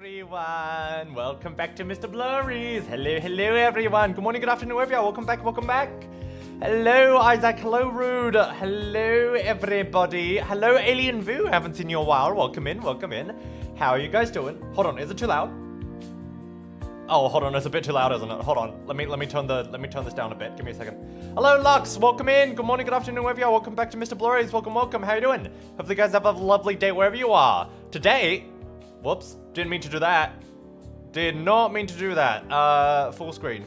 everyone, welcome back to MrBlurry's. Hello everyone. Good morning, good afternoon, everyone. Welcome back. Hello Isaac, hello Rude, hello everybody. Hello Alien Vu, haven't seen you in a while. Welcome in. How are you guys doing? Hold on, is it too loud? Oh, hold on, it's a bit too loud, isn't it? Hold on, let me turn this down a bit. Give me a second. Hello Lux, welcome in. Good morning, good afternoon, everyone. Welcome back to MrBlurry's. Welcome. How you doing? Hopefully you guys have a lovely day wherever you are. Today, whoops, didn't mean to do that. Did not mean to do that. Full screen.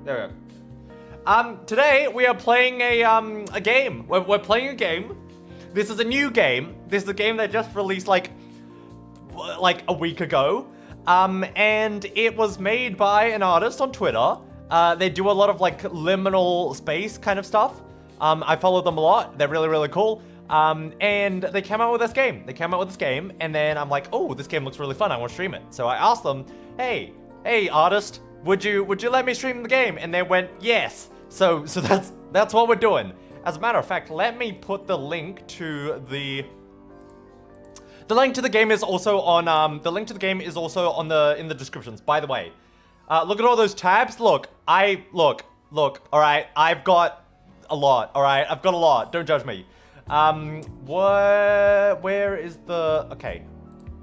There we go. Today we are playing a game. We're playing a game. This is a new game. This is a game that just released like a week ago. And it was made by an artist on Twitter. They do a lot of like liminal space kind of stuff. I follow them a lot. They're really cool. And they came out with this game. And then I'm like, oh, this game looks really fun. I want to stream it. So I asked them, hey artist, would you let me stream the game? And they went, yes. So that's what we're doing. As a matter of fact, let me put the link to the link to the game is also on in the descriptions, by the way. Look at all those tabs. Look. All right. I've got a lot. All right. I've got a lot. Don't judge me. Where is the, okay.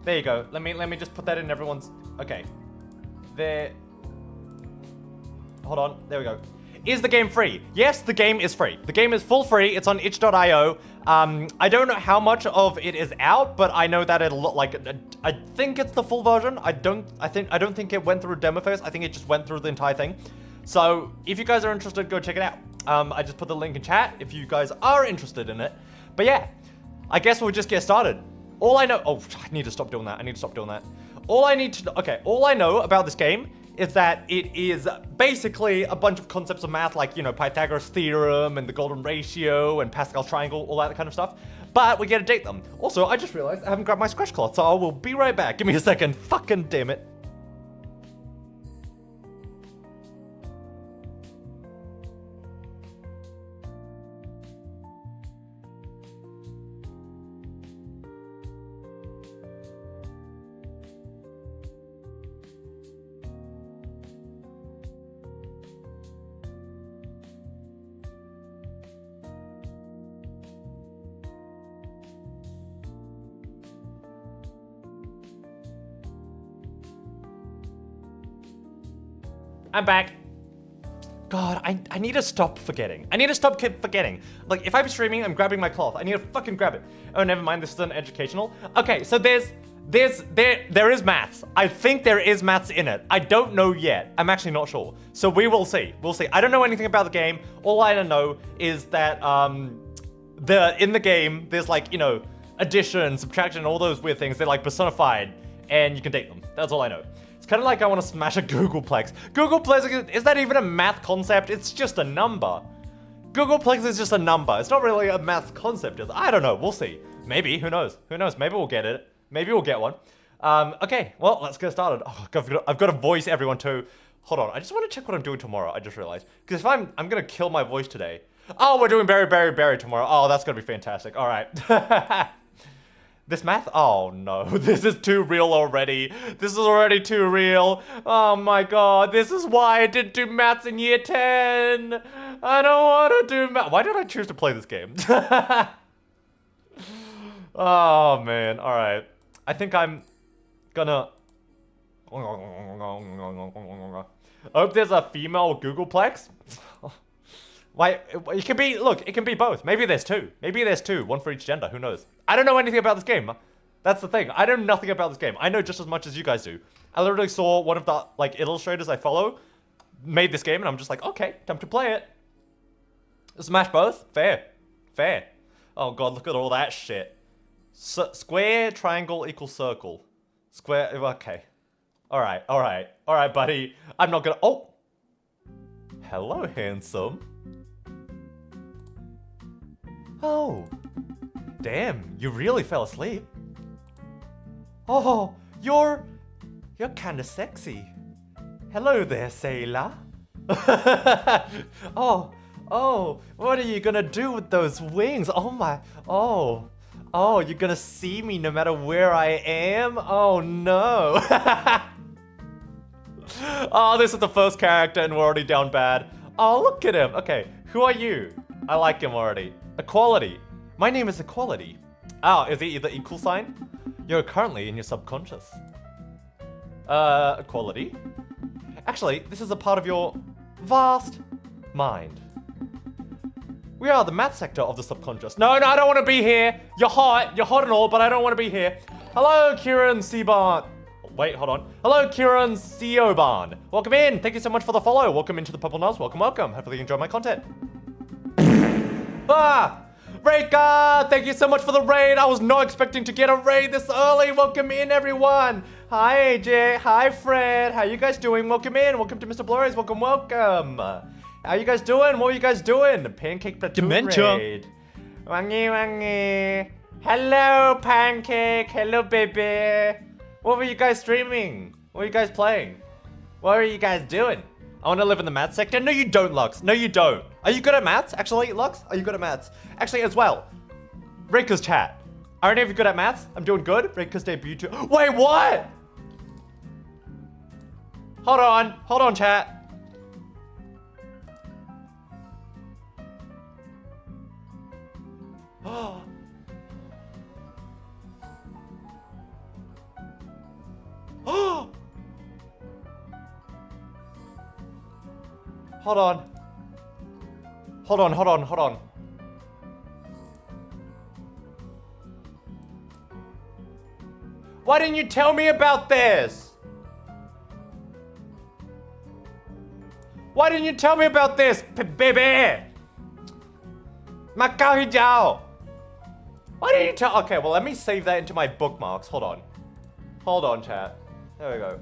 There you go. Let me just put that in everyone's, okay. There. Hold on. There we go. Is the game free? Yes, the game is free. The game is full free. It's on itch.io. I don't know how much of it is out, but I know that it'll look like, I think it's the full version. I don't think it went through demo phase. I think it just went through the entire thing. So if you guys are interested, go check it out. I just put the link in chat if you guys are interested in it. But yeah, I guess we'll just get started. All I know, oh, I need to stop doing that. All I know about this game is that it is basically a bunch of concepts of math, like, you know, Pythagoras theorem and the golden ratio and Pascal's triangle, all that kind of stuff. But we get to date them. Also, I just realized I haven't grabbed my scratch cloth, so I will be right back. Give me a second. Fucking damn it. I'm back. God, I need to stop forgetting. Like, if I'm streaming, I'm grabbing my cloth. I need to fucking grab it. Oh, never mind. This is an educational. Okay, so there is maths. I think there is maths in it. I don't know yet. I'm actually not sure. So we will see. I don't know anything about the game. All I know is that in the game, there's like, you know, addition, subtraction, all those weird things. They're like personified, and you can date them. That's all I know. It's kind of like I want to smash a Googleplex. Googleplex, is that even a math concept? It's just a number. Googleplex is just a number. It's not really a math concept. I don't know. We'll see. Maybe. Who knows? Maybe we'll get it. Maybe we'll get one. Okay. Well, let's get started. Oh, I've got to voice everyone too. Hold on. I just want to check what I'm doing tomorrow. I just realized. Because if I'm going to kill my voice today. Oh, we're doing Barry tomorrow. Oh, that's going to be fantastic. All right. This math? Oh no, this is too real already. This is already too real. Oh my god, this is why I didn't do maths in year 10. I don't want to do math. Why did I choose to play this game? Oh man, alright. I think I'm gonna... I hope there's a female Googleplex. Why, it can be, look, it can be both. Maybe there's two. One for each gender, who knows? I don't know anything about this game. That's the thing. I know nothing about this game. I know just as much as you guys do. I literally saw one of the, like, illustrators I follow made this game, and I'm just like, okay, time to play it. Smash both? Fair. Oh god, look at all that shit. Square, triangle, equals circle. Square, okay. Alright, buddy. I'm not gonna, oh! Hello, handsome. Oh, damn, you really fell asleep. Oh, you're kind of sexy. Hello there, sailor. Oh, what are you gonna do with those wings? Oh my, oh, Oh, you're gonna see me no matter where I am? Oh no. Oh, this is the first character and we're already down bad. Oh, look at him. Okay, who are you? I like him already. Equality. My name is Equality. Oh, is it the equal sign? You're currently in your subconscious. Equality? Actually, this is a part of your vast mind. We are the math sector of the subconscious. No, I don't want to be here. You're hot and all, but I don't want to be here. Hello, Kieran Seabarn. Wait, hold on. Hello, Kieran Seoban. Welcome in. Thank you so much for the follow. Welcome into the Purple Nose. Welcome. Hopefully you enjoy my content. Reika, thank you so much for the raid. I was not expecting to get a raid this early. Welcome in, everyone. Hi, AJ. Hi, Fred. How you guys doing? Welcome in. Welcome to MrBlurry's. Welcome. How you guys doing? What are you guys doing? Pancake Platoon raid. Wangi. Hello, Pancake. Hello, baby. What were you guys streaming? What were you guys playing? What are you guys doing? I want to live in the math sector. No, you don't, Lux. No, you don't. Are you good at maths? Actually, Lux, are you good at maths? Actually, as well. Rika's chat. Are any of you good at maths? I'm doing good. Rika's debut too. Wait, what? Hold on, chat. Hold on. Why didn't you tell me about this? Why didn't you tell me about this, baby? Macau. Why didn't you tell? Okay, well, let me save that into my bookmarks. Hold on, chat. There we go.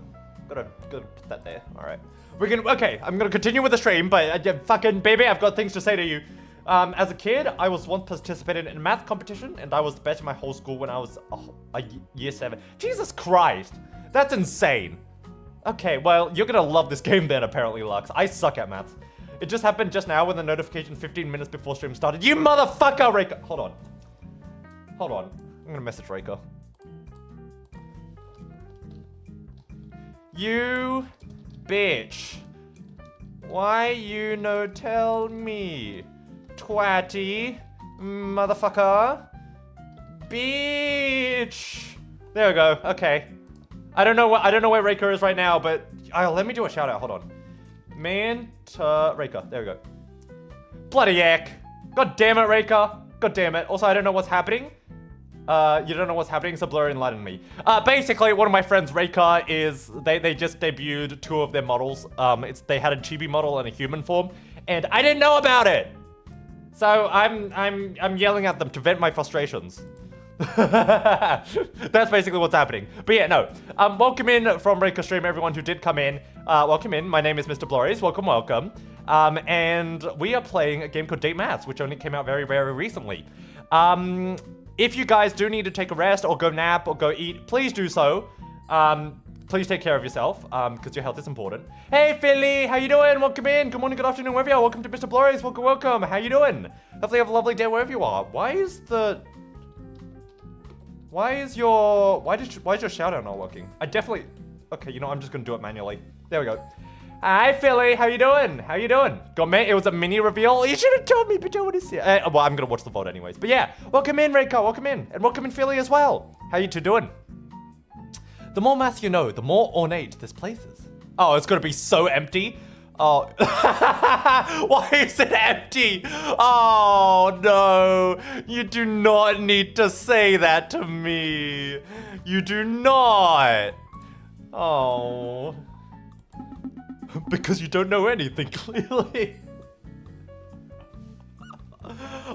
Gotta put that there. All right. Okay, I'm gonna continue with the stream, but fucking baby, I've got things to say to you. As a kid, I was once participating in a math competition, and I was the best in my whole school when I was year 7. Jesus Christ, that's insane. Okay, well, you're gonna love this game then, apparently, Lux. I suck at maths. It just happened just now with the notification 15 minutes before stream started. You motherfucker, Reika! Hold on. I'm gonna message Reika. You bitch. Why you no tell me? Twatty. Motherfucker. Bitch. There we go. Okay. I don't know where Reika is right now, but let me do a shout out. Hold on. Man to Reika. There we go. Bloody heck. God damn it, Reika. God damn it. Also, I don't know what's happening. You don't know what's happening, so Blurry enlighten me. Basically, one of my friends, Reika, is they just debuted 2 of their models. They had a chibi model and a human form, and I didn't know about it. So I'm yelling at them to vent my frustrations. That's basically what's happening. But yeah, no. Welcome in from Reika stream, everyone who did come in. Welcome in. My name is MrBlurry. Welcome. And we are playing a game called Date Maths, which only came out very, very recently. If you guys do need to take a rest or go nap or go eat, please do so. Please take care of yourself, because your health is important. Hey, Philly, how you doing? Welcome in. Good morning, good afternoon, wherever you are. Welcome to MrBlurry's. Welcome. How you doing? Hopefully you have a lovely day wherever you are. Why is your shout out not working? Okay, you know, I'm just gonna do it manually. There we go. Hi, Philly. How you doing? It was a mini reveal. You should have told me, but I want to see it. Well, I'm gonna watch the VOD anyways. But yeah, welcome in, Reika. Welcome in. And welcome in, Philly, as well. How you two doing? The more math you know, the more ornate this place is. Oh, it's gonna be so empty. Oh. Why is it empty? Oh, no. You do not need to say that to me. You do not. Oh. Because you don't know anything, clearly.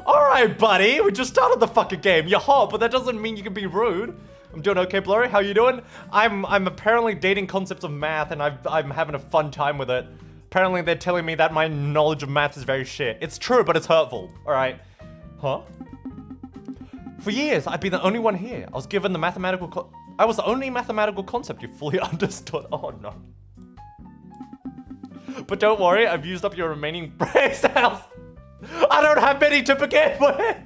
Alright, buddy. We just started the fucking game. You're hot, but that doesn't mean you can be rude. I'm doing okay, Blurry. How you doing? I'm apparently dating concepts of math, and I'm having a fun time with it. Apparently, they're telling me that my knowledge of math is very shit. It's true, but it's hurtful. Alright. Huh? For years, I've been the only one here. I was given the I was the only mathematical concept you fully understood. Oh, no. But don't worry, I've used up your remaining brain cells. I don't have many to begin with.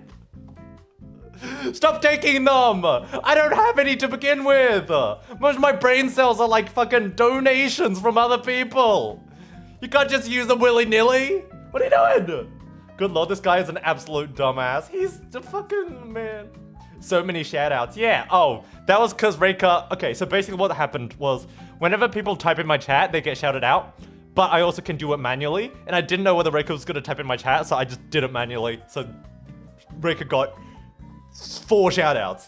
Stop taking them! I don't have any to begin with! Most of my brain cells are like fucking donations from other people! You can't just use them willy-nilly! What are you doing? Good lord, this guy is an absolute dumbass. He's the fucking man. So many shoutouts. Yeah, oh, that was because Reika... Okay, so basically what happened was whenever people type in my chat, they get shouted out. But I also can do it manually. And I didn't know whether Reika was going to type in my chat, so I just did it manually. So Reika got 4 shoutouts.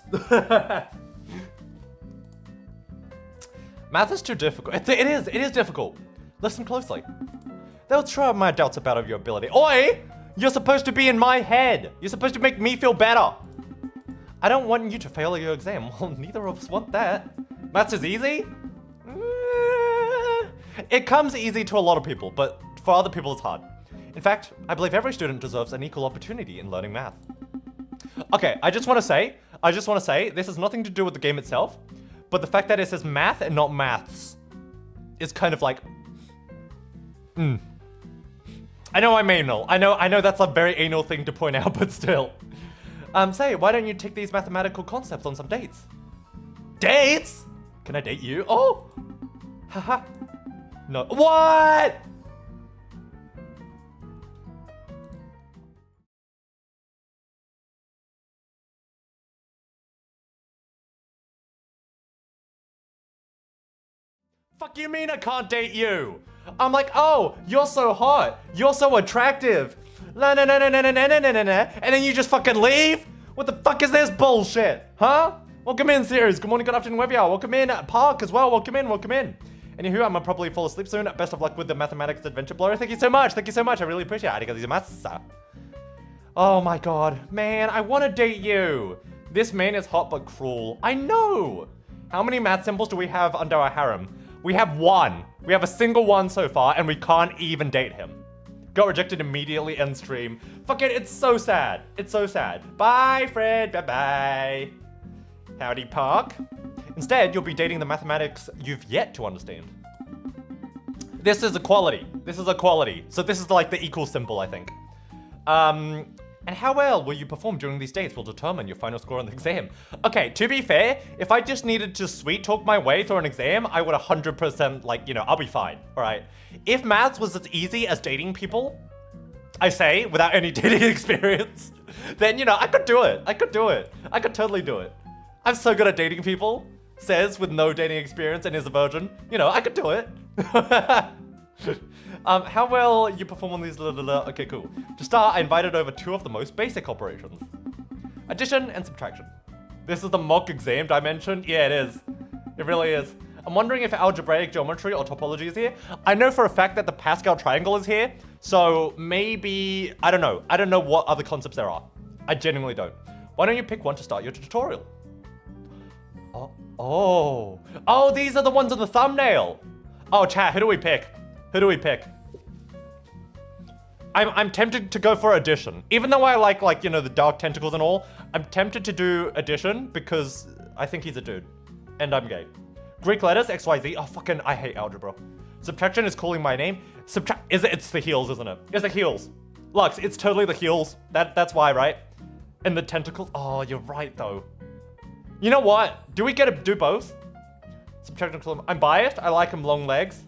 Math is too difficult. It is difficult. Listen closely. They'll try my doubts about your ability. Oi! You're supposed to be in my head. You're supposed to make me feel better. I don't want you to fail your exam. Well, neither of us want that. Maths is easy? It comes easy to a lot of people, but for other people it's hard. In fact, I believe every student deserves an equal opportunity in learning math. Okay, I just want to say, this has nothing to do with the game itself, but the fact that it says math and not maths is kind of like, I know I'm anal. I know that's a very anal thing to point out, but still. Say, why don't you take these mathematical concepts on some dates? Dates? Can I date you? Oh! Haha. No. What? Fuck you mean I can't date you? I'm like, oh, you're so hot. You're so attractive. And then you just fucking leave? What the fuck is this bullshit? Huh? Welcome in, series. Good morning, good afternoon, wherever you are. Welcome in, Park as well. Welcome in, welcome in. Anywho, I'm gonna probably fall asleep soon. Best of luck with the mathematics adventure blur. Thank you so much. Thank you so much. I really appreciate it. Oh my god. Man, I want to date you. This man is hot but cruel. I know. How many math symbols do we have under our harem? We have 1. We have a single one so far, and we can't even date him. Got rejected immediately end stream. Fuck it, it's so sad. It's so sad. Bye, Fred. Bye-bye. Howdy, Park. Instead, you'll be dating the mathematics you've yet to understand. This is equality. This is equality. So this is like the equal symbol, I think. And how well will you perform during these dates will determine your final score on the exam. Okay, to be fair, if I just needed to sweet talk my way through an exam, I would 100% like, you know, I'll be fine, all right? If maths was as easy as dating people, I say, without any dating experience, then, you know, I could do it. I could do it. I could totally do it. I'm so good at dating people, says with no dating experience and is a virgin. You know, I could do it. How well you perform on these okay, cool. To start, I invited over 2 of the most basic operations. Addition and subtraction. This is the mock exam dimension. Yeah, it is. It really is. I'm wondering if algebraic geometry or topology is here. I know for a fact that the Pascal triangle is here, so maybe, I don't know. I don't know what other concepts there are. I genuinely don't. Why don't you pick one to start your tutorial? Oh, these are the ones on the thumbnail. Oh, chat, who do we pick? Who do we pick? I'm tempted to go for addition. Even though I like, you know, the dark tentacles and all, I'm tempted to do addition because I think he's a dude. And I'm gay. Greek letters, X, Y, Z. Oh, fucking, I hate algebra. Subtraction is calling my name. It's the heels, isn't it? It's the heels. Lux, it's totally the heels. That's why, right? And the tentacles. Oh, you're right, though. You know what? Do we get to do both? Subtraction, I'm biased. I like him long legs.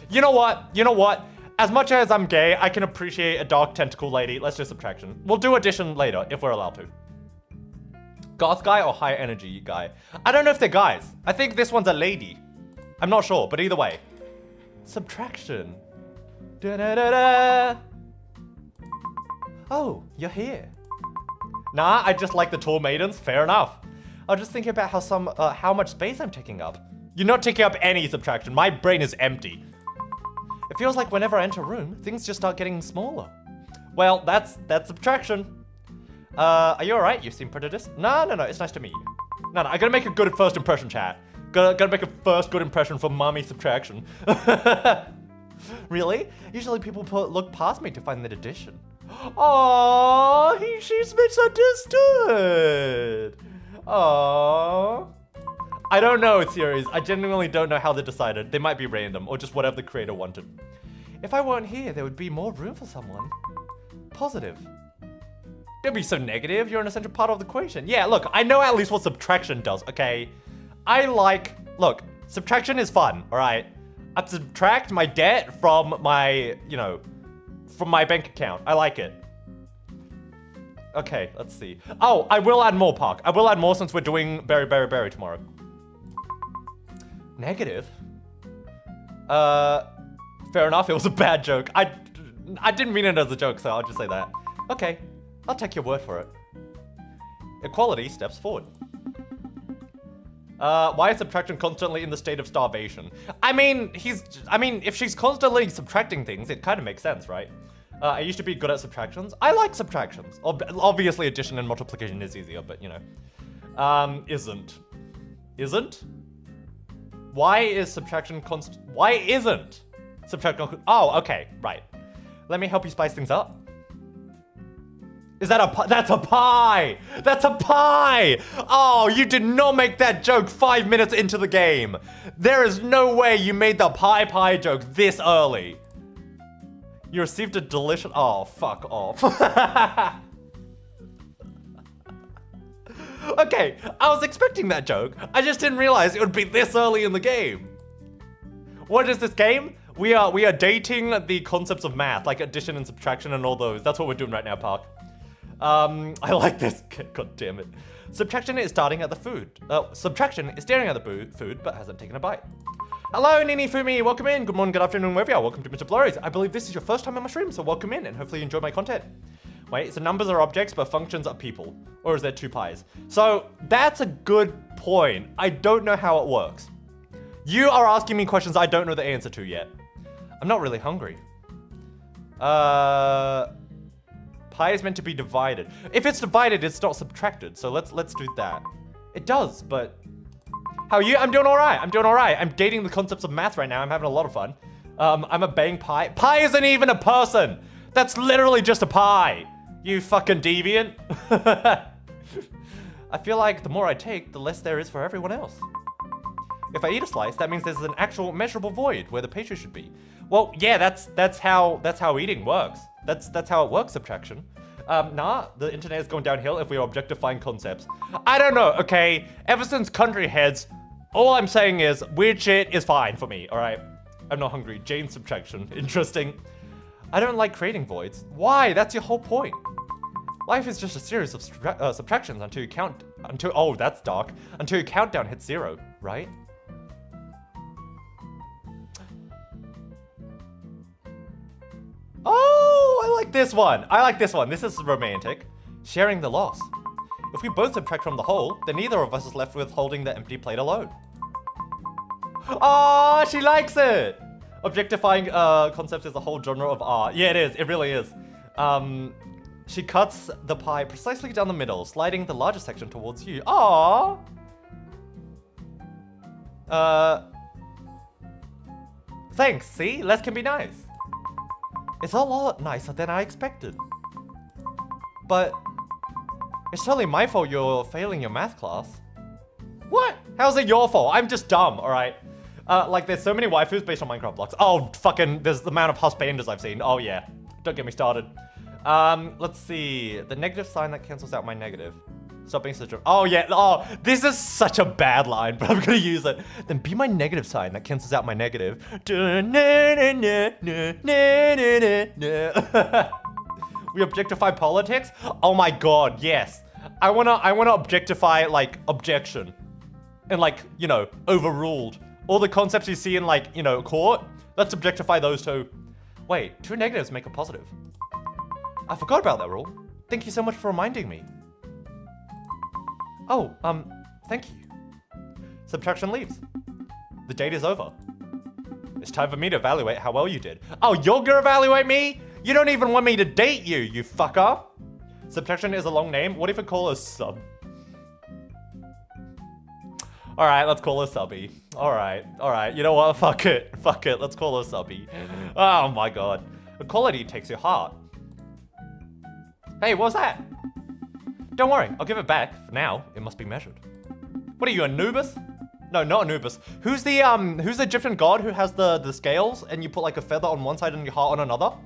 You know what? You know what? As much as I'm gay, I can appreciate a dark tentacle lady. Let's do subtraction. We'll do addition later, if we're allowed to. Goth guy or high energy guy? I don't know if they're guys. I think this one's a lady. I'm not sure, but either way. Subtraction. Da-da-da-da. Oh, you're here. Nah, I just like the tall maidens. Fair enough. I was just thinking about how much space I'm taking up. You're not taking up any subtraction. My brain is empty. It feels like whenever I enter a room, things just start getting smaller. Well, that's subtraction. Are you alright? You seem pretty No, it's nice to meet you. No, I gotta make a good first impression, chat. Gotta make a first good impression for mommy subtraction. Really? Usually people look past me to find that addition. Aww, she's misunderstood. Aww. I don't know, series. I genuinely don't know how they decided. They might be random or just whatever the creator wanted. If I weren't here, there would be more room for someone. Positive. Don't be so negative. You're an essential part of the equation. Yeah, look, I know at least what subtraction does, okay? Look, subtraction is fun, all right? I subtract my debt from my, from my bank account. I like it. Okay, let's see. Oh, I will add more, Park. I will add more since we're doing berry tomorrow. Negative? Fair enough, it was a bad joke. I didn't mean it as a joke, so I'll just say that. Okay, I'll take your word for it. Equality steps forward. Why is subtraction constantly in the state of starvation? I mean, if she's constantly subtracting things, it kind of makes sense, right? I used to be good at subtractions. I like subtractions. Obviously, addition and multiplication is easier, but isn't. Why is subtraction why isn't subtraction oh, okay, right. Let me help you spice things up. Is that that's a pie! That's a pie! Oh, you did not make that joke 5 minutes into the game. There is no way you made the pie joke this early. You received a delicious, oh, fuck off. Okay, I was expecting that joke. I just didn't realize it would be this early in the game. What is this game? We are dating the concepts of math, like addition and subtraction and all those. That's what we're doing right now, Park. I like this. God damn it. Subtraction is starting at the food. Subtraction is staring at the food, but hasn't taken a bite. Hello, Nini Fumi. Welcome in. Good morning, good afternoon, wherever you are. Welcome to MrBlurry. I believe this is your first time on my stream, so welcome in and hopefully you enjoy my content. Wait, so numbers are objects, but functions are people. Or is there two pies? So that's a good point. I don't know how it works. You are asking me questions I don't know the answer to yet. I'm not really hungry. Pie is meant to be divided. If it's divided, it's not subtracted. So let's do that. It does, but how are you? I'm doing all right. I'm dating the concepts of math right now. I'm having a lot of fun. I'm a bang pie. Pie isn't even a person. That's literally just a pie. You fucking deviant. I feel like the more I take, the less there is for everyone else. If I eat a slice, that means there's an actual measurable void where the pastry should be. Well, yeah, that's how eating works. That's how it works, subtraction. Nah, the internet is going downhill if we are objectifying concepts. I don't know, okay? Ever since Country Heads, all I'm saying is weird shit is fine for me, all right? I'm not hungry. Jane subtraction. Interesting. I don't like creating voids. Why? That's your whole point. Life is just a series of subtractions until oh, that's dark. Until your countdown hits 0, right? Oh, I like this one. This is romantic. Sharing the loss. If we both subtract from the whole, then neither of us is left with holding the empty plate alone. Oh, she likes it. Objectifying concepts is a whole genre of art. Yeah, it is. It really is. She cuts the pie precisely down the middle, sliding the larger section towards you. Aww. Thanks. See, less can be nice. It's a lot nicer than I expected. But it's totally my fault you're failing your math class. What? How's it your fault? I'm just dumb, all right? Like, there's so many waifus based on Minecraft blocks. Oh, fucking, there's the amount of husbanders I've seen. Oh, yeah. Don't get me started. Let's see. The negative sign that cancels out my negative. Stop being such a... Oh, yeah. Oh, this is such a bad line, but I'm gonna use it. Then be my negative sign that cancels out my negative. We objectify politics? Oh my god, yes. I wanna objectify, like, objection. And, like, you know, overruled. All the concepts you see in, like, you know, court, let's objectify those two. Wait, two negatives make a positive. I forgot about that rule. Thank you so much for reminding me. Oh, thank you. Subtraction leaves. The date is over. It's time for me to evaluate how well you did. Oh, you're gonna evaluate me? You don't even want me to date you, you fucker. Subtraction is a long name. What if I call her Sub? All right, let's call her Subby. All right. You know what? Fuck it. Let's call her Subby. Oh my god. Equality takes your heart. Hey, what's that? Don't worry, I'll give it back. For now, it must be measured. What are you, Anubis? No, not Anubis. Who's the Egyptian god who has the scales and you put like a feather on one side and your heart on another?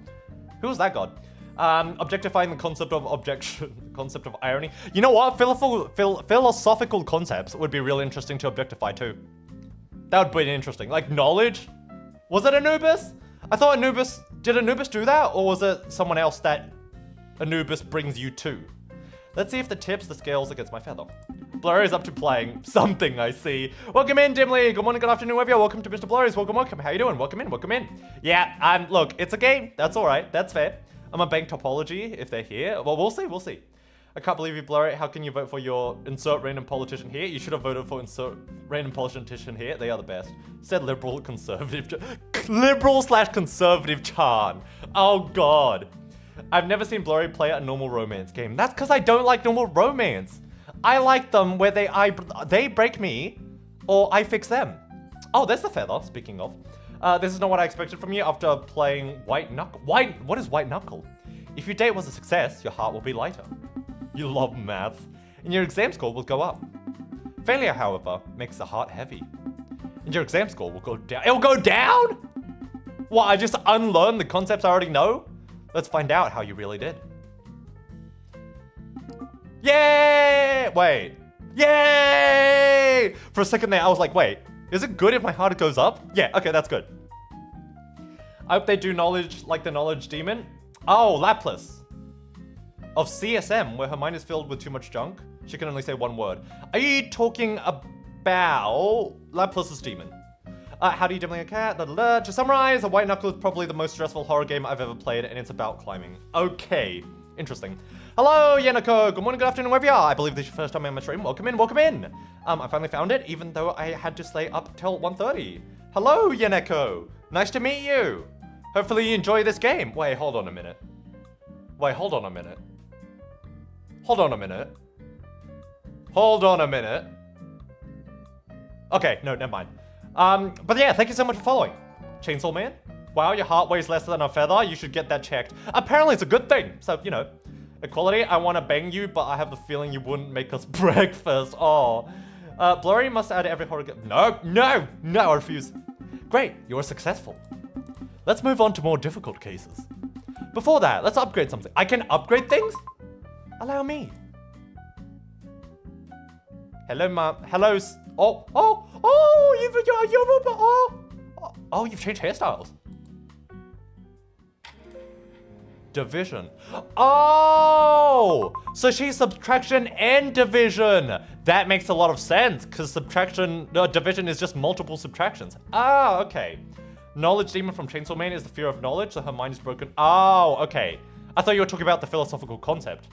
Who's that god? Objectifying the concept of concept of irony. You know what? Philosophical concepts would be really interesting to objectify too. That would be interesting. Like knowledge. Was it Anubis? I thought Anubis. Did Anubis do that, or was it someone else that Anubis brings you to? Let's see if the tips the scales against my feather. Blurry is up to playing something, I see. Welcome in, Dimly. Good morning, good afternoon, wherever you are. Welcome to MrBlurry's. Welcome, welcome. How you doing? Welcome in, welcome in. Yeah, look, it's a game. That's all right. That's fair. I'm a bank topology if they're here. Well, we'll see, we'll see. I can't believe you, Blurry. How can you vote for your insert random politician here? You should have voted for insert random politician here. They are the best. Said liberal conservative. Liberal/conservative Chan. Oh, God. I've never seen Blurry play a normal romance game. That's because I don't like normal romance. I like them where they break me or I fix them. Oh, there's the feather, speaking of. This is not what I expected from you after playing White Knuckle. What is White Knuckle? If your date was a success, your heart will be lighter. You love math, and your exam score will go up. Failure, however, makes the heart heavy, and your exam score will go down. It'll go down? What, I just unlearned the concepts I already know? Let's find out how you really did. Yay! Wait. Yay! For a second there, I was like, wait, is it good if my heart goes up? Yeah, okay, that's good. I hope they do knowledge like the knowledge demon. Oh, Laplace. Of CSM, where her mind is filled with too much junk. She can only say one word. Are you talking about Laplace's demon? How do you dimly a cat? To summarize, a White Knuckle is probably the most stressful horror game I've ever played, and it's about climbing. Okay, interesting. Hello, Yenako. Good morning, good afternoon, wherever you are. I believe this is your first time on my stream. Welcome in, welcome in. I finally found it, even though I had to stay up till 1:30. Hello, Yenako. Nice to meet you. Hopefully you enjoy this game. Wait, hold on a minute. Wait, hold on a minute. Hold on a minute. Hold on a minute. Okay, no, never mind. But yeah, thank you so much for following. Chainsaw Man? Wow, your heart weighs less than a feather. You should get that checked. Apparently it's a good thing. So, you know, equality, I want to bang you, but I have the feeling you wouldn't make us breakfast. Oh. Blurry must add every horror game. No, no, no, I refuse. Great, you're successful. Let's move on to more difficult cases. Before that, let's upgrade something. I can upgrade things? Allow me. Hello, Mom. Hello. You've changed hairstyles. Division. Oh, so she's subtraction and division. That makes a lot of sense because division is just multiple subtractions. Ah, okay. Knowledge demon from Chainsaw Man is the fear of knowledge, so her mind is broken. Oh, okay. I thought you were talking about the philosophical concept.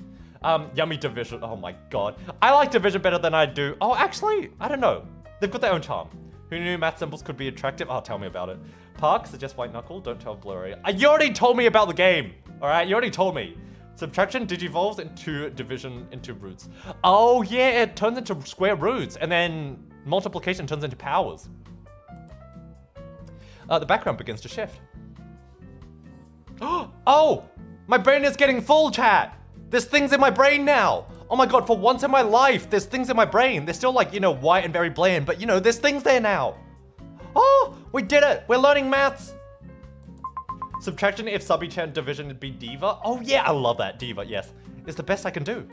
Yummy division. Oh my god. I like division better than I do. Oh, actually, I don't know. They've got their own charm. Who knew math symbols could be attractive? Oh, tell me about it. Park suggests White Knuckle. Don't tell Blurry. You already told me about the game. All right, you already told me. Subtraction digivolves into division into roots. Oh yeah, it turns into square roots, and then multiplication turns into powers. The background begins to shift. Oh, my brain is getting full, chat. There's things in my brain now. Oh my god, for once in my life, there's things in my brain. They're still like, you know, white and very bland, but you know, there's things there now. Oh, we did it. We're learning maths. Subtraction if sub-chan division would be diva. Oh yeah, I love that. Diva, yes. It's the best I can do.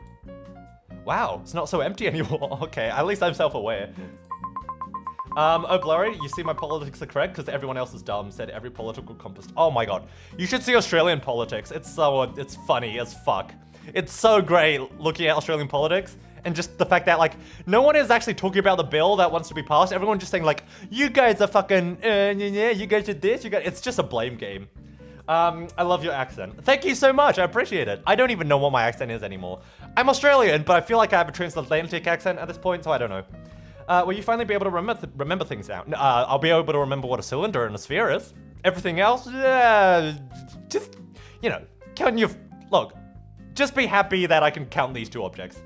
Wow, it's not so empty anymore. Okay, at least I'm self-aware. Oh, Blurry, you see my politics are correct because everyone else is dumb, said every political compass. Oh my god. You should see Australian politics. It's funny as fuck. It's so great looking at Australian politics and just the fact that like no one is actually talking about the bill that wants to be passed. Everyone's just saying like, you guys are fucking, yeah, you guys did this, it's just a blame game. I love your accent. Thank you so much, I appreciate it. I don't even know what my accent is anymore. I'm Australian, but I feel like I have a transatlantic accent at this point, so I don't know. Will you finally be able to remember things now? I'll be able to remember what a cylinder and a sphere is. Everything else, just, you know, look, just be happy that I can count these two objects.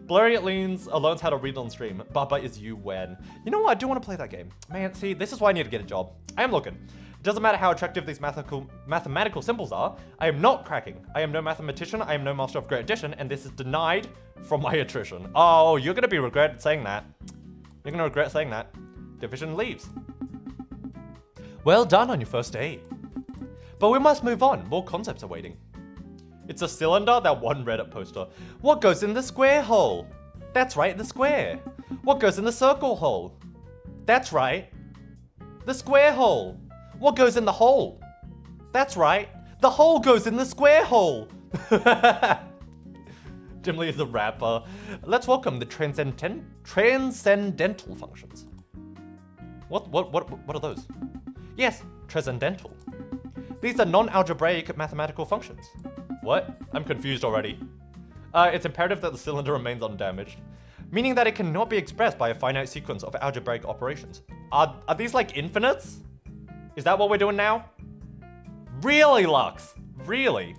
Blurry learns how to read on stream. Baba is you when. You know what, I do want to play that game. Man, see, this is why I need to get a job. I am looking. It doesn't matter how attractive these mathematical symbols are. I am not cracking. I am no mathematician. I am no master of great addition, and this is denied from my attrition. Oh, you're gonna be regret saying that. You're gonna regret saying that. Division leaves. Well done on your first date. But we must move on. More concepts are waiting. It's a cylinder, that one Reddit poster. What goes in the square hole? That's right, the square. What goes in the circle hole? That's right, the square hole. What goes in the hole? That's right, the hole goes in the square hole. Jim Lee is a rapper. Let's welcome the transcendental functions. What are those? Yes, transcendental. These are non-algebraic mathematical functions. What? I'm confused already. It's imperative that the cylinder remains undamaged, meaning that it cannot be expressed by a finite sequence of algebraic operations. Are these like infinites? Is that what we're doing now? Really, Lux? Really?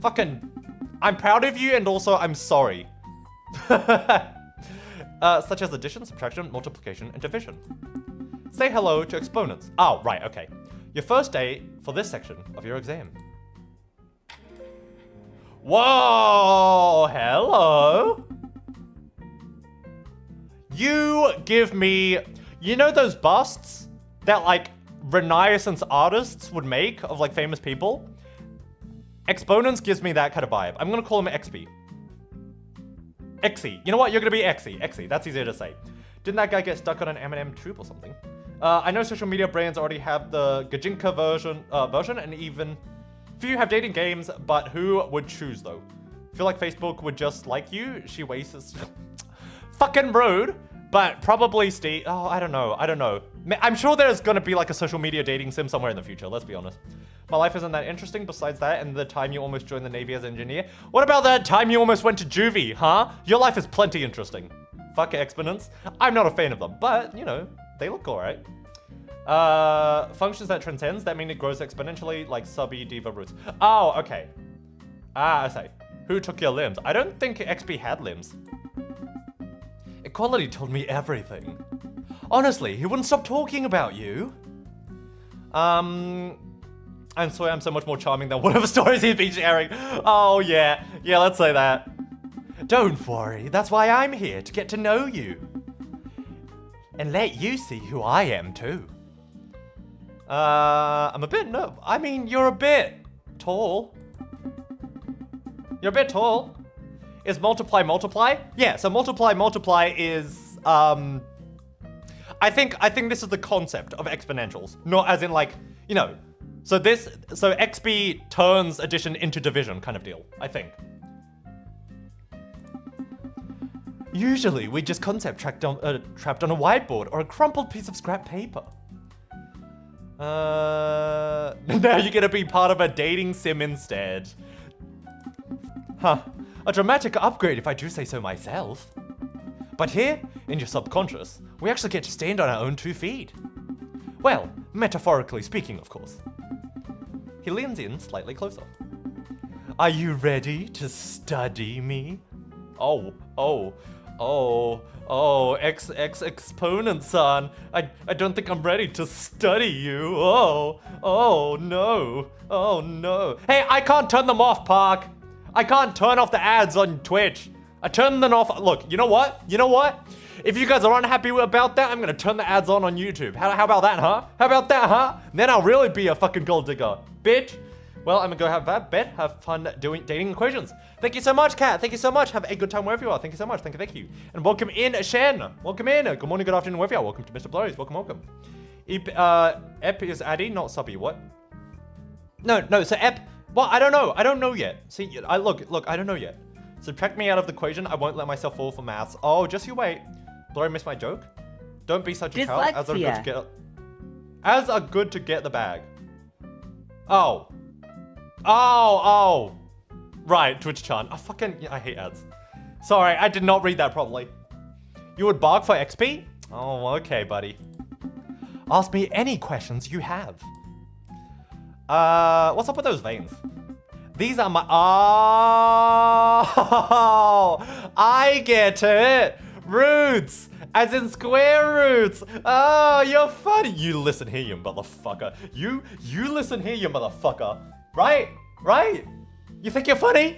Fucking, I'm proud of you and also I'm sorry. Such as addition, subtraction, multiplication, and division. Say hello to exponents. Oh, right, okay. Your first day for this section of your exam. Whoa, hello. You give me, you know those busts that like Renaissance artists would make of like famous people? Exponents gives me that kind of vibe. I'm gonna call him XP. Exy. You know what? You're gonna be Exy. Exy. That's easier to say. Didn't that guy get stuck on an M&M tube or something? I know social media brands already have the Gajinka version, and even few have dating games, but who would choose though? Feel like Facebook would just like you? She wastes. Fucking rude, but probably Steve. Oh, I don't know. I'm sure there's gonna be like a social media dating sim somewhere in the future, let's be honest. My life isn't that interesting besides that and the time you almost joined the Navy as an engineer. What about that time you almost went to juvie, huh? Your life is plenty interesting. Fuck exponents. I'm not a fan of them, but, you know, they look alright. Functions that transcends, that mean it grows exponentially, like subby diva roots. Oh, okay. I say. Who took your limbs? I don't think XP had limbs. Equality told me everything. Honestly, he wouldn't stop talking about you. I swear I'm so much more charming than whatever stories he's been sharing. Oh yeah, let's say that. Don't worry, that's why I'm here, to get to know you. And let you see who I am too. I'm a bit I mean, you're a bit tall. You're a bit tall. Is multiply? Yeah, so multiply is, I think this is the concept of exponentials. Not as in like, you know, so XP turns addition into division kind of deal, I think. Usually we just concept trapped on a whiteboard or a crumpled piece of scrap paper. Now you're gonna be part of a dating sim instead. Huh, a dramatic upgrade if I do say so myself. But here, in your subconscious, we actually get to stand on our own 2 feet. Well, metaphorically speaking, of course. He leans in slightly closer. Are you ready to study me? Exponent son. I don't think I'm ready to study you. Oh no. Hey, I can't turn them off, Park. I can't turn off the ads on Twitch. I turn them off. Look, you know what? If you guys are unhappy about that, I'm gonna turn the ads on YouTube. How about that, huh? Then I'll really be a fucking gold digger, bitch. Well, I'm gonna go have that bed, have fun doing dating equations. Thank you so much, Kat. Thank you so much. Have a good time wherever you are. Thank you so much. Thank you. And welcome in, Shen. Welcome in. Good morning, good afternoon, wherever you are. Welcome to MrBlurry. Welcome. Ep is Addy, not Subby. What? No. So Ep. Well, I don't know yet. See, look. I don't know yet. Subtract me out of the equation. I won't let myself fall for maths. Oh, just you wait. Blurry missed my joke. Don't be such a coward. As are good to get the bag. Oh. Right, Twitch-chan. I hate ads. Sorry, I did not read that properly. You would bark for XP? Oh, okay, buddy. Ask me any questions you have. What's up with those veins? These are my... Oh, I get it. Roots, as in square roots. Oh, you're funny. You listen here, you motherfucker. You listen here, you motherfucker. Right? You think you're funny?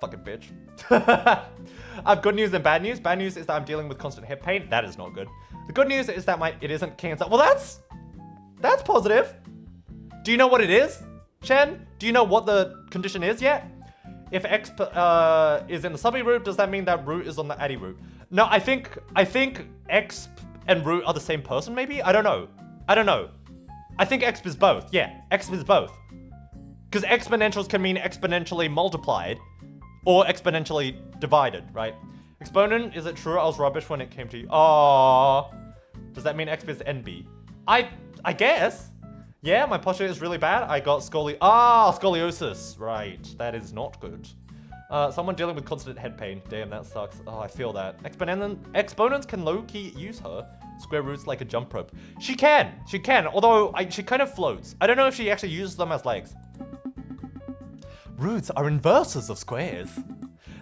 Fucking bitch. I have good news and bad news. Bad news is that I'm dealing with constant head pain. That is not good. The good news is that it isn't cancer. Well, that's positive. Do you know what it is? Shen, do you know what the condition is yet? If x is in the subby root, does that mean that root is on the addy root? No, I think exp and root are the same person, maybe? I don't know. I think exp is both. Yeah, exp is both. Because exponentials can mean exponentially multiplied or exponentially divided, right? Exponent, is it true I was rubbish when it came to you? Oh, does that mean exp is NB? I guess. Yeah, my posture is really bad. I got scoliosis. Right, that is not good. Someone dealing with constant head pain. Damn, that sucks. Oh, I feel that. Exponents can low-key use her. Square roots like a jump rope. She can, although she kind of floats. I don't know if she actually uses them as legs. Roots are inverses of squares.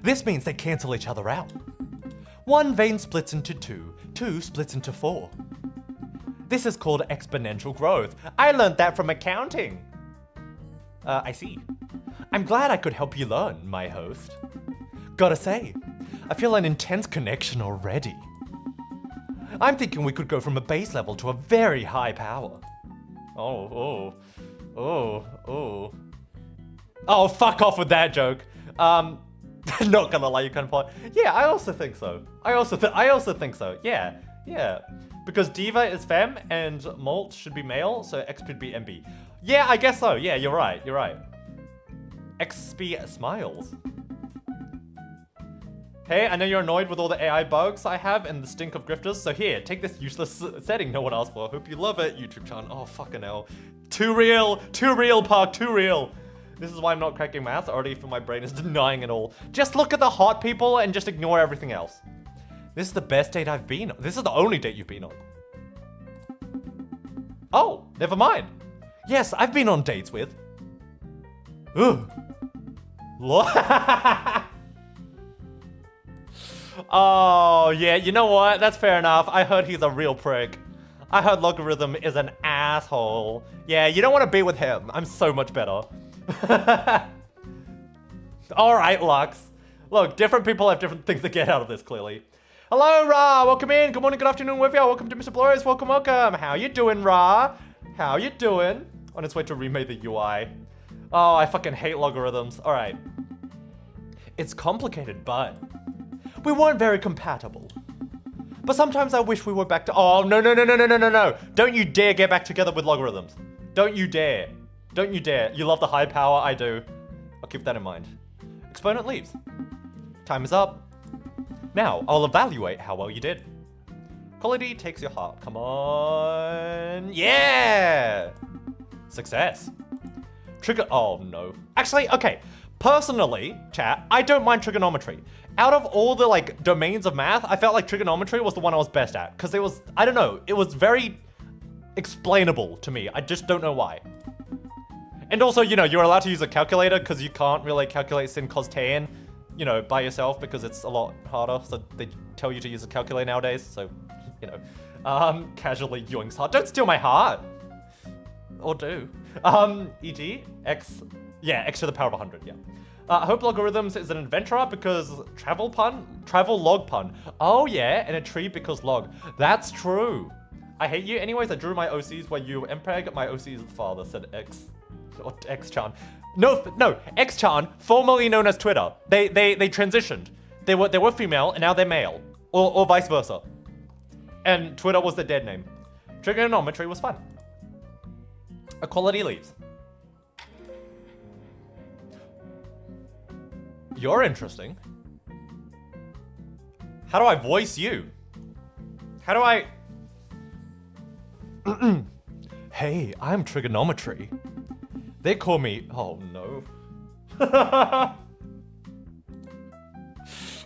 This means they cancel each other out. One vein splits into two, two splits into four. This is called exponential growth. I learned that from accounting. I see. I'm glad I could help you learn, my host. Gotta say, I feel an intense connection already. I'm thinking we could go from a base level to a very high power. Oh, fuck off with that joke. Not gonna lie, you kind of part. Yeah, I also think so. I also think so. Yeah. Because Diva is femme and Molt should be male, so X could be MB. Yeah, I guess so. Yeah, you're right. XP smiles. Hey, I know you're annoyed with all the AI bugs I have and the stink of grifters, so here, take this useless setting no one asked for. Hope you love it, YouTube chan. Oh, fucking hell. Too real, Park, too real. This is why I'm not cracking maths, already for my brain is denying it all. Just look at the hot people and just ignore everything else. This is the best date I've been on. This is the only date you've been on. Oh, never mind. Yes, I've been on dates with. Ugh. Oh, yeah, you know what? That's fair enough. I heard he's a real prick. I heard Logarithm is an asshole. Yeah, you don't want to be with him. I'm so much better. Alright, Lux. Look, different people have different things to get out of this, clearly. Hello, Ra. Welcome in. Good morning, good afternoon, with y'all. Welcome to MrBlurry's. Welcome. How you doing, Ra? How you doing? On its way to remake the UI. Oh, I fucking hate logarithms. Alright. It's complicated, but we weren't very compatible. But sometimes I wish we were back to— Oh, no. Don't you dare get back together with logarithms. Don't you dare. You love the high power, I do. I'll keep that in mind. Exponent leaves. Time is up. Now, I'll evaluate how well you did. Quality takes your heart. Come on. Yeah! Success. Trigger— Oh, no. Actually, okay. Personally, chat, I don't mind trigonometry. Out of all the, domains of math, I felt like trigonometry was the one I was best at. Because it was— I don't know. It was very explainable to me. I just don't know why. And also, you're allowed to use a calculator because you can't really calculate sin, cos, tan, by yourself because it's a lot harder. So they tell you to use a calculator nowadays. So, casually yoinks heart. Don't steal my heart. Or do. E.g. x to the power of 100, yeah. I hope logarithms is an adventurer because travel log pun. Oh yeah, and a tree because log. That's true. I hate you. Anyways, I drew my OCs where you were MPEG. My OC is the father, said X. Or X-Chan. No, X-Chan, formerly known as Twitter. They transitioned. They were female and now they're male. Or vice versa. And Twitter was the dead name. Trigonometry was fun. Equality leaves. You're interesting. How do I voice you? How do I... Hey, I'm trigonometry. They call me... Oh, no.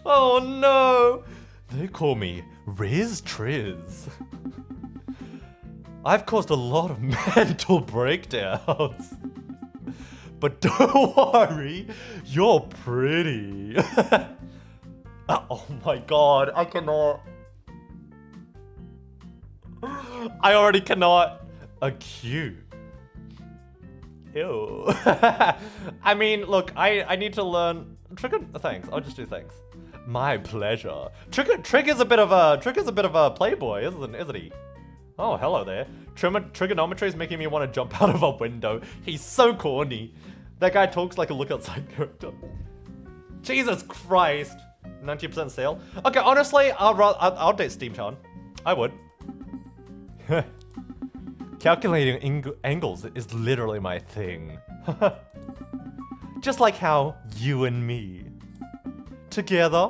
Oh, no. They call me Riz Triz. I've caused a lot of mental breakdowns. But don't worry, you're pretty. Oh my god, I cannot. I already cannot. Cute. Ew. I mean, look, I need to learn. Thanks. I'll just do thanks. My pleasure. Trig is a bit of a playboy, isn't he? Oh, hello there. Trigonometry is making me want to jump out of a window. He's so corny. That guy talks like a look outside character. Jesus Christ. 90% sale. Okay, honestly, I'll date Steamtown. I would. Calculating angles is literally my thing. Just like how you and me. Together.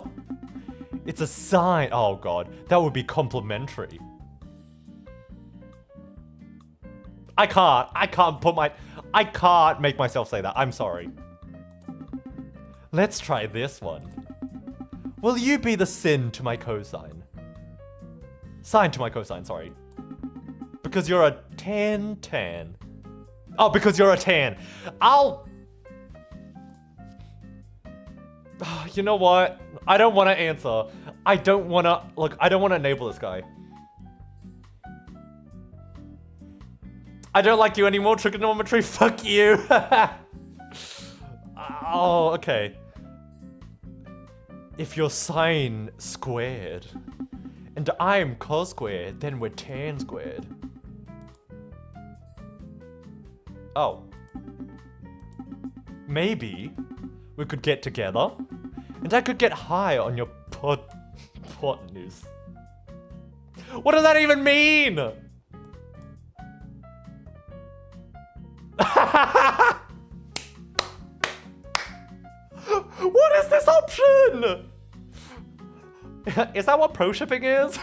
It's a sign. Oh god, that would be complimentary. I can't make myself say that. I'm sorry. Let's try this one. Will you be the sin to my cosine? Sine to my cosine, sorry. Because you're a tan. Oh, because you're a tan. You know what? I don't want to answer. I don't want to enable this guy. I don't like you anymore, trigonometry. Fuck you. Oh, okay. If you're sine squared and I'm cos squared, then we're tan squared. Oh. Maybe we could get together and I could get high on your hypotenuse. What does that even mean? What is this option? Is that what pro shipping is?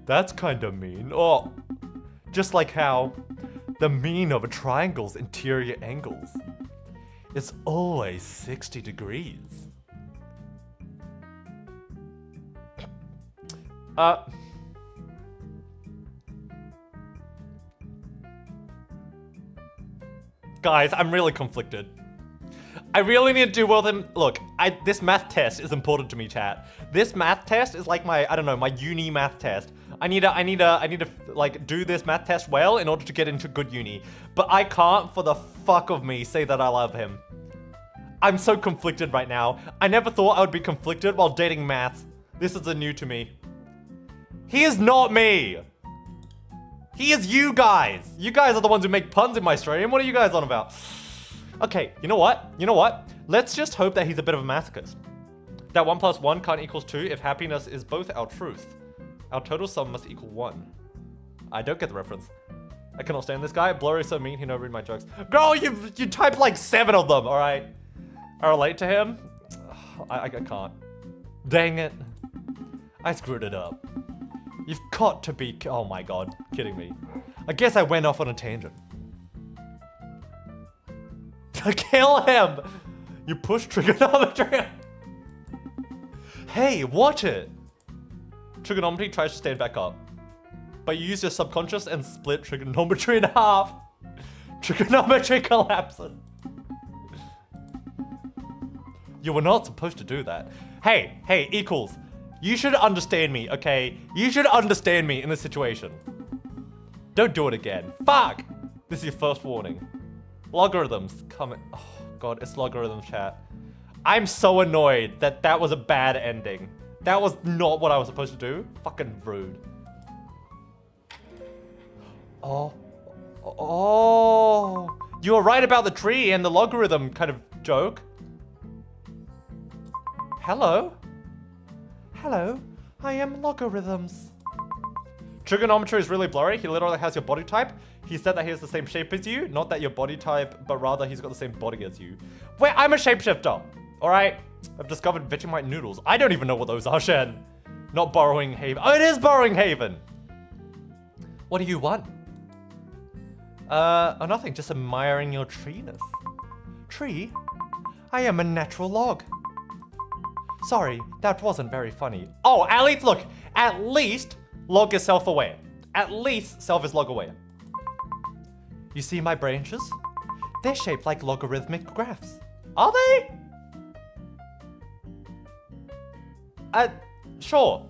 That's kind of mean. Oh, just like how the mean of a triangle's interior angles is always 60 degrees. Guys, I'm really conflicted. I really need to do well with him. Look, this math test is important to me, chat. This math test is like my, I don't know, my uni math test. I need to like do this math test well in order to get into good uni. But I can't for the fuck of me say that I love him. I'm so conflicted right now. I never thought I would be conflicted while dating maths. This is new to me. He is not me. He is you guys. You guys are the ones who make puns in my stream. What are you guys on about? Okay, you know what? Let's just hope that he's a bit of a masochist. That 1 + 1 can't equals 2 if happiness is both our truth. Our total sum must equal 1. I don't get the reference. I cannot stand this guy. Blurry so mean, he never read my jokes. Girl, you type like 7 of them, alright? I relate to him? I can't. Dang it. I screwed it up. You've got to be, oh my god, kidding me. I guess I went off on a tangent. Kill him! You push trigonometry. Hey, watch it! Trigonometry tries to stand back up. But you use your subconscious and split trigonometry in half. Trigonometry collapses. You were not supposed to do that. Hey, equals. You should understand me, okay? You should understand me in this situation. Don't do it again. Fuck! This is your first warning. Logarithms coming. Oh god, it's logarithms, chat. I'm so annoyed that was a bad ending. That was not what I was supposed to do. Fucking rude. Oh. You were right about the tree and the logarithm kind of joke. Hello? Hello, I am logarithms. Trigonometry is really blurry. He literally has your body type. He said that he has the same shape as you. Not that your body type, but rather he's got the same body as you. Wait, I'm a shapeshifter. All right. I've discovered Vegemite noodles. I don't even know what those are, Shen. Not borrowing haven. Oh, it is borrowing haven. What do you want? Oh, nothing. Just admiring your treeness. Tree? I am a natural log. Sorry, that wasn't very funny. Oh, at least, look. At least log is self-aware. At least self is log-aware. You see my branches? They're shaped like logarithmic graphs. Are they? Sure.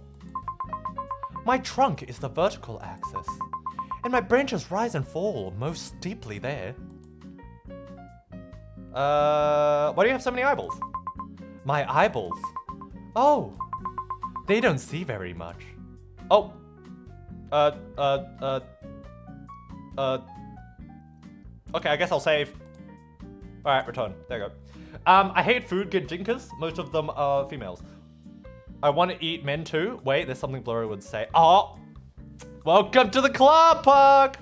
My trunk is the vertical axis, and my branches rise and fall most steeply there. Why do you have so many eyeballs? My eyeballs? Oh, they don't see very much. Oh, Okay, I guess I'll save. Alright, return. There you go. I hate food jinkers. Most of them are females. I want to eat men too. Wait, there's something Blurry would say. Oh! Welcome to the club, Park!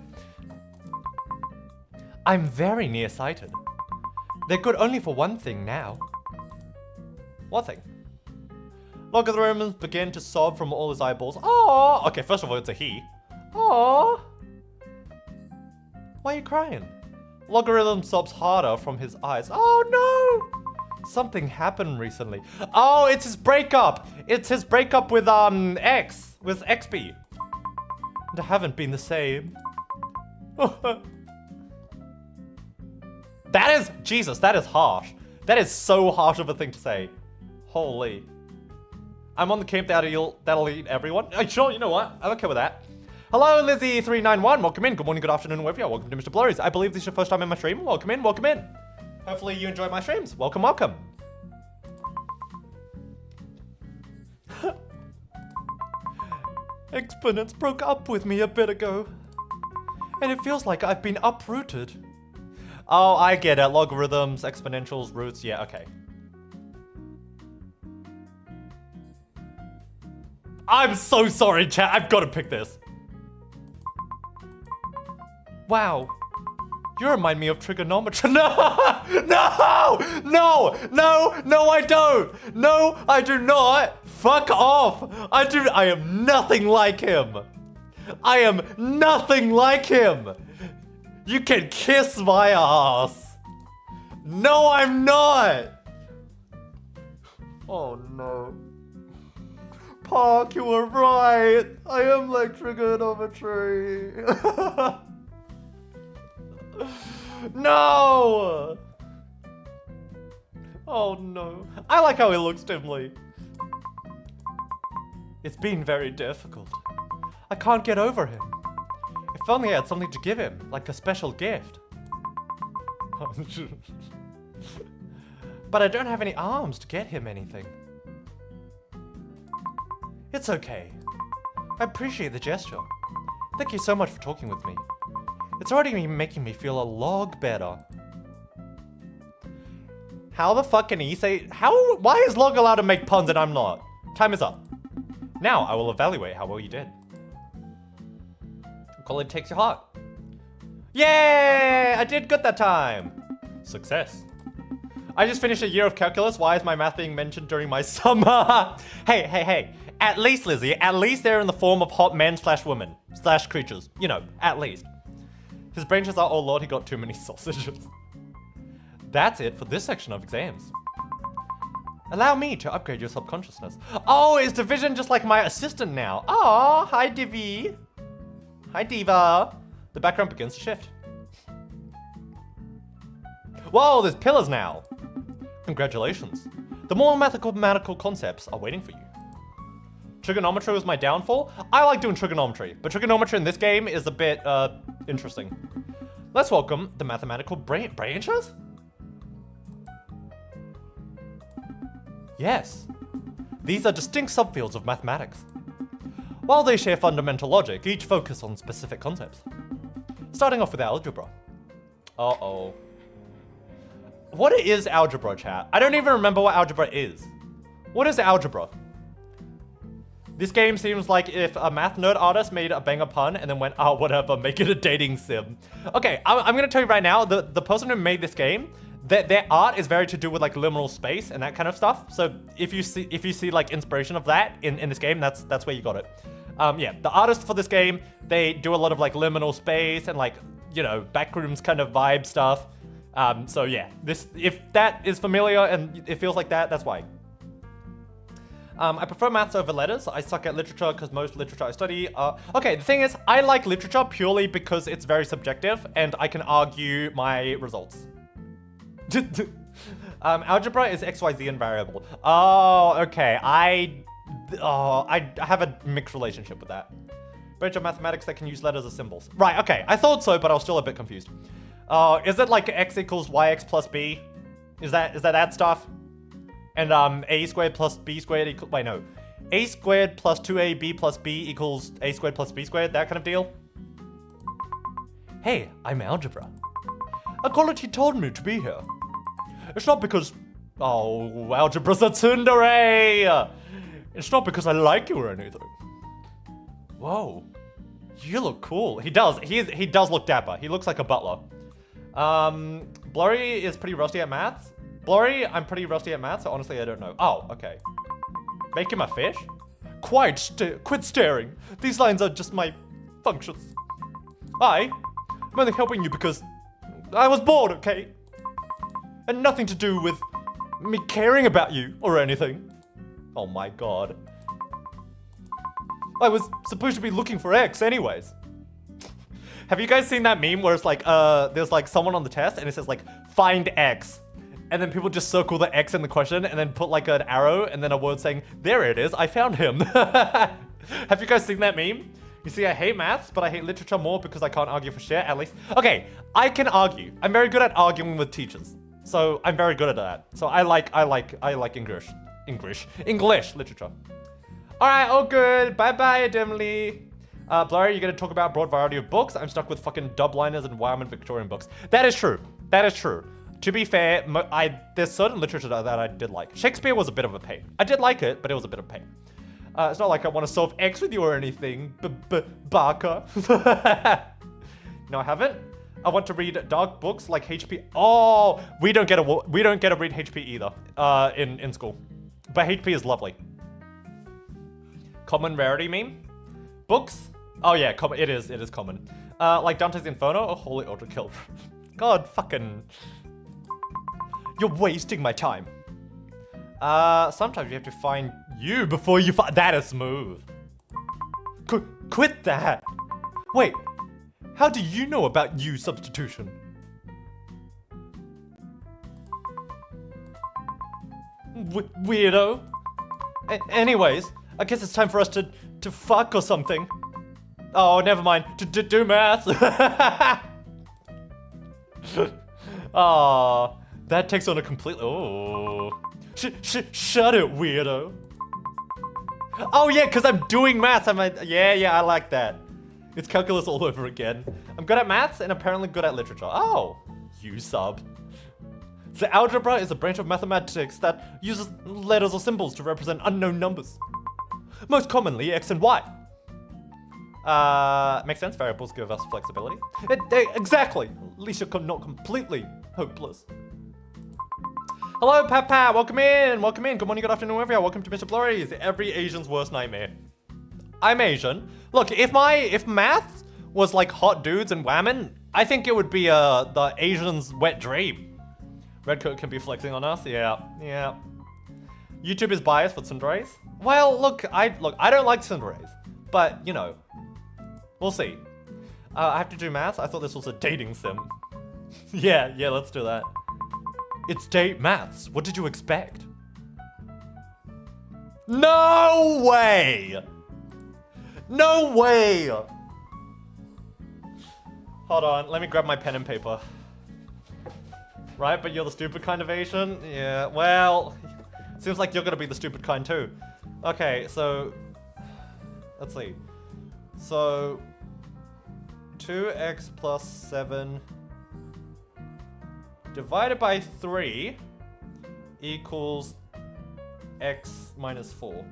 I'm very nearsighted. They're good only for one thing now. What thing? Logarithms began to sob from all his eyeballs. Oh! Okay, first of all, it's a he. Oh! Why are you crying? Logarithm sobs harder from his eyes. Oh no! Something happened recently. Oh, it's his breakup! It's his breakup with X. With XB. And I haven't been the same. That is, Jesus, that is harsh. That is so harsh of a thing to say. Holy. I'm on the camp that'll eat everyone. Sure, you know what? I'm okay with that. Hello, Lizzie391. Welcome in. Good morning, good afternoon, wherever you are. Welcome to MrBlurry's. I believe this is your first time in my stream. Welcome in, welcome in. Hopefully you enjoy my streams. Welcome, welcome. Exponents broke up with me a bit ago. And it feels like I've been uprooted. Oh, I get it. Logarithms, exponentials, roots. Yeah, okay. I'm so sorry, chat. I've got to pick this. Wow. You remind me of trigonometry. No! No! No! No! No, I don't! No, I do not! Fuck off! I am nothing like him! I am nothing like him! You can kiss my ass! No, I'm not! Oh no. Park, you were right! I am like trigonometry! No! Oh no. I like how he looks dimly. It's been very difficult. I can't get over him. If only I had something to give him, like a special gift. But I don't have any arms to get him anything. It's okay. I appreciate the gesture. Thank you so much for talking with me. It's already making me feel a log better. How the fuck can he say... Why is Log allowed to make puns and I'm not? Time is up. Now I will evaluate how well you did. College takes your heart. Yay! I did good that time. Success. I just finished a year of calculus. Why is my math being mentioned during my summer? Hey. At least, Lizzie, at least they're in the form of hot men / women / creatures. You know, at least. His branches are, oh lord, he got too many sausages. That's it for this section of exams. Allow me to upgrade your subconsciousness. Oh, is Division just like my assistant now? Oh, hi Divi. Hi Diva. The background begins to shift. Whoa, there's pillars now. Congratulations. The more mathematical concepts are waiting for you. Trigonometry was my downfall. I like doing trigonometry, but trigonometry in this game is a bit, interesting. Let's welcome the mathematical branches? Yes. These are distinct subfields of mathematics. While they share fundamental logic, each focus on specific concepts. Starting off with algebra. Uh-oh. What is algebra, chat? I don't even remember what algebra is. What is algebra? This game seems like if a math nerd artist made a banger pun and then went, oh, whatever, make it a dating sim. Okay, I'm gonna tell you right now, the person who made this game, their art is very to do with like liminal space and that kind of stuff. So if you see like inspiration of that in this game, that's where you got it. Yeah, the artists for this game, they do a lot of like liminal space and like, you know, backrooms kind of vibe stuff. So yeah, if that is familiar and it feels like that, that's why. I prefer maths over letters. I suck at literature because most literature I study are... Okay, the thing is, I like literature purely because it's very subjective and I can argue my results. Algebra is XYZ and variable. Oh, okay. I have a mixed relationship with that. Branch of mathematics that can use letters as symbols. Right, okay. I thought so, but I was still a bit confused. Is it like x equals yx plus b? Is that stuff? And a squared plus b squared equals... Wait, no. A squared plus 2ab plus b equals a squared plus b squared, that kind of deal. Hey, I'm algebra. Equality told me to be here. It's not because... Oh, algebra's a tsundere! It's not because I like you or anything. Whoa. You look cool. He does. He does look dapper. He looks like a butler. Blurry is pretty rusty at maths. Blurry, I'm pretty rusty at maths, so honestly I don't know. Oh, okay. Make him a fish? Quit staring. These lines are just my functions. I'm only helping you because I was bored, okay? And nothing to do with me caring about you or anything. Oh my god. I was supposed to be looking for X anyways. Have you guys seen that meme where it's like, there's like someone on the test and it says like, find X. And then people just circle the X in the question and then put like an arrow and then a word saying, there it is, I found him. Have you guys seen that meme? You see, I hate maths, but I hate literature more because I can't argue for shit, at least. Okay, I can argue. I'm very good at arguing with teachers. So I'm very good at that. So I like English literature. All right, all good. Bye-bye, Dimly. Blurry, you're gonna talk about a broad variety of books. I'm stuck with fucking dubliners and Wyman Victorian books. That is true. That is true. To be fair, there's certain literature that I did like. Shakespeare was a bit of a pain. I did like it, but it was a bit of a pain. It's not like I want to solve X with you or anything, Barker. No, I haven't. I want to read dark books like HP. Oh, we don't get to read HP either in school, but HP is lovely. Common rarity meme, books. Oh yeah, common. It is common. Like Dante's Inferno. Oh, holy overkill. God, fucking. You're wasting my time. Sometimes you have to find you before you find. That is smooth. Quit that. Wait, how do you know about you substitution? Weirdo. Anyways, I guess it's time for us to fuck or something. Oh, never mind. To do math. Aw, that takes on a completely. Oh. Shut it, weirdo. Oh yeah, because I'm doing maths. Yeah, I like that. It's calculus all over again. I'm good at maths and apparently good at literature. Oh, you sub. So algebra is a branch of mathematics that uses letters or symbols to represent unknown numbers. Most commonly, X and Y. Makes sense, variables give us flexibility. Exactly, at least you're not completely hopeless. Hello, Papa, welcome in. Good morning, good afternoon, everyone. Welcome to MrBlurry's every Asian's worst nightmare. I'm Asian. Look, if math was like hot dudes and women, I think it would be the Asian's wet dream. Redcoat can be flexing on us, yeah. YouTube is biased for tsunderes. Well, look, I don't like tsunderes, but you know, we'll see. I have to do maths. I thought this was a dating sim. yeah, let's do that. It's date maths. What did you expect? No way! No way! Hold on, let me grab my pen and paper. Right, but you're the stupid kind of Asian? Yeah, well, seems like you're gonna be the stupid kind too. Okay, so, let's see. So, 2x plus 7 divided by 3 equals x minus 4.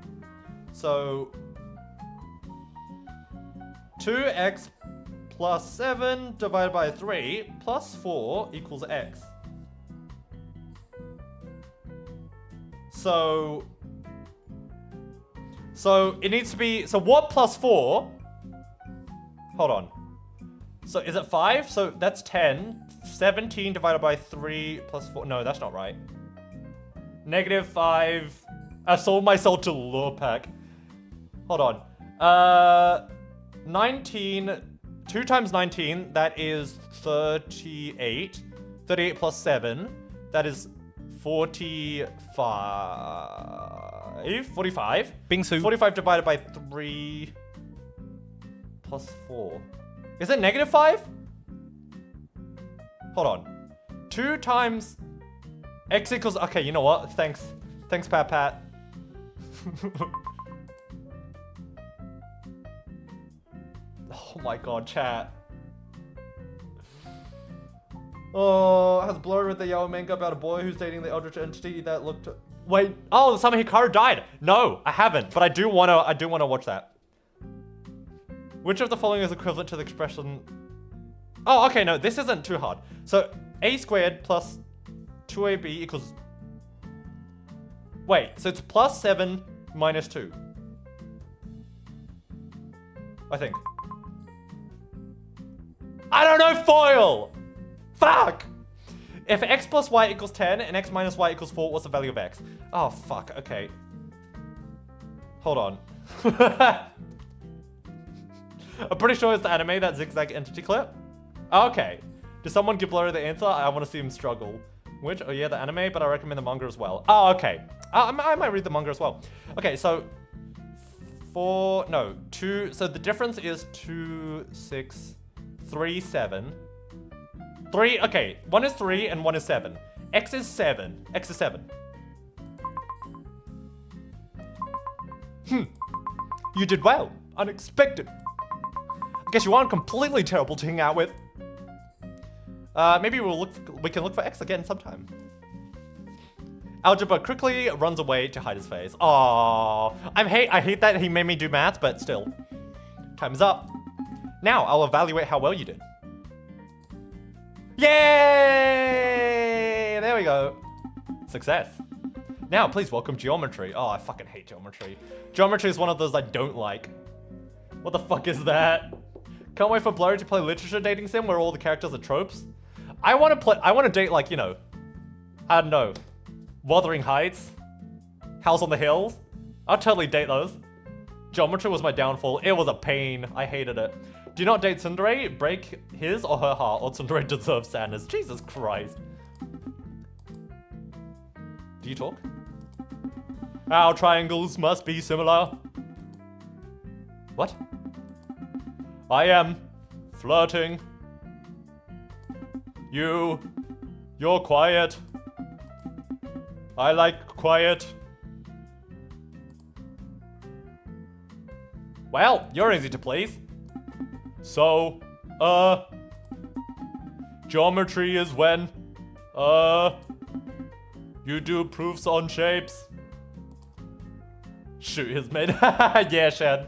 So 2x plus 7 divided by 3 plus 4 equals x. So it needs to be, so what plus 4? Hold on. So is it 5? So that's 10. 17 divided by 3 plus 4. No, that's not right. -5. I sold myself to Lurpak. Hold on. 19. 2 times 19, that is 38. 38 plus 7, that is 45. 45. Bingsu. 45 divided by 3 plus 4. Is it -5? Hold on. 2 times x equals... Okay, you know what? Thanks, Pat. Oh my god, chat. Oh, has Blurry read the yellow manga about a boy who's dating the eldritch entity that looked... Wait, oh, Sama Hikaru died. No, I haven't, but I do wanna watch that. Which of the following is equivalent to the expression... Oh, okay, no, this isn't too hard. So, a squared plus 2ab equals... Wait, so it's plus 7 minus 2. I think. I don't know foil! Fuck! If x plus y equals 10 and x minus y equals 4, what's the value of x? Oh, fuck, okay. Hold on. I'm pretty sure it's the anime, that zigzag entity clip. Okay. Did someone give Blurry the answer? I want to see him struggle. Which? Oh yeah, the anime, but I recommend the manga as well. Oh, okay. I might read the manga as well. Okay, so... 2... So the difference is 2, 6, 3, 7. 3, okay. 1 is 3 and 1 is 7. X is 7. X is 7. You did well. Unexpected. I guess you aren't completely terrible to hang out with. Maybe we can look for X again sometime. Algebra quickly runs away to hide his face. Aww. I hate that he made me do math, but still. Time's up. Now, I'll evaluate how well you did. Yay! There we go. Success. Now, please welcome geometry. Oh, I fucking hate geometry. Geometry is one of those I don't like. What the fuck is that? Can't wait for Blurry to play literature dating sim where all the characters are tropes. I want to date, like, you know, I don't know, Wuthering Heights, House on the Hills. I'll totally date those. Geometry was my downfall. It was a pain. I hated it. Do not date Tsundere. Break his or her heart, or Tsundere deserves sadness. Jesus Christ. Do you talk? Our triangles must be similar. What? I am flirting. You're quiet. I like quiet. Well, you're easy to please. So, geometry is when, you do proofs on shapes. Shoot his mate. Yeah, Shed.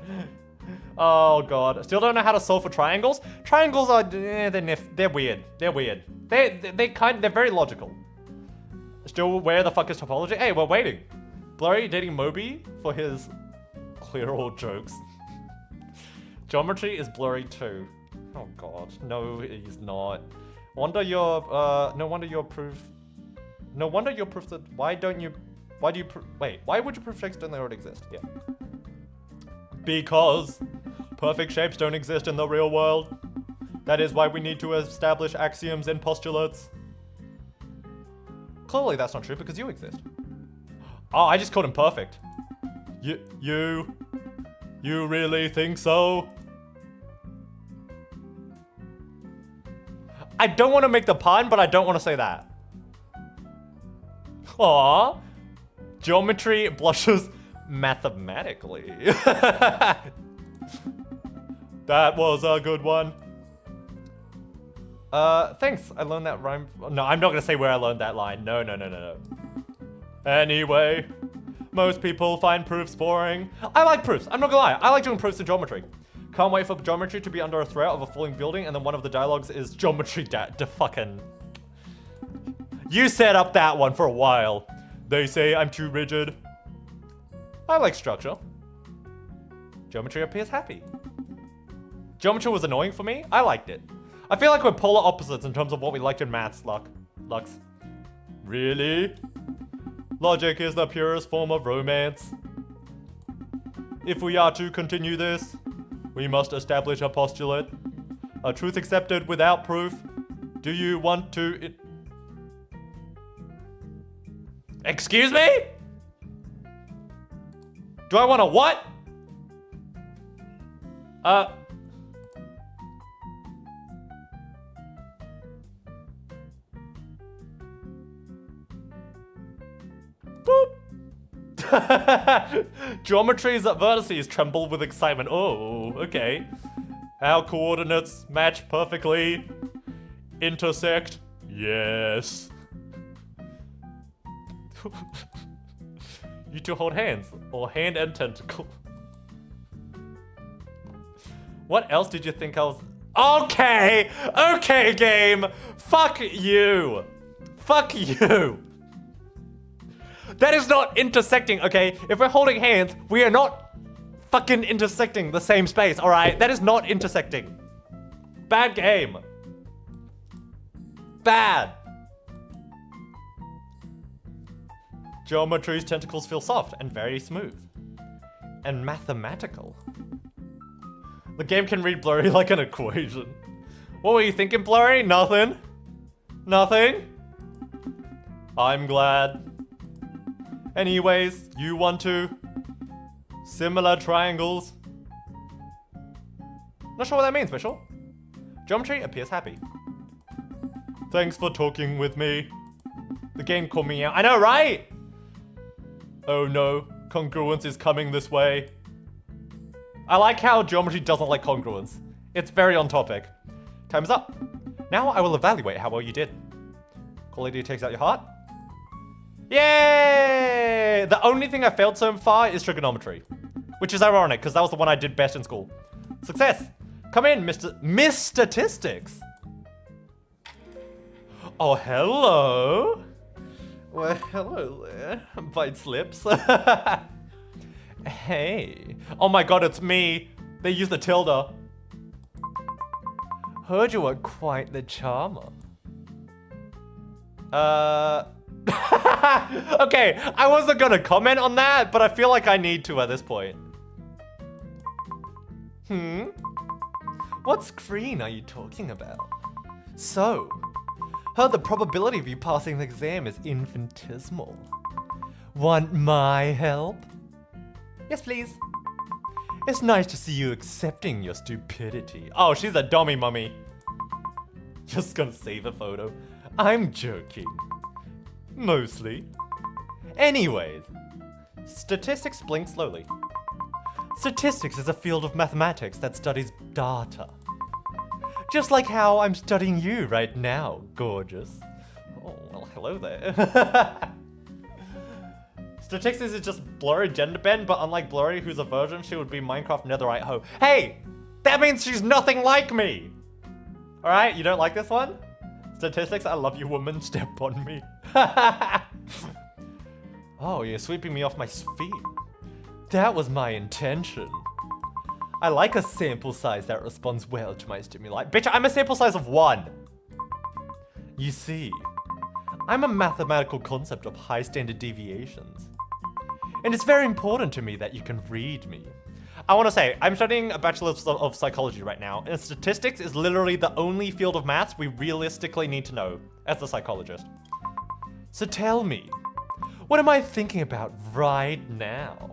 Oh god. Still don't know how to solve for triangles. Triangles are, they're weird. They're weird. They're very logical. Still, where the fuck is topology? Hey, we're waiting. Blurry dating Moby for his clear all jokes. Geometry is Blurry too. Oh god. No, he's not. No wonder you're proof that, why would you prove shapes don't they already exist? Yeah. Because perfect shapes don't exist in the real world. That is why we need to establish axioms and postulates. Clearly that's not true because you exist. Oh, I just called him perfect. You really think so? I don't want to make the pun, but I don't want to say that. Aww. Geometry blushes mathematically. That was a good one. Thanks. I learned that rhyme. No, I'm not gonna say where I learned that line. No. Anyway, most people find proofs boring. I like proofs. I'm not gonna lie. I like doing proofs in geometry. Can't wait for geometry to be under a threat of a falling building, and then one of the dialogues is geometry fucking. You set up that one for a while. They say I'm too rigid. I like structure. Geometry appears happy. Geometry was annoying for me. I liked it. I feel like we're polar opposites in terms of what we liked in maths, Lux. Really? Logic is the purest form of romance. If we are to continue this, we must establish a postulate. A truth accepted without proof. Do you want to... Excuse me? Do I want to what? Boop. Geometry's vertices tremble with excitement. Oh, okay. Our coordinates match perfectly. Intersect. Yes. You two hold hands, or hand and tentacle. What else did you think I was? Okay! Okay, game! Fuck you! Fuck you! That is not intersecting, okay? If we're holding hands, we are not fucking intersecting the same space, alright? That is not intersecting. Bad game. Bad. Geometry's tentacles feel soft and very smooth. And mathematical. The game can read blurry like an equation. What were you thinking, blurry? Nothing? Nothing? I'm glad. Anyways, you want to? Similar triangles. Not sure what that means, Mitchell. Geometry appears happy. Thanks for talking with me. The game called me out. I know, right? Oh no, congruence is coming this way. I like how geometry doesn't like congruence. It's very on topic. Time's up. Now I will evaluate how well you did. Quality takes out your heart. Yay! The only thing I failed so far is trigonometry. Which is ironic, because that was the one I did best in school. Success! Come in, Miss Statistics! Oh, hello! Well, hello there. Bite slips. Hey. Oh my god, it's me. They used the tilde. Heard you were quite the charmer. Okay, I wasn't gonna comment on that, but I feel like I need to at this point. What screen are you talking about? So, heard the probability of you passing the exam is infinitesimal. Want my help? Yes, please. It's nice to see you accepting your stupidity. Oh, she's a dummy mummy. Just gonna save a photo. I'm joking. Mostly. Anyways, statistics blink slowly. Statistics is a field of mathematics that studies data. Just like how I'm studying you right now, gorgeous. Oh, well, hello there. Statistics is just Blurry gender bend, but unlike Blurry, who's a virgin, she would be Minecraft netherite hoe. Hey! That means she's nothing like me! Alright, you don't like this one? Statistics, I love you, woman, step on me. Oh, you're sweeping me off my feet. That was my intention. I like a sample size that responds well to my stimuli. Bitch, I'm a sample size of 1. You see, I'm a mathematical concept of high standard deviations. And it's very important to me that you can read me. I want to say, I'm studying a Bachelor of Psychology right now, and statistics is literally the only field of maths we realistically need to know as a psychologist. So tell me, what am I thinking about right now?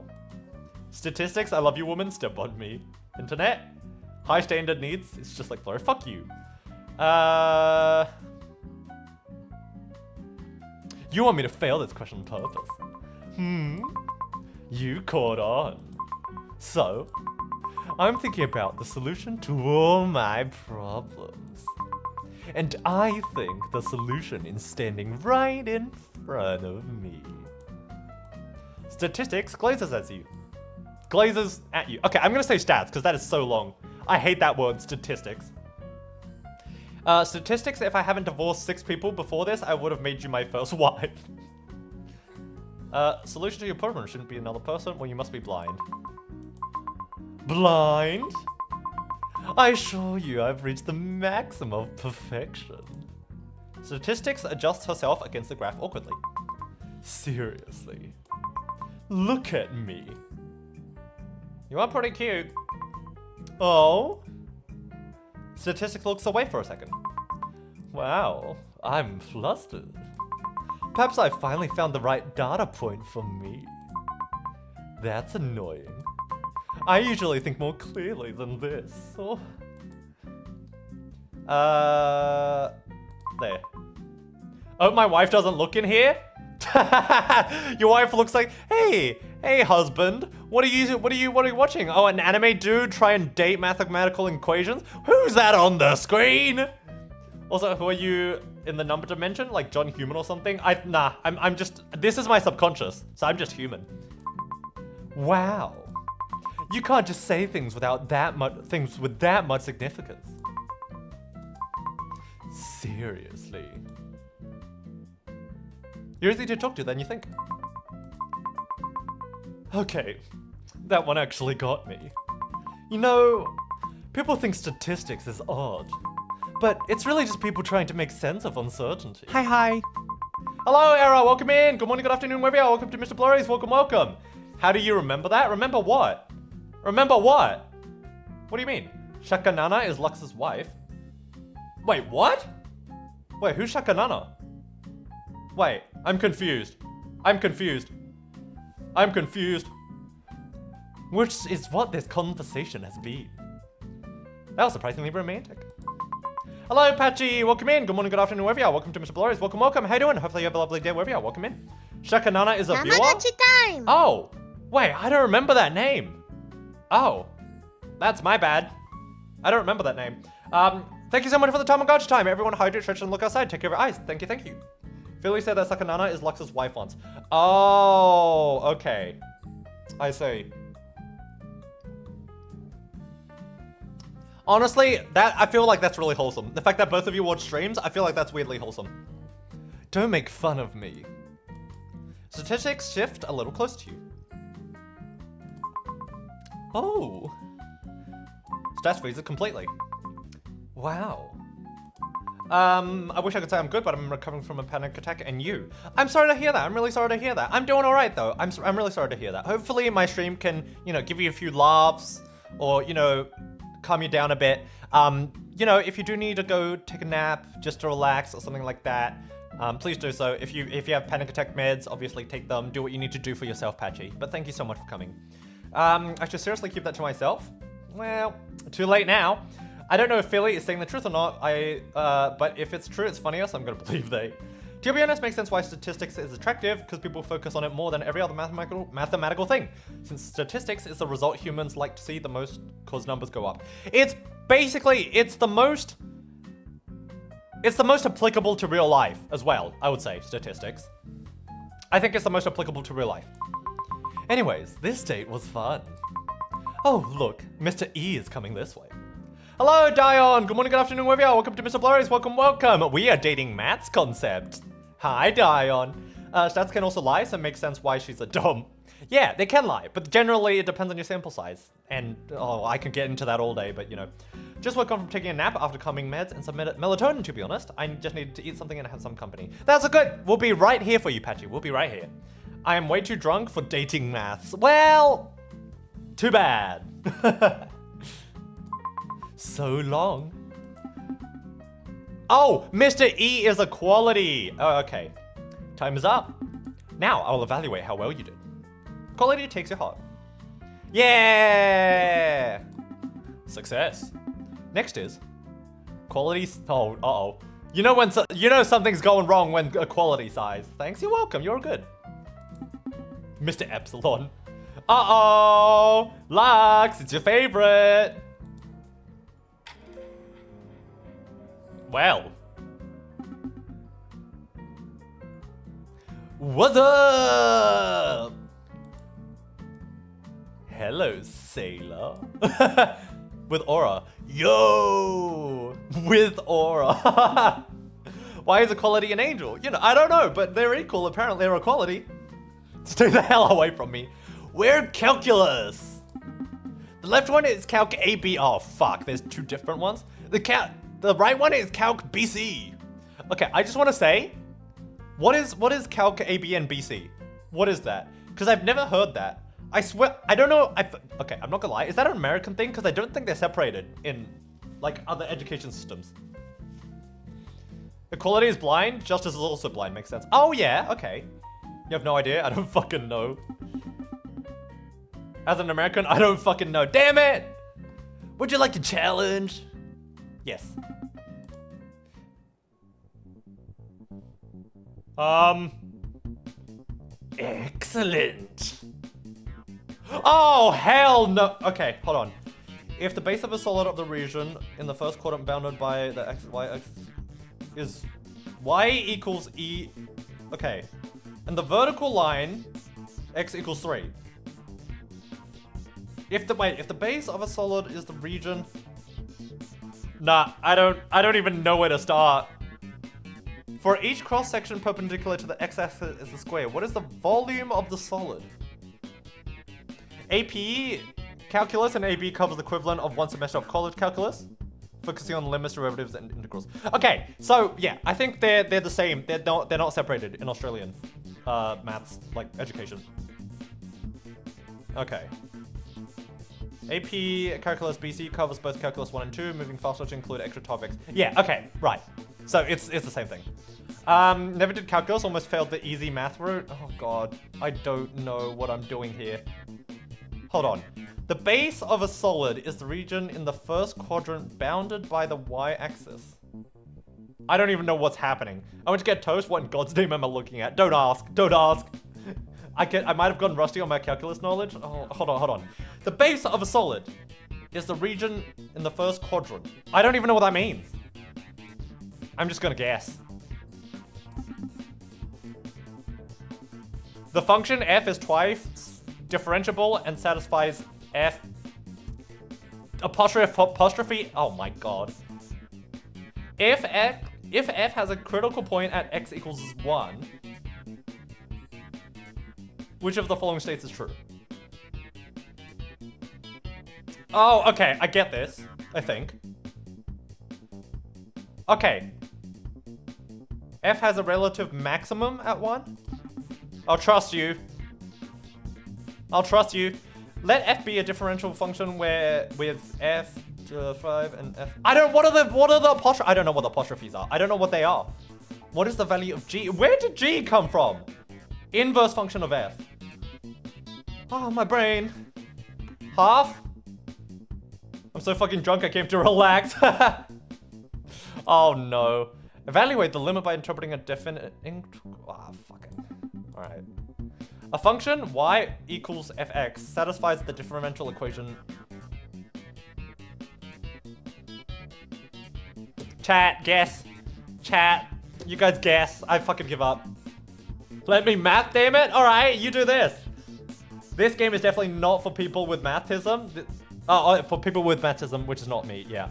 Statistics, I love you, woman, step on me. Internet, high standard needs, it's just like Blurry, fuck you. You want me to fail this question on purpose? You caught on. So, I'm thinking about the solution to all my problems. And I think the solution is standing right in front of me. Statistics glazes at you. Glazes at you. Okay, I'm gonna say stats, because that is so long. I hate that word, statistics. Statistics, if I haven't divorced 6 people before this, I would have made you my first wife. Solution to your problem shouldn't be another person, well, you must be blind. Blind? I assure you I've reached the maximum of perfection. Statistics adjusts herself against the graph awkwardly. Seriously. Look at me. You are pretty cute. Oh? Statistics looks away for a second. Wow, I'm flustered. Perhaps I finally found the right data point for me. That's annoying. I usually think more clearly than this. Oh. There. Oh, my wife doesn't look in here? Your wife looks like, hey, husband, what are you watching? Oh, an anime dude try and date mathematical equations? Who's that on the screen? Also, who are you in the number dimension? Like John Human or something? I'm just, this is my subconscious, so I'm just human. Wow. You can't just say things without things with that much significance. Seriously. You're easy to talk to than you think. Okay, that one actually got me. You know, people think statistics is odd, but it's really just people trying to make sense of uncertainty. Hi. Hello, Era, welcome in. Good morning, good afternoon, wherever you are. Welcome to MrBlurry's, welcome. How do you remember that? Remember what? Remember what? What do you mean? Shakanana is Lux's wife? Wait, what? Wait, who's Shakanana? Wait, I'm confused. Which is what this conversation has been. That was surprisingly romantic. Hello, Patchy. Welcome in. Good morning, good afternoon, wherever you are. Welcome to MrBlurry's. Welcome. How you doing? Hopefully you have a lovely day wherever you are. Welcome in. Shakanana is a viewer? Time. Oh, wait, I don't remember that name. Oh, that's my bad. I don't remember that name. Thank you so much for the Tamagotchi time. Everyone hydrate, stretch, and look outside. Take care of your eyes. Thank you. Philly said that Sakanana is Lux's wife once. Oh, okay. I see. Honestly, I feel like that's really wholesome. The fact that both of you watch streams, I feel like that's weirdly wholesome. Don't make fun of me. Statistics shift a little close to you. Oh. Stats freezes completely. Wow. I wish I could say I'm good, but I'm recovering from a panic attack, and you. I'm sorry to hear that. I'm really sorry to hear that. I'm doing all right, though. I'm really sorry to hear that. Hopefully my stream can, give you a few laughs or, calm you down a bit. If you do need to go take a nap just to relax or something like that, please do so. If you have panic attack meds, obviously take them. Do what you need to do for yourself, Patchy. But thank you so much for coming. I should seriously keep that to myself. Well, too late now. I don't know if Philly is saying the truth or not, but if it's true, it's funnier, so I'm gonna believe they. To be honest, makes sense why statistics is attractive, because people focus on it more than every other mathematical thing. Since statistics is the result humans like to see the most cause numbers go up. It's the most applicable to real life as well, I would say, statistics. I think it's the most applicable to real life. Anyways, this date was fun. Oh, look, Mr. E is coming this way. Hello, Dion. Good morning, good afternoon, wherever you are. Welcome to MrBlurry's. Welcome. We are dating Matt's concept. Hi, Dion. Stats can also lie, so it makes sense why she's a dom. Yeah, they can lie, but generally it depends on your sample size. And, I can get into that all day, but, Just woke up from taking a nap after calming meds and some melatonin, to be honest. I just needed to eat something and have some company. That's good. We'll be right here for you, Patchy. We'll be right here. I am way too drunk for dating maths. Well, too bad. So long. Oh, Mr. E is a quality. Oh, okay. Time is up. Now I will evaluate how well you did. Quality takes your heart. Yeah! Success. Next is quality. Oh, uh-oh. You know something's going wrong when a quality size. Thanks, you're welcome. You're good. Mr. Epsilon. Uh-oh! Lux, it's your favorite. Well. What's up? Hello, sailor. With aura. Yo! With aura. Why is equality an angel? I don't know, but they're equal. Apparently they're equality. Stay the hell away from me. We're calculus. The left one is calc AB. Oh, fuck. There's two different ones. The right one is calc BC. Okay, I just want to say, what is calc AB and BC? What is that? Because I've never heard that. I swear, I don't know. Okay, I'm not gonna lie. Is that an American thing? Because I don't think they're separated in like other education systems. Equality is blind. Justice is also blind. Makes sense. Oh yeah. Okay. You have no idea? I don't fucking know. As an American, I don't fucking know. Damn it! Would you like to challenge? Yes. Excellent. Oh, hell no. Okay, hold on. If the base of a solid of the region in the first quadrant bounded by the x, y, x is y equals e. Okay. And the vertical line, x equals 3. If the base of a solid is the region. Nah, I don't even know where to start. For each cross-section perpendicular to the x-axis is the square. What is the volume of the solid? AP calculus and AB covers the equivalent of one semester of college calculus, focusing on limits, derivatives, and integrals. Okay, so yeah, I think they're the same. They're not separated in Australian maths, like education. Okay. AP calculus BC covers both calculus 1 and 2, moving faster to include extra topics. Yeah, okay, right. So it's the same thing. Never did calculus, almost failed the easy math route. Oh god, I don't know what I'm doing here. Hold on. The base of a solid is the region in the first quadrant bounded by the y-axis. I don't even know what's happening. I went to get toast. What in God's name am I looking at? Don't ask. Don't ask. I might have gone rusty on my calculus knowledge. Oh, hold on. The base of a solid is the region in the first quadrant. I don't even know what that means. I'm just gonna guess. The function f is twice differentiable and satisfies f apostrophe. Oh my god. If f has a critical point at x equals 1, which of the following states is true? Oh, okay, I get this, I think. Okay. F has a relative maximum at 1? I'll trust you. I'll trust you. Let f be a differential function where with f to 5 and f. I don't. What are the apostrophes? I don't know what the apostrophes are. I don't know what they are. What is the value of g? Where did g come from? Inverse function of f. Oh, my brain. Half. I'm so fucking drunk I came to relax. Oh no. Evaluate the limit by interpreting a definite. Fucking. Alright. A function y equals fx satisfies the differential equation. Chat, guess. Chat. You guys guess. I fucking give up. Let me math, damn it. Alright, you do this. This game is definitely not for people with mathism. Oh, for people with mathism, which is not me, yeah.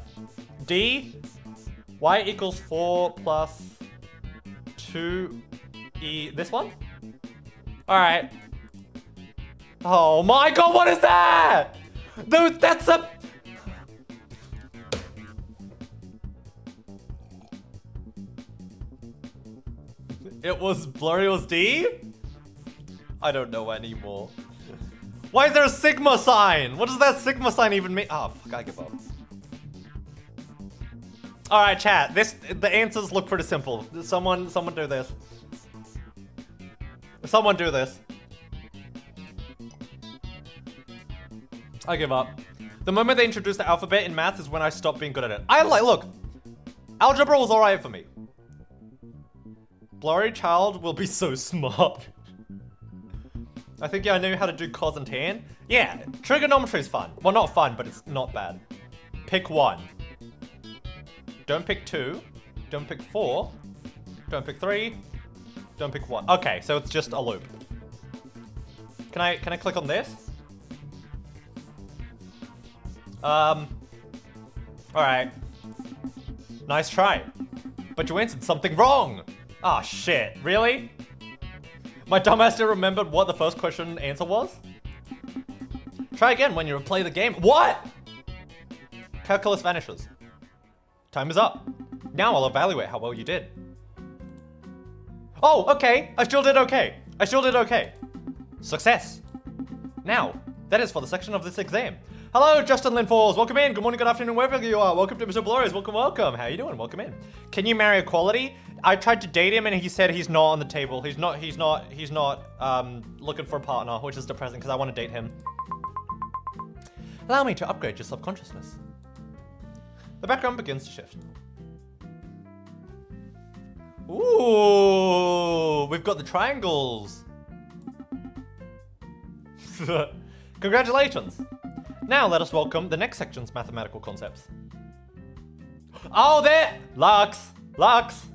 D, y equals 4 plus 2e, this one? Alright. Oh my god, what is that? That's a... It was blurry was D? I don't know anymore. Why is there a sigma sign? What does that sigma sign even mean? Oh, fuck, I give up. Alright, chat. The answers look pretty simple. Someone do this. Someone do this. I give up. The moment they introduced the alphabet in math is when I stopped being good at it. Look. Algebra was alright for me. Blurry child will be so smart. I think I know how to do cos and tan. Yeah, trigonometry is fun. Well, not fun, but it's not bad. Pick 1. Don't pick 2. Don't pick 4. Don't pick 3. Don't pick 1. Okay, so it's just a loop. Can I click on this? Alright. Nice try. But you answered something wrong. Ah, shit. Really? My dumbass still remembered what the first question answer was? Try again when you replay the game. What? Calculus vanishes. Time is up. Now I'll evaluate how well you did. Oh, okay. I still did okay. Success. Now, that is for the section of this exam. Hello, Justin Linfalls. Welcome in. Good morning, good afternoon, wherever you are. Welcome to MrBlurry. Welcome. How you doing? Welcome in. Can you marry equality? I tried to date him and he said he's not on the table. He's not looking for a partner, which is depressing because I want to date him. Allow me to upgrade your subconsciousness. The background begins to shift. Ooh, we've got the triangles. Congratulations! Now let us welcome the next section's mathematical concepts. Oh, there! Lux! Lux!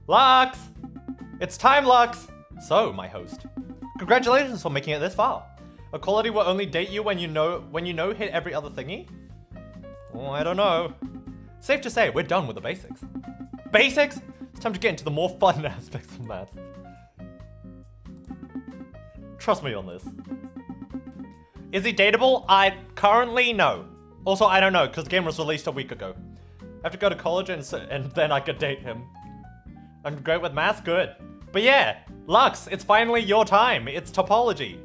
Lux! It's time, Lux! So, my host, congratulations for making it this far. Equality will only date you when you know hit every other thingy? Oh, I don't know. Safe to say, we're done with the basics. Basics? It's time to get into the more fun aspects of math. Trust me on this. Is he dateable? Currently, no. Also, I don't know, because the game was released a week ago. I have to go to college and then I could date him. I'm great with math, good. But yeah, Lux, it's finally your time. It's topology.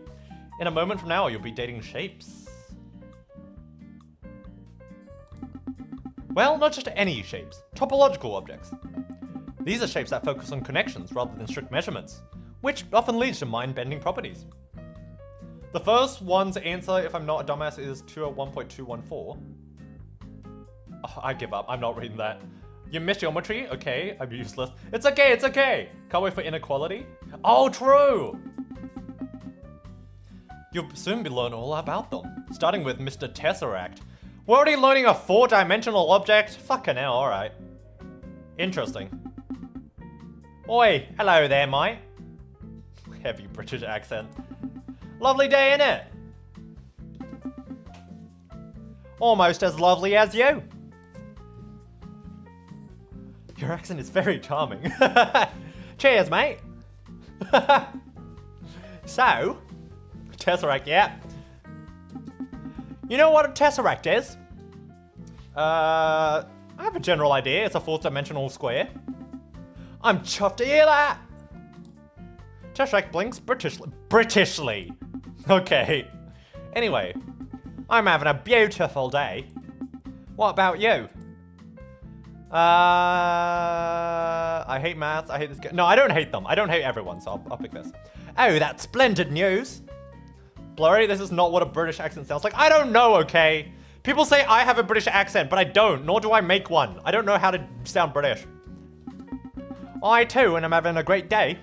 In a moment from now, you'll be dating shapes. Well, not just any shapes, topological objects. These are shapes that focus on connections rather than strict measurements, which often leads to mind-bending properties. The first one's answer, if I'm not a dumbass, is 201.214. Oh, I give up, I'm not reading that. You missed geometry? Okay, I'm useless. It's okay, it's okay! Can't wait for inequality. Oh, true! You'll soon be learning all about them, starting with Mr. Tesseract. We're already learning a 4-dimensional object? Fucking hell, alright. Interesting. Oi, hello there, mate. Heavy British accent. Lovely day, innit? Almost as lovely as you. Your accent is very charming. Cheers, mate. So, Tesseract, yeah. You know what a tesseract is? I have a general idea. It's a 4-dimensional square. I'm chuffed to hear that. Tesseract blinks Britishly. Okay. Anyway, I'm having a beautiful day. What about you? I hate maths. I hate this game. No, I don't hate them. I don't hate everyone, so I'll pick this. Oh, that's splendid news. Blurry, this is not what a British accent sounds like. I don't know, okay? People say I have a British accent, but I don't, nor do I make one. I don't know how to sound British. I too, and I'm having a great day.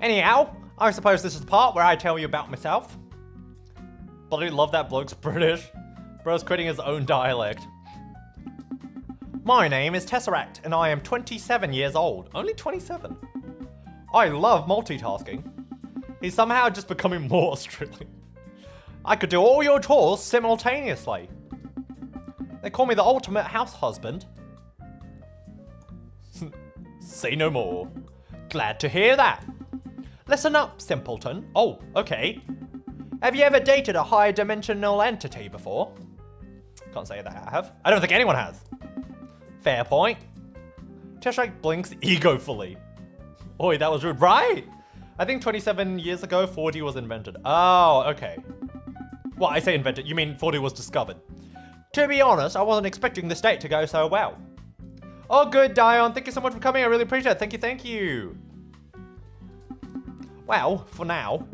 Anyhow, I suppose this is the part where I tell you about myself. Bloody love that bloke's British. Bro's creating his own dialect. My name is Tesseract, and I am 27 years old. Only 27. I love multitasking. He's somehow just becoming more Australian. I could do all your chores simultaneously. They call me the ultimate house husband. Say no more. Glad to hear that. Listen up, simpleton. Oh, okay. Have you ever dated a high-dimensional entity before? Can't say that I have. I don't think anyone has. Fair point. Tesseract blinks egofully. Oi, that was rude, right? I think 27 years ago, 4D was invented. Oh, okay. Well, I say invented, you mean 4D was discovered. To be honest, I wasn't expecting this date to go so well. Oh, good, Dion. Thank you so much for coming. I really appreciate it. Thank you, thank you. Well, for now,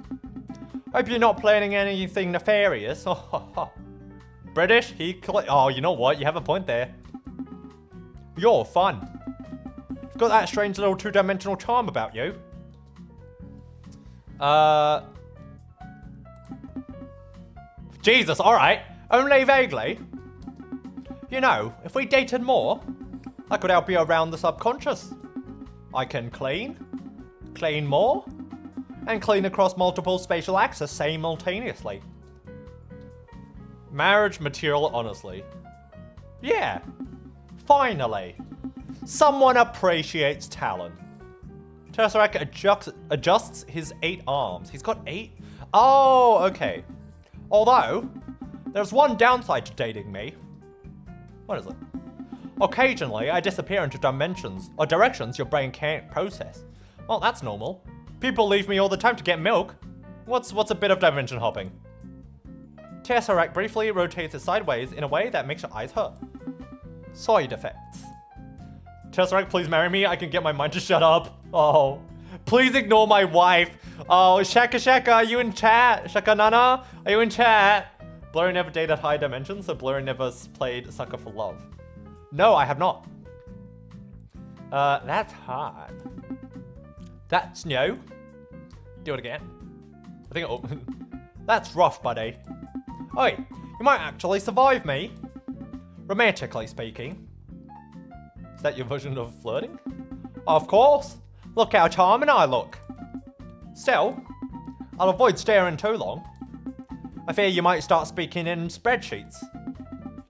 hope you're not planning anything nefarious. British? Oh, you know what? You have a point there. You're fun. You've got that strange little 2-dimensional charm about you. Jesus, alright. Only vaguely. You know, if we dated more, I could help you around the subconscious. I can clean more, and clean across multiple spatial axes simultaneously. Marriage material, honestly. Yeah. Finally. Someone appreciates talent. Tesseract adjusts his 8 arms. He's got 8? Oh, okay. Although, there's one downside to dating me. What is it? Occasionally, I disappear into dimensions or directions your brain can't process. Well, that's normal. People leave me all the time to get milk. What's a bit of dimension hopping? Tesseract briefly rotates it sideways in a way that makes your eyes hurt. Side effects. Tesseract, please marry me. I can get my mind to shut up. Oh, please ignore my wife. Oh, Shaka Shaka, are you in chat? Shaka Nana, are you in chat? Blurry never dated high dimensions, so Blurry never played Sucker for Love. No, I have not. That's hard. That's no. Do it again. I think that's rough, buddy. Oi, you might actually survive me. Romantically speaking. Is that your version of flirting? Of course. Look how charming I look. Still, I'll avoid staring too long. I fear you might start speaking in spreadsheets.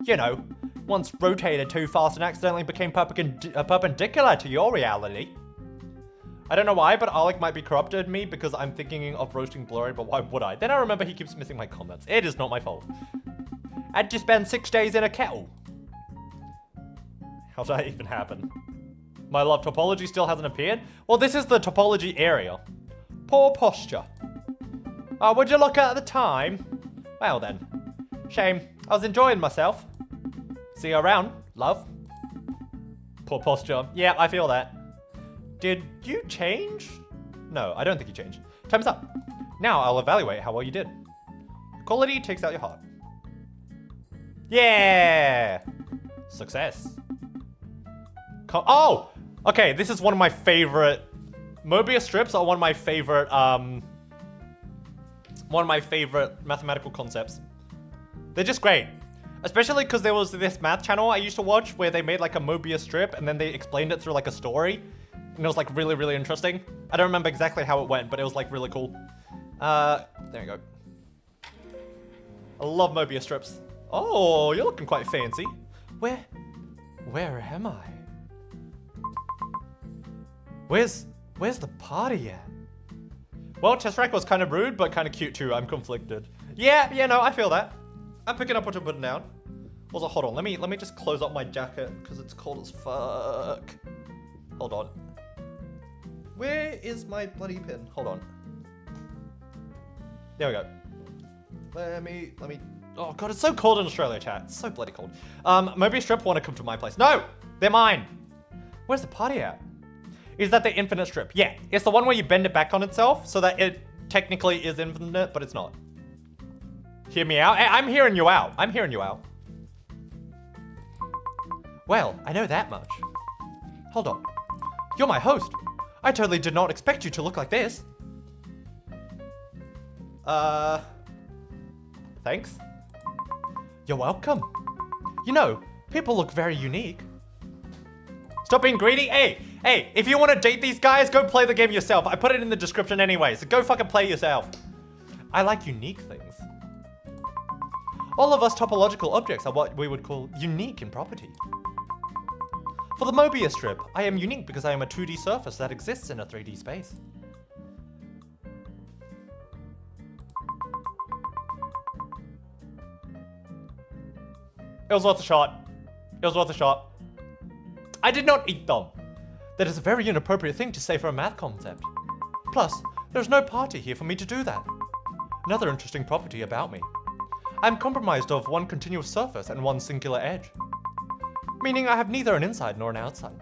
You know, once rotated too fast and accidentally became perpendicular to your reality. I don't know why, but Alec might be corrupted me because I'm thinking of roasting Blurry, but why would I? Then I remember he keeps missing my comments. It is not my fault. I'd just spend 6 days in a kettle. How did that even happen? My love, topology still hasn't appeared? Well, this is the topology area. Poor posture. Would you look at the time? Well then. Shame. I was enjoying myself. See you around, love. Poor posture. Yeah, I feel that. Did you change? No, I don't think you changed. Time's up. Now I'll evaluate how well you did. Quality takes out your heart. Yeah! Success. Oh! Okay, this is one of my favorite... Mobius strips are one of my favorite mathematical concepts. They're just great. Especially because there was this math channel I used to watch where they made like a Mobius strip and then they explained it through like a story. And it was like really, really interesting. I don't remember exactly how it went, but it was like really cool. There you go. I love Mobius strips. Oh, you're looking quite fancy. Where am I? Where's the party at? Well, Tesseract was kind of rude, but kind of cute too. I'm conflicted. Yeah, no, I feel that. I'm picking up what you're putting down. Also, hold on, let me just close up my jacket because it's cold as fuck. Hold on. Where is my bloody pin? Hold on. There we go. Let me. Oh god, it's so cold in Australia, chat. It's so bloody cold. Mobius strip want to come to my place. No, they're mine. Where's the party at? Is that the infinite strip? Yeah, it's the one where you bend it back on itself so that it technically is infinite, but it's not. Hear me out? I'm hearing you out. I'm hearing you out. Well, I know that much. Hold on. You're my host. I totally did not expect you to look like this. Thanks. You're welcome. You know, people look very unique. Stop being greedy. Hey, if you want to date these guys, go play the game yourself. I put it in the description anyway, so go fucking play yourself. I like unique things. All of us topological objects are what we would call unique in property. For the Mobius strip, I am unique because I am a 2D surface that exists in a 3D space. It was worth a shot. It was worth a shot. I did not eat them. That is a very inappropriate thing to say for a math concept. Plus, there's no party here for me to do that. Another interesting property about me. I am comprised of one continuous surface and one singular edge. Meaning I have neither an inside nor an outside.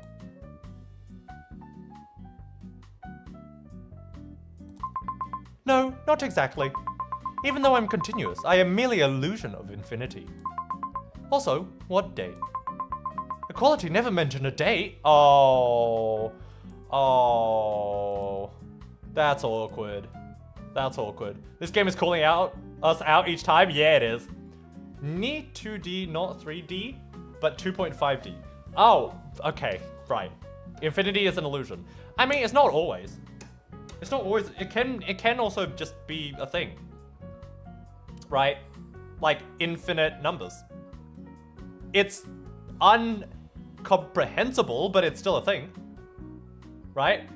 No, not exactly. Even though I'm continuous, I am merely an illusion of infinity. Also, what date? Equality never mentioned a date. Oh, that's awkward. That's awkward. This game is calling us out each time. Yeah, it is. Need 2D, not 3D, but 2.5D. Oh, okay, right. Infinity is an illusion. I mean, it's not always. It's not always. It can also just be a thing, right? Like infinite numbers. It's incomprehensible, but it's still a thing, right?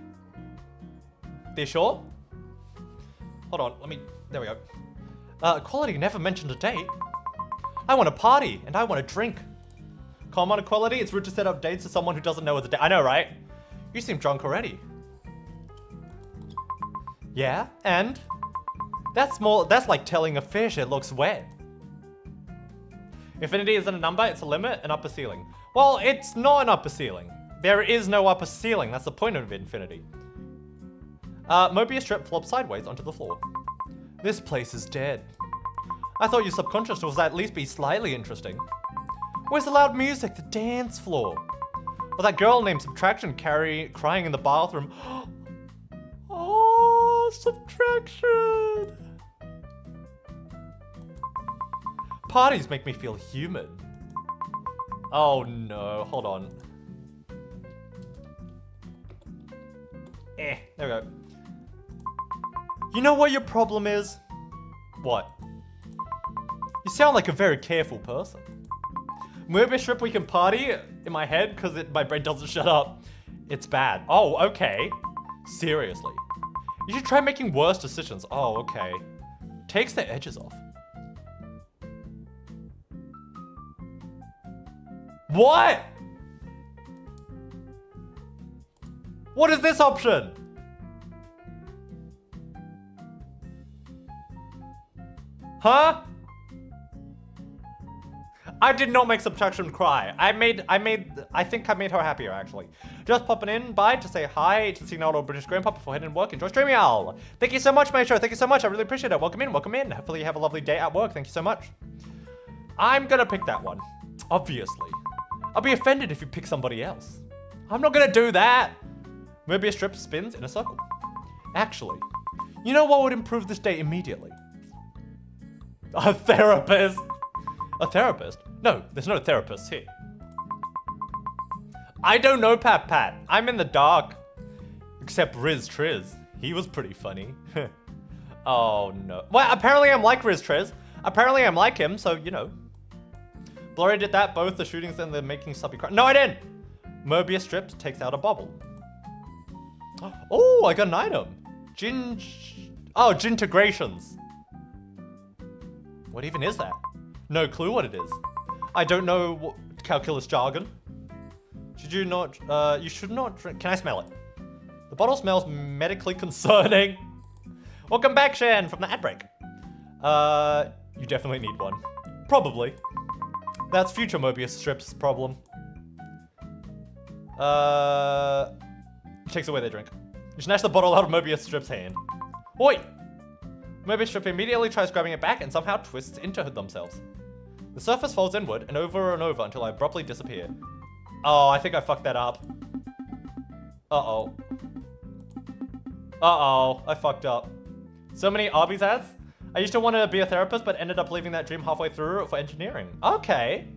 They sure? Hold on, there we go. Equality never mentioned a date. I want a party, and I want a drink. Common equality, it's rude to set up dates to someone who doesn't know what the date. I know, right? You seem drunk already. Yeah, and? That's like telling a fish it looks wet. Infinity isn't a number, it's a limit, an upper ceiling. Well, it's not an upper ceiling. There is no upper ceiling, that's the point of infinity. Mobius strip flops sideways onto the floor. This place is dead. I thought your subconscious was at least be slightly interesting. Where's the loud music, the dance floor? Or that girl named Subtraction crying in the bathroom. Oh, Subtraction! Parties make me feel human. Oh no, hold on. There we go. You know what your problem is? What? You sound like a very careful person. Mobius strip we can party in my head because my brain doesn't shut up. It's bad. Oh, okay. Seriously. You should try making worse decisions. Oh, okay. Takes the edges off. What? What is this option? Huh? I did not make Subtraction cry. I think I made her happier, actually. Just popping in by to say hi to see an old British grandpa before heading to work. Enjoy streaming, y'all. Thank you so much, Maestro. Thank you so much. I really appreciate it. Welcome in, welcome in. Hopefully you have a lovely day at work. Thank you so much. I'm gonna pick that one, obviously. I'll be offended if you pick somebody else. I'm not gonna do that. Mobius strip spins in a circle. Actually, you know what would improve this day immediately? A therapist. A therapist? No, there's no therapist here. I don't know Pat. I'm in the dark. Except Riz Triz. He was pretty funny. Oh no. Well, apparently I'm like Riz Triz. Apparently I'm like him, so you know. Blurry did that, both the shootings and the making Suppy cry. No, I didn't! Mobius strips takes out a bubble. Oh, I got an item. Gintegrations. What even is that? No clue what it is. I don't know what calculus jargon. Should you not, you should not drink. Can I smell it? The bottle smells medically concerning. Welcome back, Shan, from the ad break. You definitely need one. Probably. That's future Mobius strips problem. Takes away their drink. You snatch the bottle out of Mobius strip's hand. Oi! Mobius strip immediately tries grabbing it back and somehow twists into themselves. The surface folds inward and over until I abruptly disappear. Oh, I think I fucked that up. Uh-oh. Uh-oh, I fucked up. So many Arby's ads? I used to want to be a therapist, but ended up leaving that dream halfway through for engineering. Okay.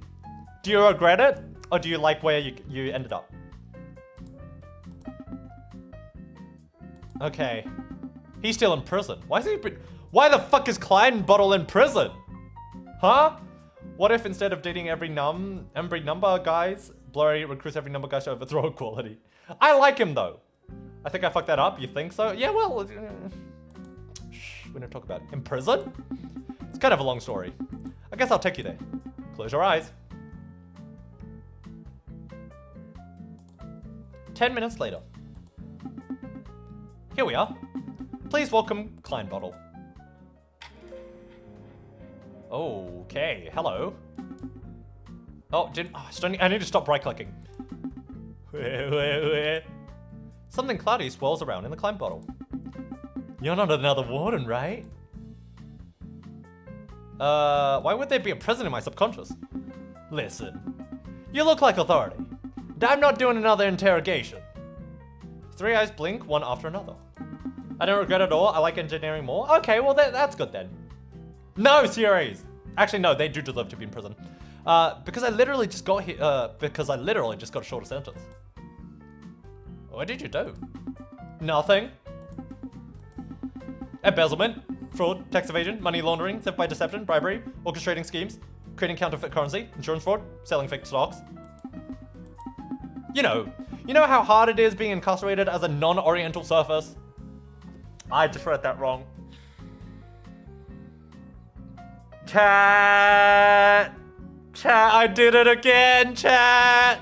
Do you regret it? Or do you like where you ended up? Okay. He's still in prison. Why the fuck is Klein Bottle in prison? Huh? What if instead of dating every number guys, Blurry recruits every number guys to overthrow equality? I like him though. I think I fucked that up. You think so? Yeah, well, shh, we don't talk about it. In prison? It's kind of a long story. I guess I'll take you there. Close your eyes. 10 minutes later. Here we are. Please welcome Klein Bottle. Okay, hello. Oh, I need to stop right-clicking. Something cloudy swirls around in the Klein Bottle. You're not another warden, right? Why would there be a prison in my subconscious? Listen, you look like authority. I'm not doing another interrogation. Three eyes blink, one after another. I don't regret it all. I like engineering more. Okay, well that's good then. No, series. Actually, no, they do deserve to be in prison. Because I literally just got here. Because I literally just got a shorter sentence. What did you do? Nothing. Embezzlement, fraud, tax evasion, money laundering, theft by deception, bribery, orchestrating schemes, creating counterfeit currency, insurance fraud, selling fake stocks. You know how hard it is being incarcerated as a non-Oriental surface? I just read that wrong. Chat, I did it again, chat.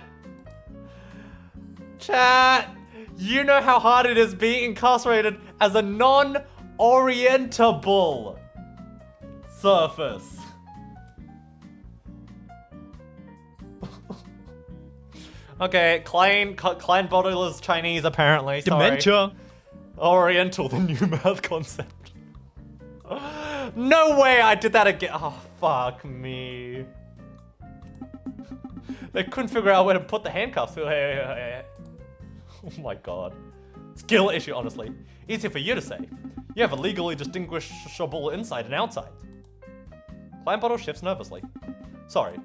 You know how hard it is being incarcerated as a non-orientable surface. Okay, Klein Bottle is Chinese apparently. Sorry. Dementia. Oriental, the new math concept. No way I did that again. Oh, fuck me. They couldn't figure out where to put the handcuffs. Oh my god. Skill issue, honestly. Easy for you to say. You have a legally distinguishable inside and outside. Climb bottle shifts nervously. Sorry.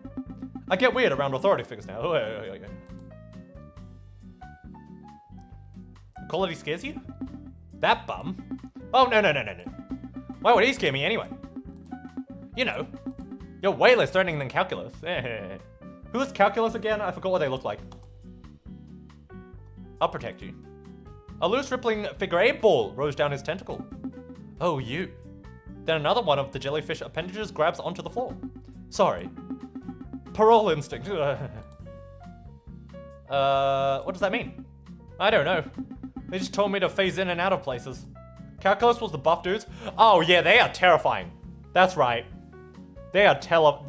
I get weird around authority figures now. Quality scares you? That bum? Oh, no. Why would he scare me anyway? You know, you're way less threatening than Calculus. Who is Calculus again? I forgot what they look like. I'll protect you. A loose rippling figure 8 ball rose down his tentacle. Oh, you. Then another one of the jellyfish appendages grabs onto the floor. Sorry. Parole instinct. What does that mean? I don't know. They just told me to phase in and out of places. Calculus was the buff dudes. Oh yeah, they are terrifying. That's right. They are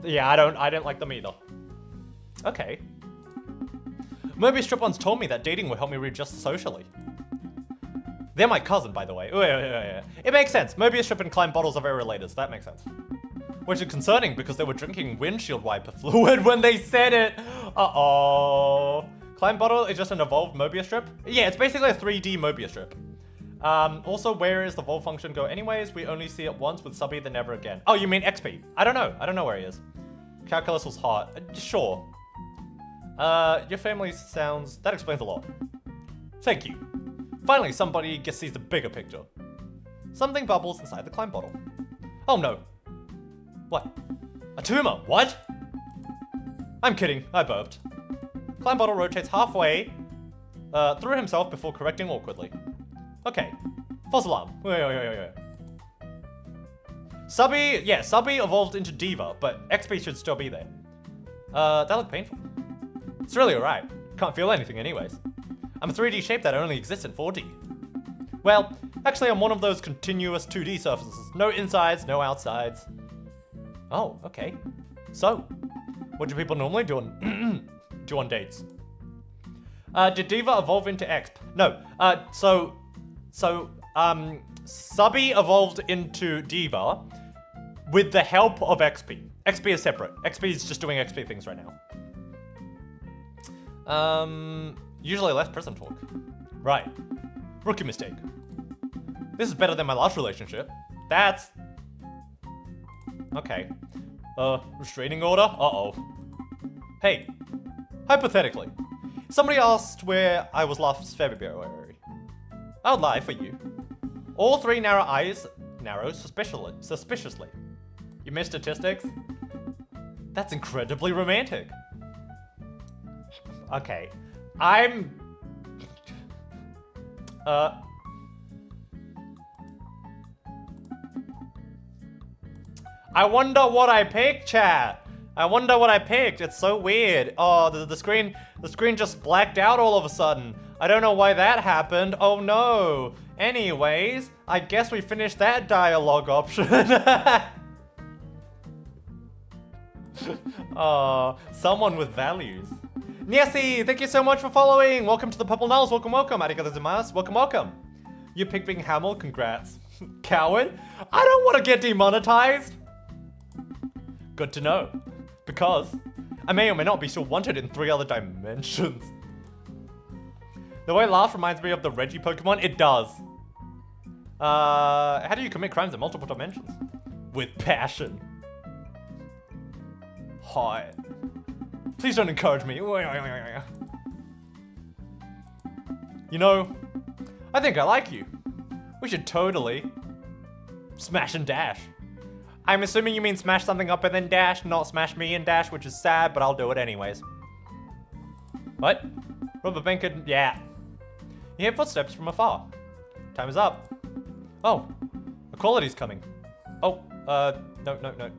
yeah, I don't like them either. Okay. Mobius Strip once told me that dating will help me readjust socially. They're my cousin, by the way. It makes sense. Mobius Strip and Climb Bottles are very related, so that makes sense. Which is concerning because they were drinking windshield wiper fluid when they said it. Uh-oh. Climb Bottle is just an evolved Mobius Strip. Yeah, it's basically a 3D Mobius Strip. Also, where is the evolve function go anyways? We only see it once with Subby, then never again. Oh, you mean XP? I don't know where he is. Calculus was hot. Sure. Your family sounds... That explains a lot. Thank you. Finally, somebody sees the bigger picture. Something bubbles inside the Climb Bottle. Oh no. What? A tumor? What? I'm kidding. I burped. Climb Bottle rotates halfway through himself before correcting awkwardly. Okay. False alarm. Wait. Subby evolved into Diva, but XP should still be there. That looked painful. It's really alright. Can't feel anything anyways. I'm a 3D shape that only exists in 4D. Well, actually I'm one of those continuous 2D surfaces. No insides, no outsides. Oh, okay. So, what do people normally do on do on dates? Did Diva evolve into Exp? No. Subby evolved into Diva with the help of XP. XP is separate. XP is just doing XP things right now. Usually less prison talk. Right. Rookie mistake. This is better than my last relationship. That's... Okay. Restraining order? Uh-oh. Hey. Hypothetically. Somebody asked where I was last February. I would lie for you. All 3 narrow eyes narrow suspiciously. You missed statistics? That's incredibly romantic. Okay. I wonder what I picked, chat. I wonder what I picked. It's so weird. Oh, the screen just blacked out all of a sudden. I don't know why that happened. Oh no. Anyways, I guess we finished that dialogue option. Oh, someone with values. Niasi, thank you so much for following. Welcome to the Purple Nulls. Welcome. Arigatou gozaimasu. Welcome. You picked being Hamill. Congrats. Coward. I don't want to get demonetized. Good to know. Because I may or may not be still wanted in 3 other dimensions. The way it laughs reminds me of the Reggie Pokemon. It does. How do you commit crimes in multiple dimensions? With passion. Hot. Please don't encourage me. You know, I think I like you. We should totally smash and dash. I'm assuming you mean smash something up and then dash, not smash me and dash, which is sad, but I'll do it anyways. What? Rubber banker, yeah. You hear footsteps from afar. Time is up. Oh, equality's coming. Oh, no.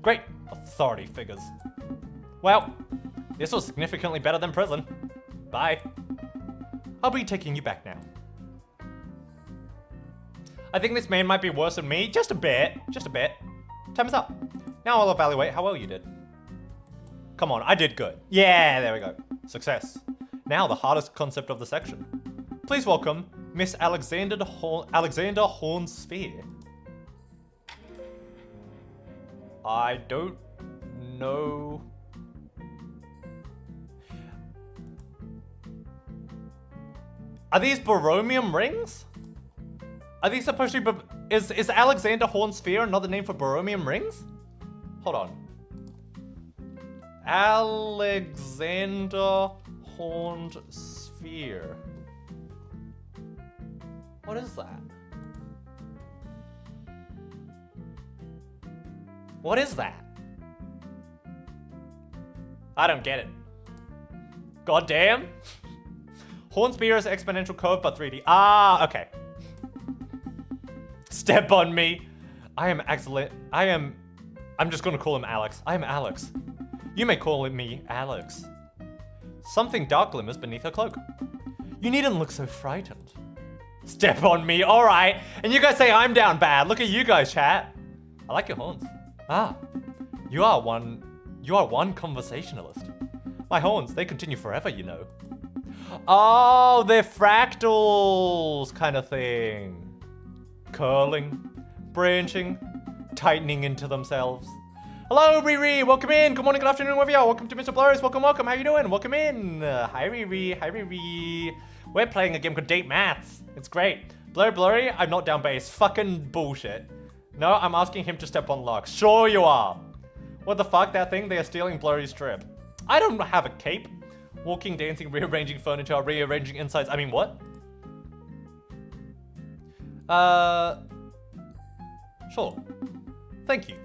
Great, authority figures. Well, this was significantly better than prison. Bye. I'll be taking you back now. I think this man might be worse than me. Just a bit. Time is up. Now I'll evaluate how well you did. Come on, I did good. Yeah, there we go. Success. Now the hardest concept of the section. Please welcome Miss Alexander Horn Sphere. I don't know. Are these baromium rings? Are these supposed to be... Is Alexander Horn Sphere another name for baromium rings? Hold on. Alexander Horned Sphere. What is that? What is that? I don't get it. God damn. Horn Spear is exponential curve, but 3D. Ah, okay. Step on me. I am excellent. I'm just gonna call him Alex. I am Alex. You may call me Alex. Something dark glimmers beneath her cloak. You needn't look so frightened. Step on me, alright. And you guys say I'm down bad. Look at you guys, chat. I like your horns. Ah, you are one conversationalist. My horns, they continue forever, you know. Oh, they're fractals kind of thing. Curling, branching, tightening into themselves. Hello, Riri, welcome in. Good morning, good afternoon, wherever you are. Welcome to MrBlurry. Welcome, welcome. How you doing? Welcome in. Hi, Riri. Hi, Riri. We're playing a game called Date Maths. It's great. Blurry, I'm not down base. Fucking bullshit. No, I'm asking him to step on Lux. Sure you are. What the fuck, that thing? They are stealing Blurry's trip. I don't have a cape. Walking, dancing, rearranging furniture, rearranging insides. I mean, what? Sure. Thank you.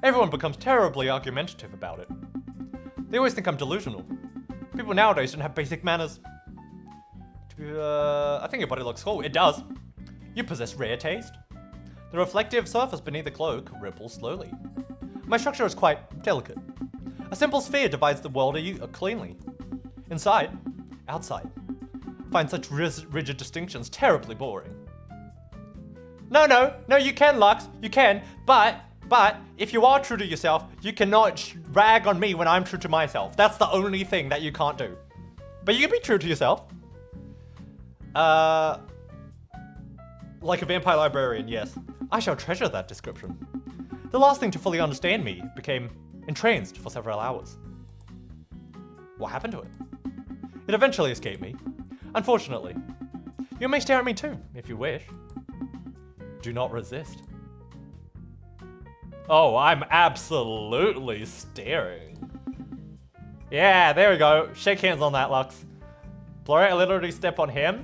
Everyone becomes terribly argumentative about it. They always think I'm delusional. People nowadays don't have basic manners. I think your body looks cool. It does. You possess rare taste. The reflective surface beneath the cloak ripples slowly. My structure is quite delicate. A simple sphere divides the world cleanly. Inside, outside. Find such rigid distinctions terribly boring. No, you can, Lux. You can, but if you are true to yourself, you cannot rag on me when I'm true to myself. That's the only thing that you can't do. But you can be true to yourself. Like a vampire librarian, yes. I shall treasure that description. The last thing to fully understand me became entranced for several hours. What happened to it? It eventually escaped me. Unfortunately. You may stare at me too, if you wish. Do not resist. Oh, I'm absolutely staring. Yeah, there we go. Shake hands on that, Lux. Blurry, I literally step on him.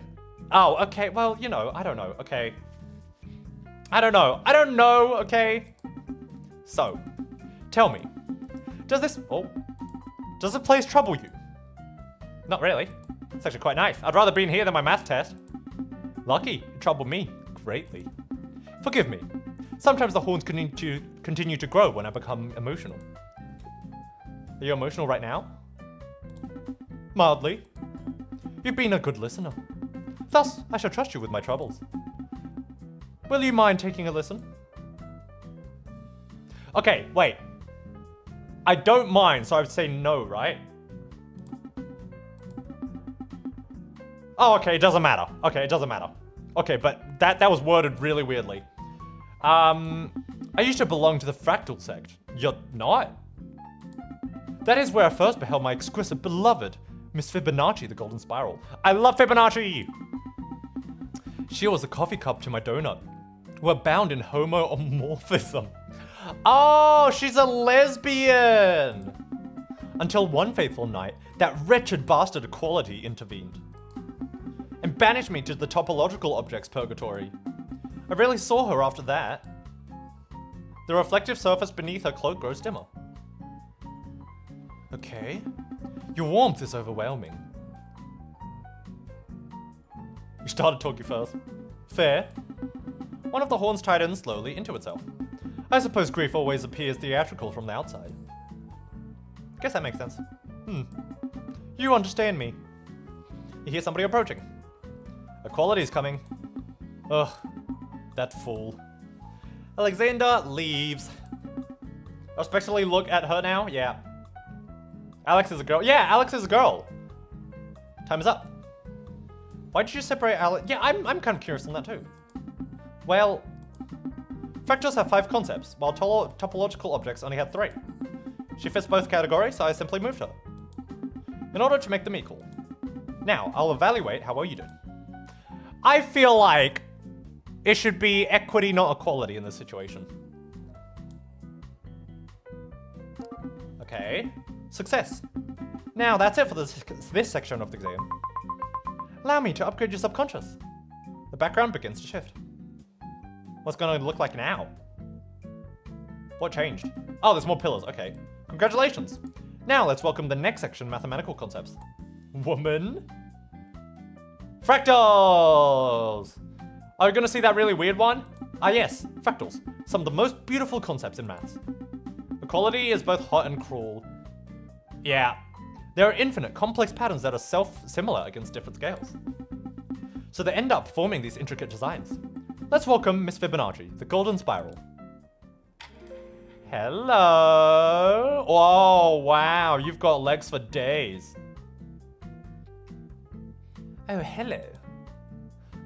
Oh, okay, well, you know, I don't know, okay. I don't know, okay. So, tell me, does this place trouble you? Not really. It's actually quite nice. I'd rather be in here than my math test. Lucky, it troubled me greatly. Forgive me. Sometimes the horns continue to grow when I become emotional. Are you emotional right now? Mildly. You've been a good listener. Thus, I shall trust you with my troubles. Will you mind taking a listen? Okay, wait. I don't mind, so I would say no, right? Oh, okay, it doesn't matter. Okay, it doesn't matter. Okay, but that was worded really weirdly. I used to belong to the fractal sect. You're not? That is where I first beheld my exquisite beloved Miss Fibonacci, the Golden Spiral. I love Fibonacci! She was a coffee cup to my donut. We're bound in homomorphism. Oh, she's a lesbian! Until one fateful night, that wretched bastard equality intervened and banished me to the topological objects purgatory. I rarely saw her after that. The reflective surface beneath her cloak grows dimmer. Okay. Your warmth is overwhelming. You started talking first. Fair. One of the horns tightens slowly into itself. I suppose grief always appears theatrical from the outside. Guess that makes sense. You understand me. You hear somebody approaching. Equality's coming. Ugh, that fool. Alexander leaves. I'll especially look at her now. Yeah. Alex is a girl. Yeah, Alex is a girl. Time is up. Why did you separate Alex? Yeah, I'm kind of curious on that too. Well, fractals have 5 concepts, while topological objects only have 3. She fits both categories, so I simply moved her. In order to make them equal. Now, I'll evaluate how well you did. I feel like it should be equity, not equality in this situation. Okay. Success. Now that's it for this section of the exam. Allow me to upgrade your subconscious. The background begins to shift. What's gonna look like now? What changed? Oh, there's more pillars. Okay. Congratulations. Now let's welcome the next section, mathematical concepts. Woman. Fractals! Are you gonna see that really weird one? Ah yes, fractals. Some of the most beautiful concepts in maths. Equality is both hot and cruel. Yeah. There are infinite, complex patterns that are self-similar against different scales. So they end up forming these intricate designs. Let's welcome Miss Fibonacci, the golden spiral. Hello! Oh, wow, you've got legs for days. Oh, hello.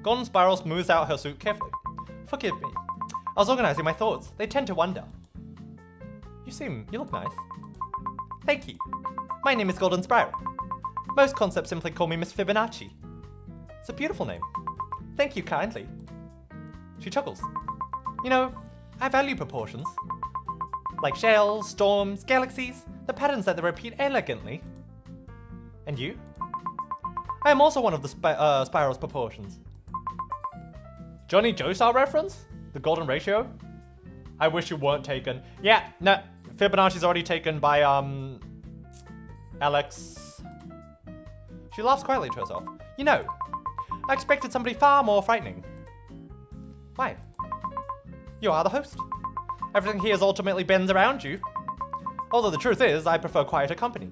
Golden Spiral smooths out her suit carefully. Forgive me. I was organizing my thoughts. They tend to wander. You look nice. Thank you. My name is Golden Spiral. Most concepts simply call me Miss Fibonacci. It's a beautiful name. Thank you kindly. She chuckles. You know, I value proportions. Like shells, storms, galaxies, the patterns that they repeat elegantly. And you? I am also one of the spiral's proportions. Johnny Joestar reference? The golden ratio? I wish you weren't taken. Yeah, no, Fibonacci's already taken by, Alex. She laughs quietly to herself. You know, I expected somebody far more frightening. Why? You are the host. Everything here ultimately bends around you. Although the truth is, I prefer quieter company.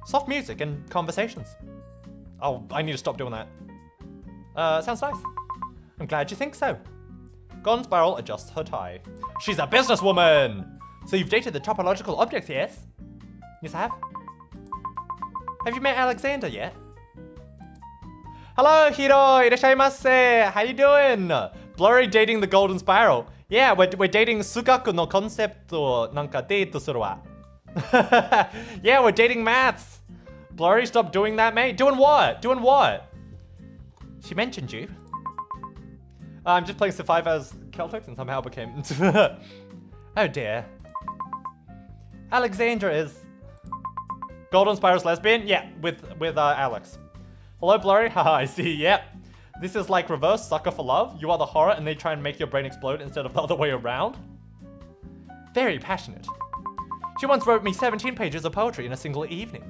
Soft music and conversations. Oh, I need to stop doing that. Sounds nice. I'm glad you think so. Golden Spiral adjusts her tie. She's a businesswoman! So you've dated the topological objects, yes? Yes, I have. Have you met Alexander yet? Hello, Hiro! Irashaimase! How you doing? Blurry dating the Golden Spiral. Yeah, we're dating Sugaku no concept nanka date suru wa. Yeah, we're dating maths. Blurry, stop doing that, mate. Doing what? Doing what? She mentioned you. I'm just playing Survive as Celtics and somehow became... Oh dear. Alexandra is... Golden Spiral's lesbian? Yeah, with Alex. Hello, Blurry? Haha, I see, yep. This is like reverse sucker for love. You are the horror and they try and make your brain explode instead of the other way around. Very passionate. She once wrote me 17 pages of poetry in a single evening.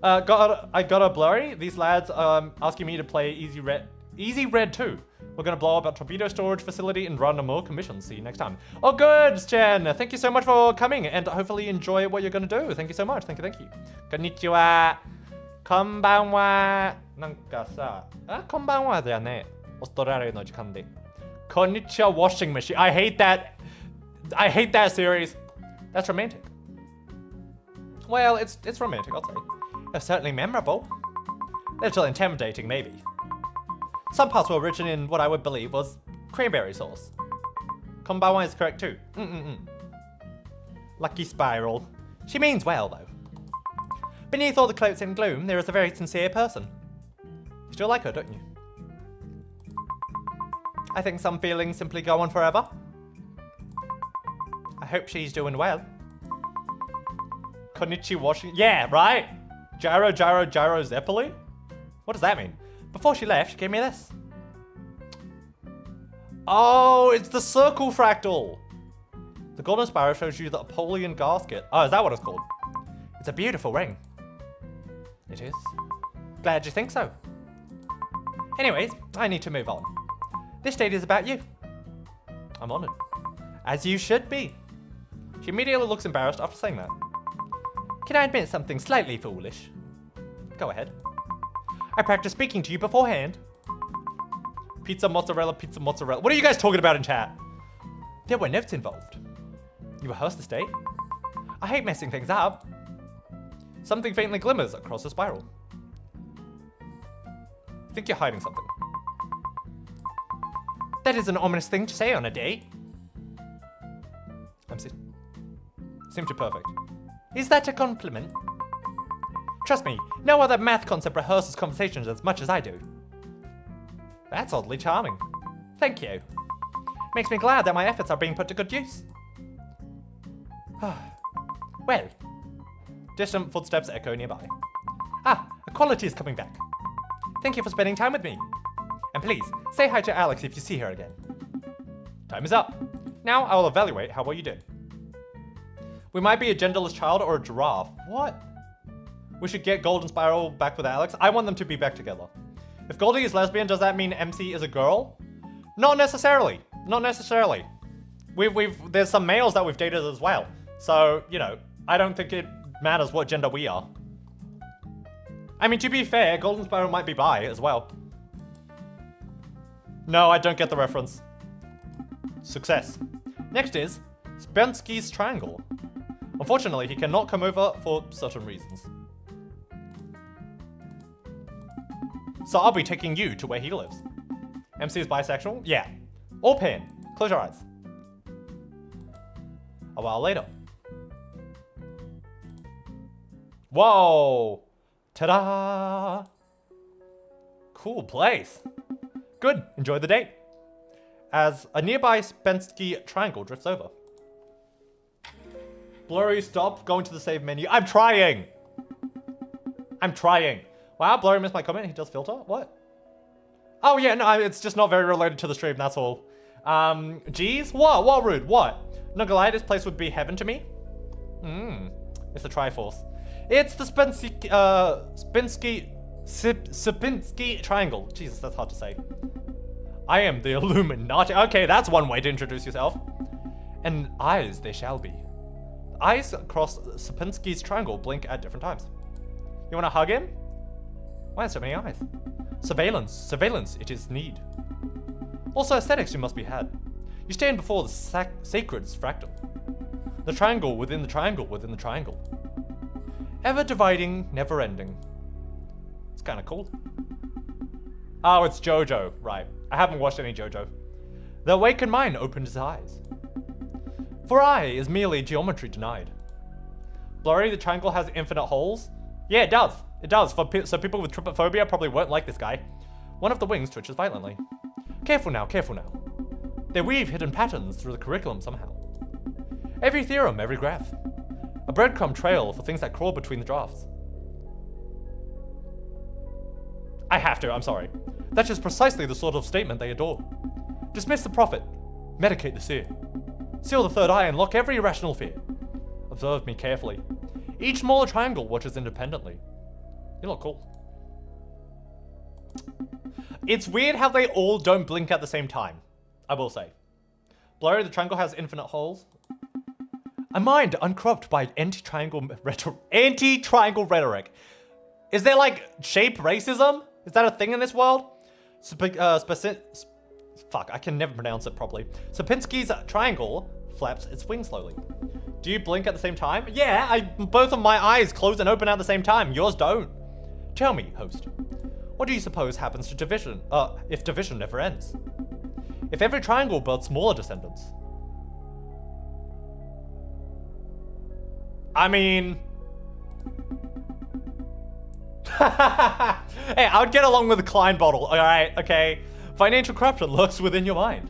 I got a Blurry. These lads asking me to play Easy Red 2. We're gonna blow up a torpedo storage facility and run a more commission. See you next time. Oh, good, Chen. Thank you so much for coming and hopefully enjoy what you're gonna do. Thank you so much. Thank you. Konnichiwa. Konbanwa. なんかさ、こんばんはだよね。オーストラリアの時間で。Konnichiwa washing machine. I hate that series. That's romantic. Well, it's romantic, I'll say. It's certainly memorable. A little intimidating, maybe. Some parts were written in what I would believe was cranberry sauce. Konbanwa is correct too. Lucky Spiral. She means well, though. Beneath all the cloaks and gloom, there is a very sincere person. You still like her, don't you? I think some feelings simply go on forever. I hope she's doing well. Konnichiwa washing... Yeah, right? Gyro Zeppeli? What does that mean? Before she left, she gave me this. Oh, it's the circle fractal. The Golden Spiral shows you the Apollyon gasket. Oh, is that what it's called? It's a beautiful ring. It is. Glad you think so. Anyways, I need to move on. This date is about you. I'm honored. As you should be. She immediately looks embarrassed after saying that. Can I admit something slightly foolish? Go ahead. I practiced speaking to you beforehand. Pizza mozzarella. What are you guys talking about in chat? There were notes involved. You rehearsed this date? I hate messing things up. Something faintly glimmers across the spiral. I think you're hiding something. That is an ominous thing to say on a date. Seem too perfect. Is that a compliment? Trust me, no other math concept rehearses conversations as much as I do. That's oddly charming. Thank you. Makes me glad that my efforts are being put to good use. Well, distant footsteps echo nearby. Ah, Equality is coming back. Thank you for spending time with me. And please, say hi to Alex if you see her again. Time is up. Now I will evaluate how well you did. We might be a genderless child or a giraffe. What? We should get Golden Spiral back with Alex. I want them to be back together. If Goldie is lesbian, does that mean MC is a girl? Not necessarily. Not necessarily. There's some males that we've dated as well. So, you know, I don't think it matters what gender we are. I mean, to be fair, Golden Spiral might be bi as well. No, I don't get the reference. Success. Next is Spensky's Triangle. Unfortunately, he cannot come over for certain reasons. So I'll be taking you to where he lives. MC is bisexual? Yeah. Or pan. Close your eyes. A while later. Whoa! Ta-da! Cool place. Good. Enjoy the date. As a nearby Spensky triangle drifts over. Blurry, stop going to the save menu. I'm trying! I'm trying. Wow, Blurry missed my comment. He does filter? What? Oh yeah, no, it's just not very related to the stream, that's all. Geez? What rude? What? Not gonna lie, this place would be heaven to me. It's the Triforce. It's the Spensky Triangle. Jesus, that's hard to say. I am the Illuminati. Okay, that's one way to introduce yourself. And eyes they shall be. The eyes across Spensky's Triangle blink at different times. You wanna hug him? Why so many eyes? Surveillance, it is need. Also aesthetics you must be had. You stand before the sacred fractal. The triangle within the triangle within the triangle. Ever dividing, never ending. It's kind of cool. Oh, it's JoJo, right. I haven't watched any JoJo. The awakened mind opened his eyes. For I is merely geometry denied. Blurry, the triangle has infinite holes? Yeah, it does. It does, so people with trypophobia probably won't like this guy. One of the wings twitches violently. Careful now, careful now. They weave hidden patterns through the curriculum somehow. Every theorem, every graph. A breadcrumb trail for things that crawl between the drafts. I have to, I'm sorry. That is precisely the sort of statement they adore. Dismiss the prophet, medicate the seer. Seal the third eye and lock every irrational fear. Observe me carefully. Each smaller triangle watches independently. You look cool. It's weird how they all don't blink at the same time, I will say. Blurry, the triangle has infinite holes. A mind uncorrupt by anti-triangle rhetoric. Is there like shape racism? Is that a thing in this world? Fuck, I can never pronounce it properly. Sapinski's triangle flaps its wings slowly. Do you blink at the same time? Yeah, both of my eyes close and open at the same time. Yours don't. Tell me, host, what do you suppose happens to division, if division never ends? If every triangle births smaller descendants? I mean... Hey, I would get along with a Klein bottle, alright, okay? Financial corruption lurks within your mind.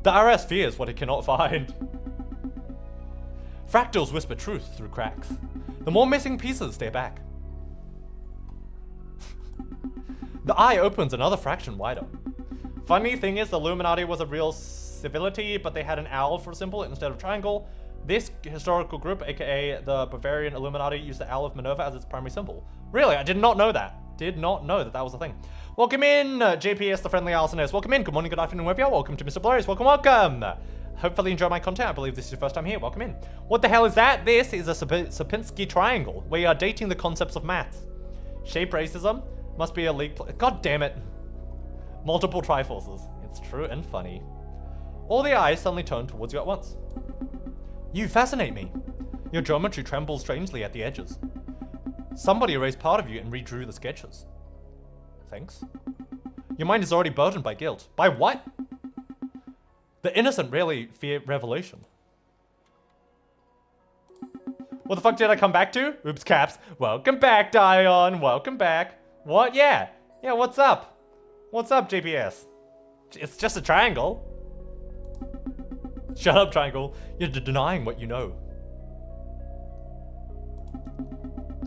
The IRS fears what it cannot find. Fractals whisper truth through cracks. The more missing pieces stay back. The eye opens another fraction wider. Funny thing is, the Illuminati was a real civility, but they had an owl for a symbol instead of triangle. This historical group, aka the Bavarian Illuminati, used the Owl of Minerva as its primary symbol. Really, I did not know that. Did not know that that was a thing. Welcome in, JPS, the friendly arsonist. Welcome in. Good morning, good afternoon, wherever you are. Welcome to MrBlurry. Welcome. Hopefully you enjoy my content. I believe this is your first time here. Welcome in. What the hell is that? This is a Sapinski triangle. We are dating the concepts of maths. Shape racism must be a league play. God damn it. Multiple triforces. It's true and funny. All the eyes suddenly turn towards you at once. You fascinate me. Your geometry trembles strangely at the edges. Somebody erased part of you and redrew the sketches. Thanks. Your mind is already burdened by guilt. By what? The innocent rarely fear revelation. What the fuck did I come back to? Oops, caps. Welcome back, Dion. Welcome back. What? Yeah. Yeah, what's up? What's up, JPS? It's just a triangle. Shut up, triangle. You're denying what you know.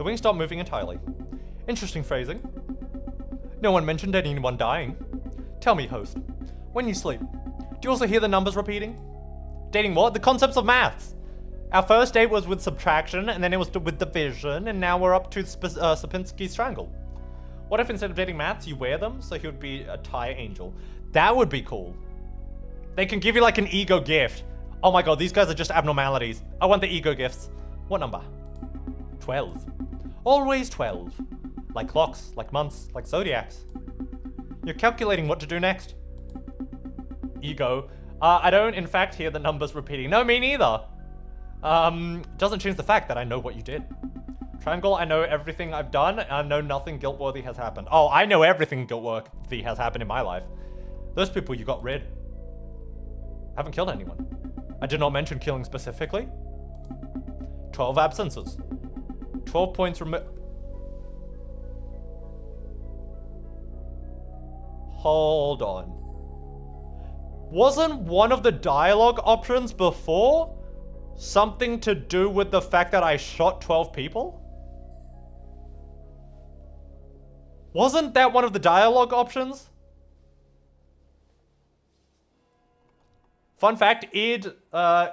The wings stopped moving entirely. Interesting phrasing. No one mentioned anyone dying. Tell me, host, when you sleep, do you also hear the numbers repeating? Dating what? The concepts of maths. Our first date was with subtraction, and then it was with division, and now we're up to Sapinski Strangle. What if instead of dating maths, you wear them, so he would be a Thai angel? That would be cool. They can give you like an ego gift. Oh my god, these guys are just abnormalities. I want the ego gifts. What number? 12. Always 12. Like clocks, like months, like zodiacs. You're calculating what to do next. Ego. I don't, in fact, hear the numbers repeating. No, me neither. Doesn't change the fact that I know what you did. Triangle, I know everything I've done, and I know nothing guilt-worthy has happened. Oh, I know everything guilt-worthy has happened in my life. Those people you got rid. Haven't killed anyone. I did not mention killing specifically. 12 absences. 12 points Hold on. Wasn't one of the dialogue options before something to do with the fact that I shot 12 people? Wasn't that one of the dialogue options? Fun fact, id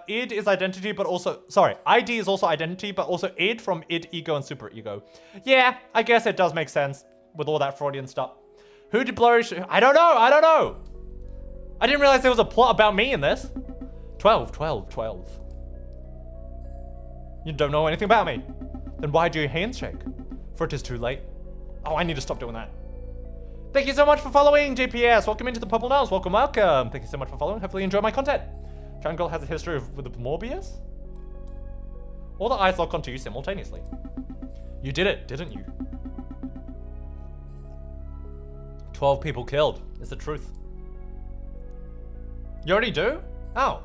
is identity, but also, sorry, ID is also identity, but also id from id, ego, and super ego. Yeah, I guess it does make sense with all that Freudian stuff. Who did Blurry Ch? I don't know. I didn't realize there was a plot about me in this. 12. You don't know anything about me. Then why do your hands shake? For it is too late. Oh, I need to stop doing that. Thank you so much for following, JPS. Welcome into the Purple Nose. Welcome. Thank you so much for following. Hopefully you enjoy my content. Triangle has a history with Morbius. All the eyes lock onto you simultaneously. You did it, didn't you? 12 people killed. It's the truth. You already do? Oh.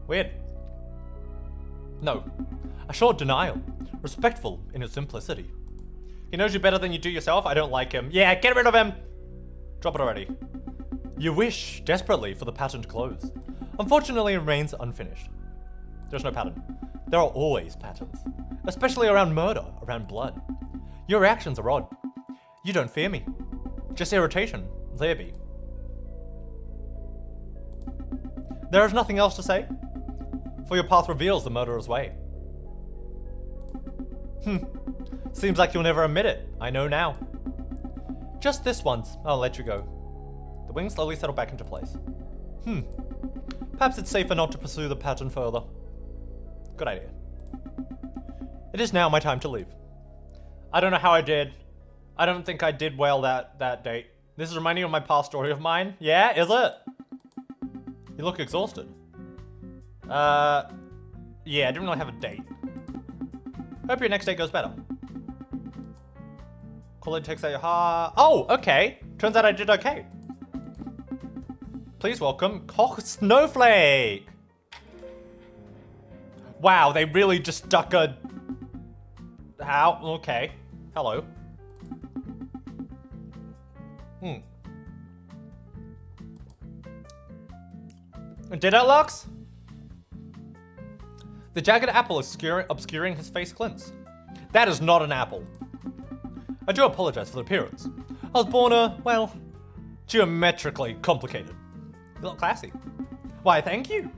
Weird. No. A short denial. Respectful in its simplicity. He knows you better than you do yourself. I don't like him. Yeah, get rid of him. Drop it already. You wish desperately for the pattern to close. Unfortunately, it remains unfinished. There's no pattern. There are always patterns. Especially around murder, around blood. Your reactions are odd. You don't fear me. Just irritation. There be. There is nothing else to say. For your path reveals the murderer's way. Seems like you'll never admit it. I know now. Just this once, I'll let you go. The wings slowly settle back into place. Perhaps it's safer not to pursue the pattern further. Good idea. It is now my time to leave. I don't know how I did. I don't think I did well that date. This is reminding me of my past story of mine. Yeah, is it? You look exhausted. Yeah, I didn't really have a date. Hope your next date goes better. Colin takes out your heart. Oh, okay. Turns out I did okay. Please welcome Cock Snowflake. Wow, they really just stuck a... How? Okay. Hello. Did it, Lux? The jagged apple obscuring his face glints. That is not an apple. I do apologize for the appearance. I was born well, geometrically complicated. You look classy. Why, thank you.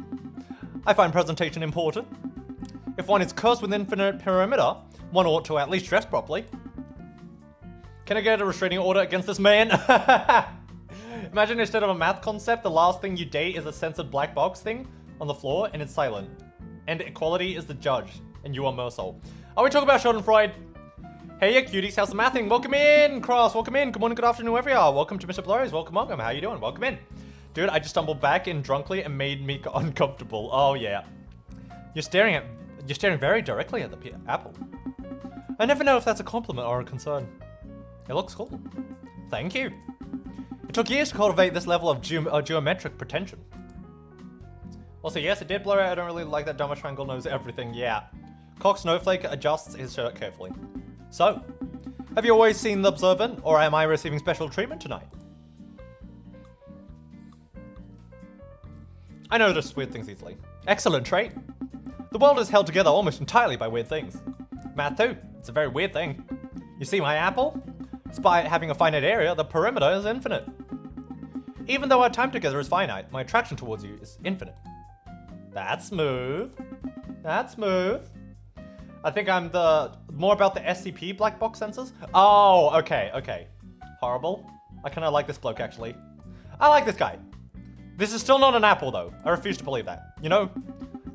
I find presentation important. If one is cursed with infinite perimeter, one ought to at least dress properly. Can I get a restraining order against this man? Imagine instead of a math concept, the last thing you date is a censored black box thing on the floor and it's silent. And equality is the judge, and you are Mercel. Are we talking about Schadenfreude? Hey, you cuties, how's the mathing? Welcome in, Cross, welcome in. Good morning, good afternoon, wherever you are. Welcome to MrBlurry's, welcome. How you doing? Welcome in. Dude, I just stumbled back in drunkly and made me uncomfortable. Oh, yeah. You're staring very directly at the apple. I never know if that's a compliment or a concern. It looks cool. Thank you. It took years to cultivate this level of geometric pretension. Also, yes, it did blur out. I don't really like that Dharma Triangle knows everything. Yeah. Cock Snowflake adjusts his shirt carefully. So, have you always seen the observant, or am I receiving special treatment tonight? I notice weird things easily. Excellent trait. The world is held together almost entirely by weird things. Math too. It's a very weird thing. You see my apple? Despite having a finite area, the perimeter is infinite. Even though our time together is finite, my attraction towards you is infinite. That's smooth. That's smooth. I think I'm more about the SCP black box sensors. Oh, okay, okay. Horrible. I kind of like this bloke, actually. I like this guy. This is still not an apple, though. I refuse to believe that. You know,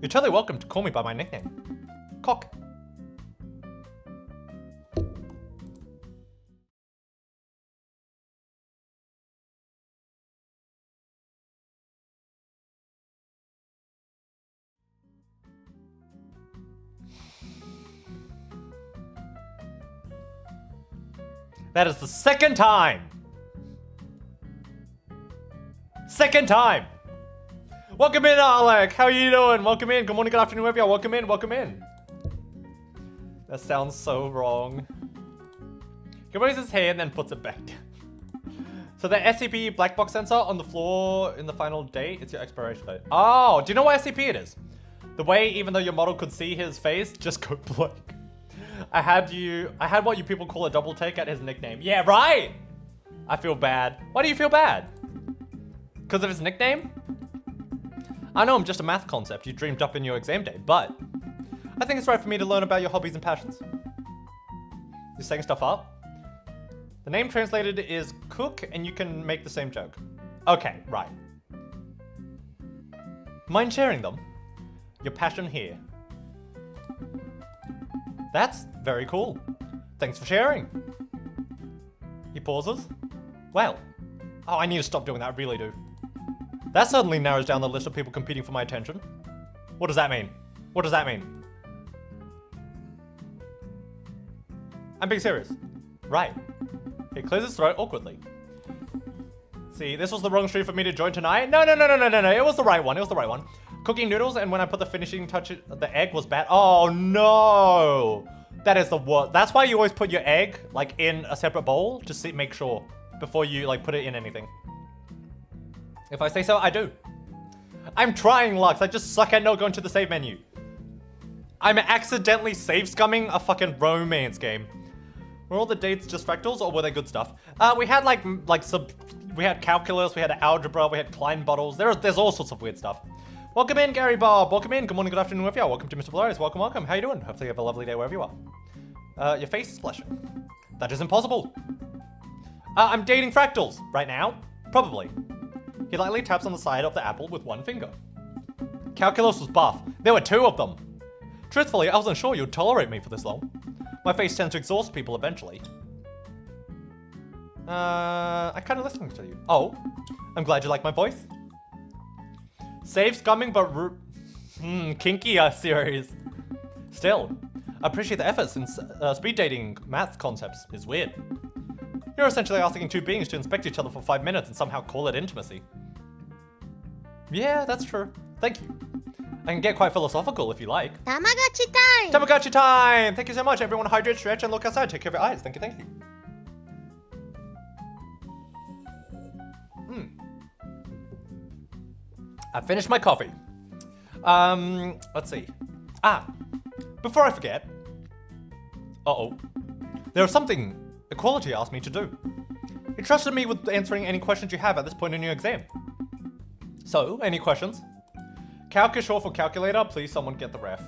you're totally welcome to call me by my nickname. Cock. That is the second time. Second time. Welcome in, Alec. How are you doing? Welcome in. Good morning, good afternoon, wherever you are. Welcome in, welcome in. That sounds so wrong. He raises his hand and then puts it back. So the SCP black box sensor on the floor in the final date, it's your expiration date. Oh, do you know what SCP it is? The way, even though your model could see his face, just go blank. I had what you people call a double take at his nickname. Yeah, right! I feel bad. Why do you feel bad? Because of his nickname? I know I'm just a math concept you dreamed up in your exam day, but I think it's right for me to learn about your hobbies and passions. You're saying stuff up? The name translated is Cook, and you can make the same joke. Okay, right. Mind sharing them? Your passion here. That's very cool. Thanks for sharing. He pauses. Well. Oh, I need to stop doing that, I really do. That certainly narrows down the list of people competing for my attention. What does that mean? What does that mean? I'm being serious. Right. He clears his throat awkwardly. See, this was the wrong stream for me to join tonight. No. It was the right one. It was the right one. Cooking noodles, and when I put the finishing touch, the egg was bad. Oh no! That is the worst. That's why you always put your egg like in a separate bowl to make sure before you like put it in anything. If I say so, I do. I'm trying, Lux. I just suck at not going to the save menu. I'm accidentally save scumming a fucking romance game. Were all the dates just fractals, or were they good stuff? We had we had calculus, we had algebra, we had Klein bottles. There's all sorts of weird stuff. Welcome in, Gary Bob. Welcome in. Good morning, good afternoon, wherever you are. Welcome to MrBlurry. Welcome, welcome. How you doing? Hopefully you have a lovely day wherever you are. Your face is blushing. That is impossible. I'm dating fractals right now. Probably. He lightly taps on the side of the apple with one finger. Calculus was buff. There were two of them. Truthfully, I wasn't sure you'd tolerate me for this long. My face tends to exhaust people eventually. I kind of listening to you. Oh, I'm glad you like my voice. Save scumming, but kinkier series. Still, I appreciate the effort since speed dating math concepts is weird. You're essentially asking two beings to inspect each other for 5 minutes and somehow call it intimacy. Yeah, that's true. Thank you. I can get quite philosophical if you like. Tamagotchi time! Tamagotchi time! Thank you so much. Everyone hydrate, stretch, and look outside. Take care of your eyes. Thank you, thank you. I finished my coffee. Let's see. Before I forget. There's something Equality asked me to do. He trusted me with answering any questions you have at this point in your exam. So, any questions? Calc is short for calculator. Please, someone get the ref.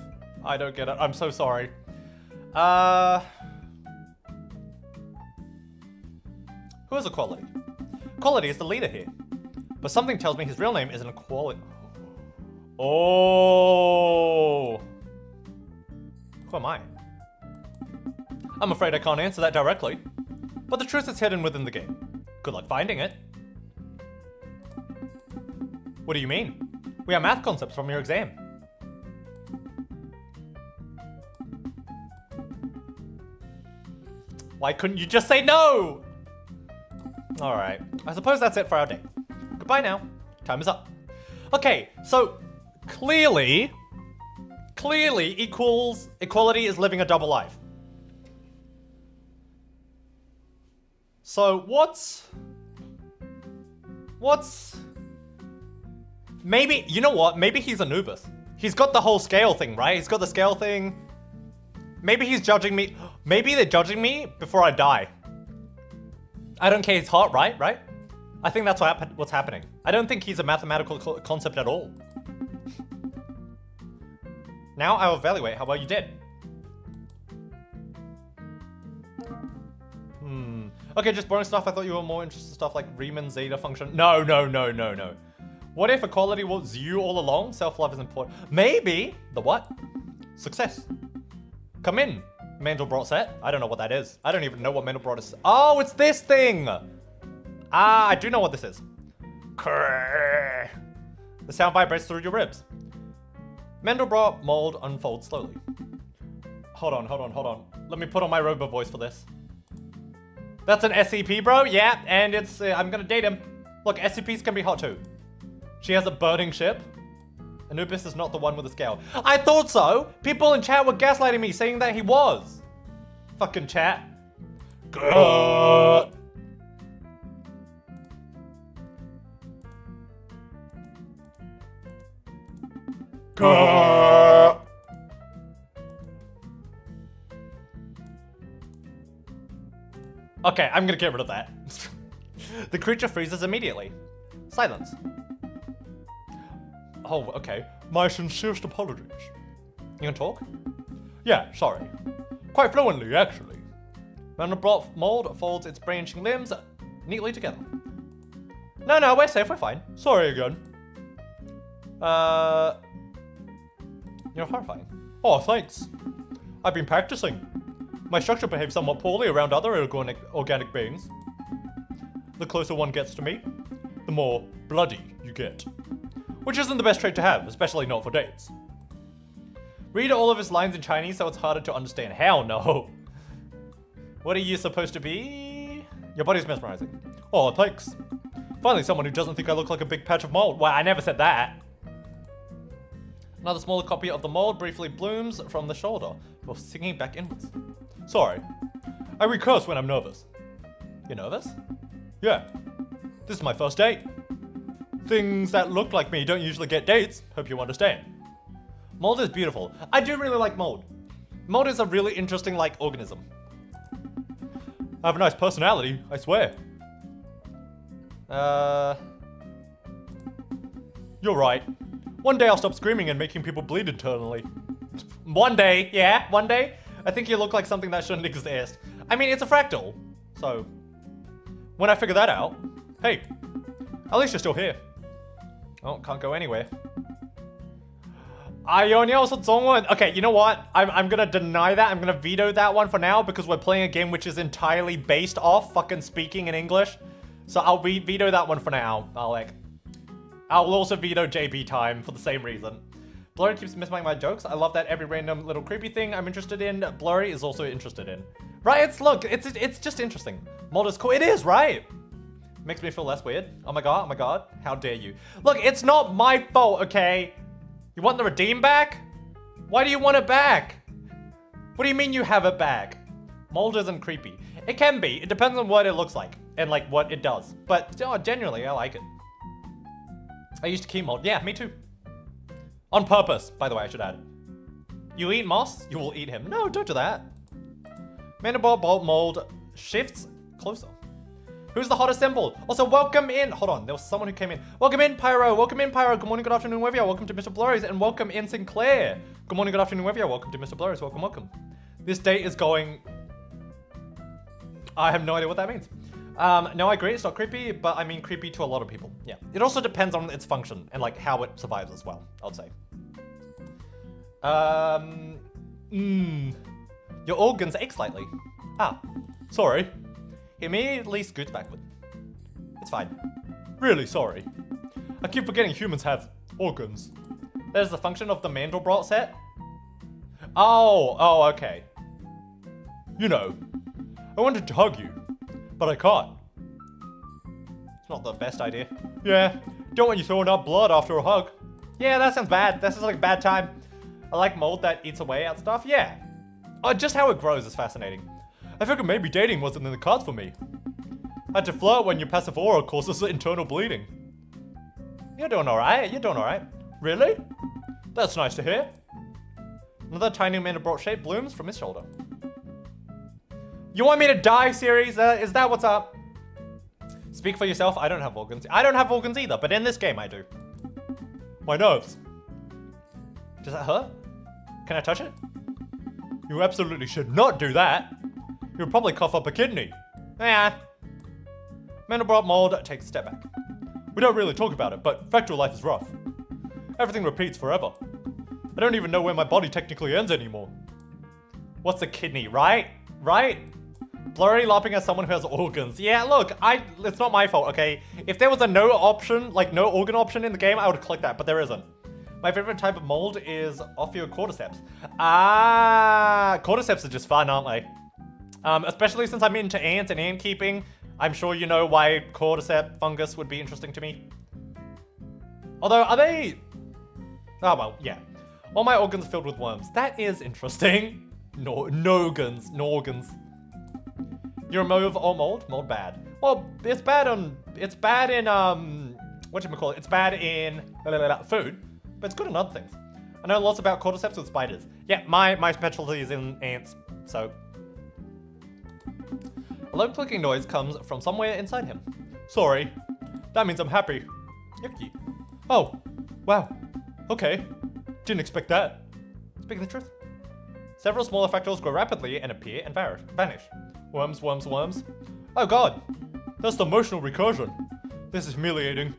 I don't get it. I'm so sorry. Who is Equality? Equality is the leader here. But something tells me his real name isn't Equality. Oh. Who am I? I'm afraid I can't answer that directly. But the truth is hidden within the game. Good luck finding it. What do you mean? We have math concepts from your exam. Why couldn't you just say no? Alright, I suppose that's it for our day. Goodbye now. Time is up. Okay, so clearly equality is living a double life. So what's maybe, you know what? Maybe he's Anubis. He's got the whole scale thing, right? He's got the scale thing. Maybe he's judging me. Maybe they're judging me before I die. I don't care, he's hot, right? I think that's what's happening. I don't think he's a mathematical concept at all. Now I'll evaluate how well you did. Okay, just boring stuff. I thought you were more interested in stuff like Riemann zeta function. No. What if equality was you all along? Self-love is important. Maybe. The what? Success. Come in, Mandelbrot set. I don't know what that is. I don't even know what Mandelbrot is. Oh, it's this thing. I do know what this is. The sound vibrates through your ribs. Mandelbrot mold unfolds slowly. Hold on. Let me put on my robo voice for this. That's an SCP, bro. Yeah, and it's I'm gonna date him. Look, SCPs can be hot too. She has a burning ship. Anubis is not the one with the scale. I thought so. People in chat were gaslighting me, saying that he was. Fucking chat. Good. Okay, I'm gonna get rid of that. The creature freezes immediately. Silence. Oh, okay. My sincerest apologies. You can talk? Yeah, sorry. Quite fluently, actually. Mandelbrot mold folds its branching limbs neatly together. No, we're safe, we're fine. Sorry again. You're horrifying. Oh, thanks. I've been practicing. My structure behaves somewhat poorly around other organic beings. The closer one gets to me, the more bloody you get. Which isn't the best trait to have, especially not for dates. Read all of his lines in Chinese so it's harder to understand. Hell no. What are you supposed to be? Your body's mesmerizing. Oh, thanks. Finally, someone who doesn't think I look like a big patch of mold. Well, I never said that. Another smaller copy of the mold briefly blooms from the shoulder before sinking back inwards. Sorry. I recurse when I'm nervous. You're nervous? Yeah. This is my first date. Things that look like me don't usually get dates. Hope you understand. Mold is beautiful. I do really like mold. Mold is a really interesting, organism. I have a nice personality, I swear. You're right. One day I'll stop screaming and making people bleed internally. One day, yeah, one day. I think you look like something that shouldn't exist. I mean, it's a fractal. So, when I figure that out, hey, at least you're still here. Oh, can't go anywhere. Okay, you know what? I'm gonna deny that. I'm gonna veto that one for now because we're playing a game which is entirely based off fucking speaking in English. So I'll veto that one for now, Alec. I'll also veto JP time for the same reason. Blurry keeps missing my jokes. I love that every random little creepy thing I'm interested in, Blurry is also interested in. Right, it's just interesting. Mold is cool. It is, right? Makes me feel less weird. Oh my god, how dare you. Look, it's not my fault, okay? You want the redeem back? Why do you want it back? What do you mean you have it back? Mold isn't creepy. It can be, it depends on what it looks like and what it does. But generally, I like it. I used to keep mold. Yeah, me too. On purpose, by the way, I should add. You eat moss, you will eat him. No, don't do that. Mandelbrot mold shifts closer. Who's the hottest symbol? Also, welcome in. Hold on, there was someone who came in. Welcome in, Pyro. Welcome in, Pyro. Good morning, good afternoon, wherever you are. Welcome to MrBlurry's and welcome in, Sinclair. Good morning, good afternoon, wherever you are. Welcome to MrBlurry's. Welcome. This date is going... I have no idea what that means. No, I agree, it's not creepy, but I mean creepy to a lot of people. Yeah. It also depends on its function and how it survives as well, I would say. Your organs ache slightly. Ah, sorry. He immediately scoots backward. It's fine. Really sorry. I keep forgetting humans have organs. That is the function of the Mandelbrot set? Oh, okay. You know, I wanted to hug you, but I can't. It's not the best idea. Yeah, don't want you throwing up blood after a hug. Yeah, that sounds bad. That sounds like a bad time. I like mold that eats away at stuff. Yeah. Oh, just how it grows is fascinating. I figured maybe dating wasn't in the cards for me. I had to flirt when your passive aura causes internal bleeding. You're doing alright, Really? That's nice to hear. Another tiny Mandelbrot shape blooms from his shoulder. You want me to die, series? Is that what's up? Speak for yourself. I don't have organs. I don't have organs either, but in this game I do. My nerves. Does that hurt? Can I touch it? You absolutely should not do that. You'll probably cough up a kidney. Yeah. Mandelbrot mold takes a step back. We don't really talk about it, but factory life is rough. Everything repeats forever. I don't even know where my body technically ends anymore. What's a kidney, right? Right? Blurry laughing at someone who has organs. Yeah, look, it's not my fault, okay? If there was a no option, like no organ option in the game, I would click that, but there isn't. My favorite type of mold is Ophiocordyceps. Ah, cordyceps are just fun, aren't they? Especially since I'm into ants and ant keeping. I'm sure you know why cordyceps fungus would be interesting to me. Although, are they... Oh, well, yeah. All my organs filled with worms. That is interesting. Nogans. You remove all mold? Mold bad. Well, it's bad in, whatchamacallit? It's bad in food, but it's good in other things. I know lots about cordyceps with spiders. Yeah, my specialty is in ants, so. A low clicking noise comes from somewhere inside him. Sorry. That means I'm happy. Yucky. Oh, wow. Okay. Didn't expect that. Speaking the truth. Several smaller fractals grow rapidly and appear and vanish. Worms. Oh god. That's the emotional recursion. This is humiliating.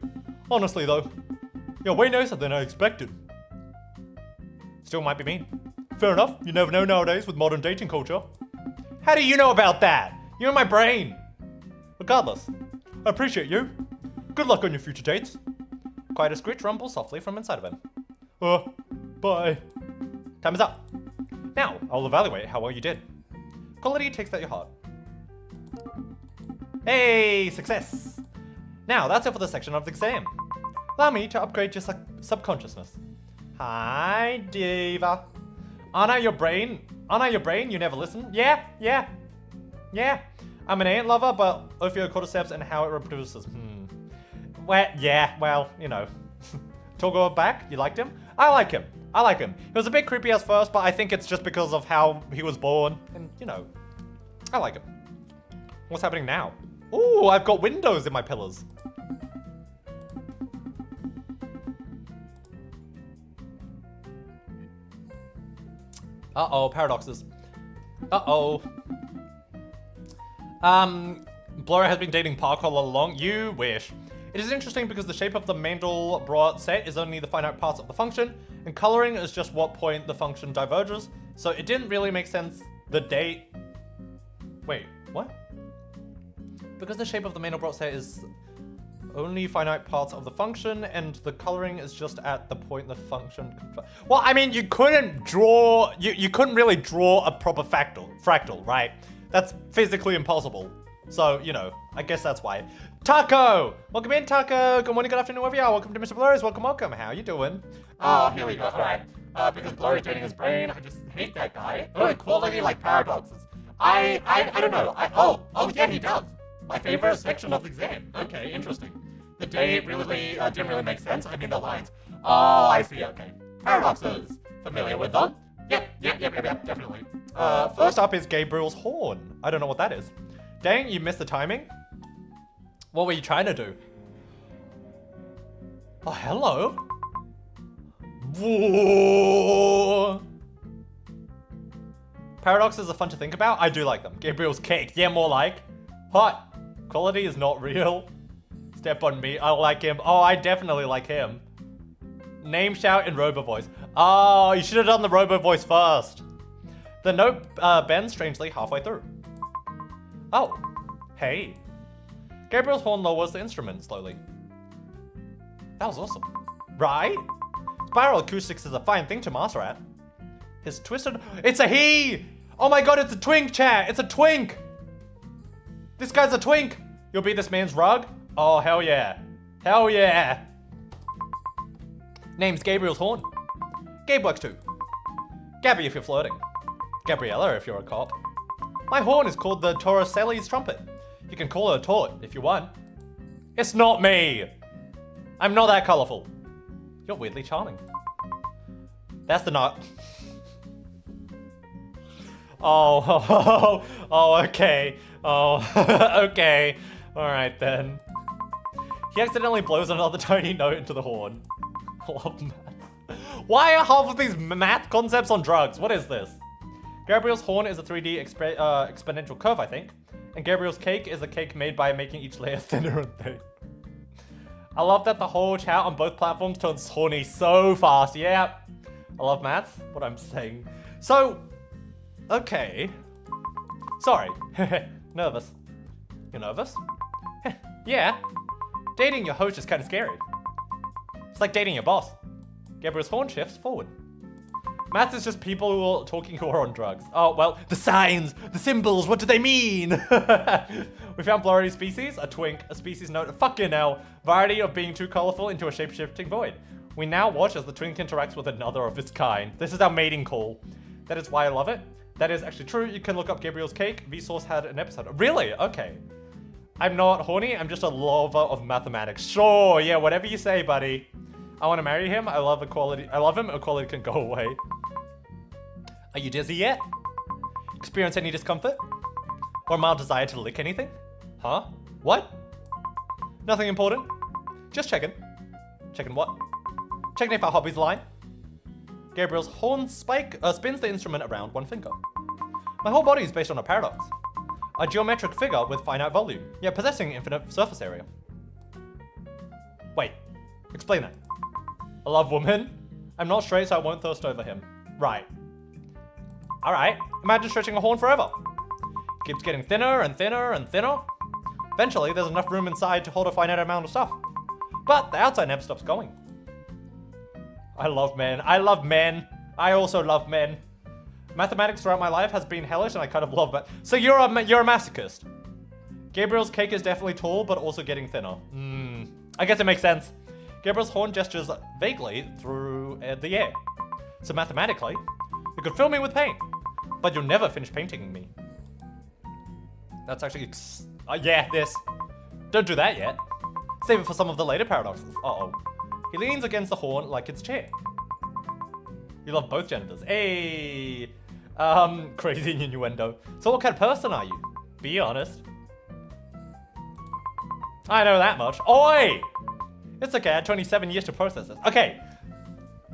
Honestly though. You're way nicer than I expected. Still might be mean. Fair enough. You never know nowadays with modern dating culture. How do you know about that? You're in my brain. Regardless, I appreciate you. Good luck on your future dates. Quite a screech rumbles softly from inside of him. Bye. Time is up. Now, I'll evaluate how well you did. Quality takes out your heart. Hey, success. Now, that's it for the section of the exam. Allow me to upgrade your subconsciousness. Hi, Diva. Aren't I your brain? You never listen? Yeah. I'm an ant lover, but Ophiocordyceps and how it reproduces. Well, you know. Toggle back, you liked him? I like him. He was a bit creepy at first, but I think it's just because of how he was born. And, you know, I like him. What's happening now? Ooh, I've got windows in my pillars. Uh-oh, paradoxes. Uh-oh. Blur has been dating Parker all along. You wish. It is interesting because the shape of the Mandelbrot set is only the finite parts of the function, and coloring is just what point the function diverges, so it didn't really make sense the date... Wait, what? Because the shape of the Mandelbrot set is only finite parts of the function, and the coloring is just at the point the function... Well, I mean, you couldn't draw... You couldn't really draw a proper fractal, right? That's physically impossible. So, you know, I guess that's why. Taco! Welcome in, Taco! Good morning, good afternoon, wherever you are. Welcome to MrBlurry's. Welcome. How you doing? Oh, here we go. Alright. Because Blurry's dating his brain, I just hate that guy. Oh, quality like paradoxes. I don't know. Oh, yeah, he does. My favorite section of the exam. Okay, interesting. The date really didn't really make sense. I mean, the lines. Oh, I see, okay. Paradoxes. Familiar with them? Yep, definitely. First up is Gabriel's horn. I don't know what that is. Dang, you missed the timing? What were you trying to do? Oh, hello. Whoa. Paradoxes are fun to think about. I do like them. Gabriel's cake. Yeah, more like. Hot. Quality is not real. Step on me. I like him. Oh, I definitely like him. Name shout in robo voice. Oh, you should have done the robo voice first. The note bends strangely halfway through. Oh, hey. Gabriel's horn lowers the instrument slowly. That was awesome. Right? Spiral acoustics is a fine thing to master at. His twisted... It's a he! Oh my god, it's a twink, chat! It's a twink! This guy's a twink! You'll be this man's rug? Oh, hell yeah. Hell yeah. Name's Gabriel's horn. Gabe works too. Gabby if you're flirting. Gabriella if you're a cop. My horn is called the Torricelli's trumpet. You can call her a tort if you want. It's not me! I'm not that colorful. You're weirdly charming. That's the knot. Oh, oh, okay. Oh, okay. Alright then. He accidentally blows another tiny note into the horn. I love math. Why are half of these math concepts on drugs? What is this? Gabriel's horn is a 3D exponential curve, I think. And Gabriel's cake is a cake made by making each layer thinner and thin. I love that the whole chat on both platforms turns horny so fast. Yeah. I love maths, what I'm saying. So, okay. Sorry. Nervous. You're nervous? Yeah. Dating your host is kind of scary. It's like dating your boss. Gabriel's horn shifts forward. Maths is just people who are talking who are on drugs. Oh, well, the signs, the symbols, what do they mean? We found Blurry species, a twink, a species note, a fucking hell, variety of being too colorful into a shape-shifting void. We now watch as the twink interacts with another of its kind. This is our mating call. That is why I love it. That is actually true. You can look up Gabriel's Cake. Vsauce had an episode. Really? Okay. I'm not horny. I'm just a lover of mathematics. Sure. Yeah, whatever you say, buddy. I want to marry him. I love equality. I love him. Equality can go away. Are you dizzy yet? Experience any discomfort? Or mild desire to lick anything? Huh? What? Nothing important. Just checking. Checking what? Checking if our hobbies align. Gabriel's horn spike spins the instrument around one finger. My whole body is based on a paradox. A geometric figure with finite volume, yet possessing infinite surface area. Wait, explain that. I love women. I'm not straight, so I won't thirst over him. Right. Alright, imagine stretching a horn forever. It keeps getting thinner and thinner and thinner. Eventually, there's enough room inside to hold a finite amount of stuff. But the outside never stops going. I love men. I love men. I also love men. Mathematics throughout my life has been hellish and I kind of love that. So you're a masochist. Gabriel's cake is definitely tall, but also getting thinner. I guess it makes sense. Gabriel's horn gestures vaguely through the air. So mathematically, you could fill me with pain, but you'll never finish painting me. That's actually, yeah, this. Don't do that yet. Save it for some of the later paradoxes. Uh-oh. He leans against the horn like it's a chair. You love both genders. Hey! Crazy innuendo. So what kind of person are you? Be honest. I know that much. Oi! It's okay, I had 27 years to process this. Okay.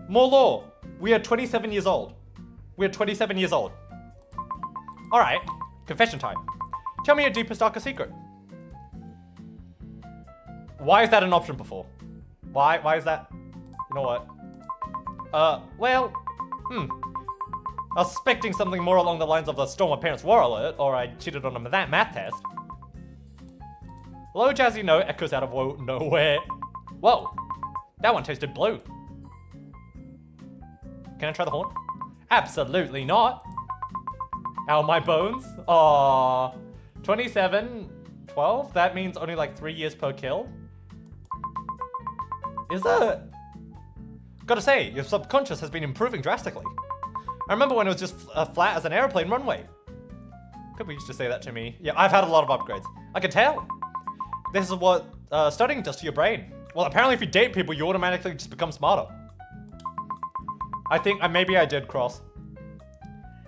More law. We are 27 years old. We are 27 years old. Alright. Confession time. Tell me your deepest, darkest secret. Why is that an option before? Why is that? You know what? Well, I was suspecting something more along the lines of the stole my parents' war alert, or I cheated on that math test. Low jazzy note echoes out of nowhere. Whoa, that one tasted blue. Can I try the horn? Absolutely not. Ow, my bones. Aww. 27, 12? That means only like 3 years per kill. Is it? Gotta say, your subconscious has been improving drastically. I remember when it was just flat as an airplane runway. People used to say that to me. Yeah, I've had a lot of upgrades. I can tell. This is what studying does to your brain. Well, apparently if you date people, you automatically just become smarter. I think maybe I did cross.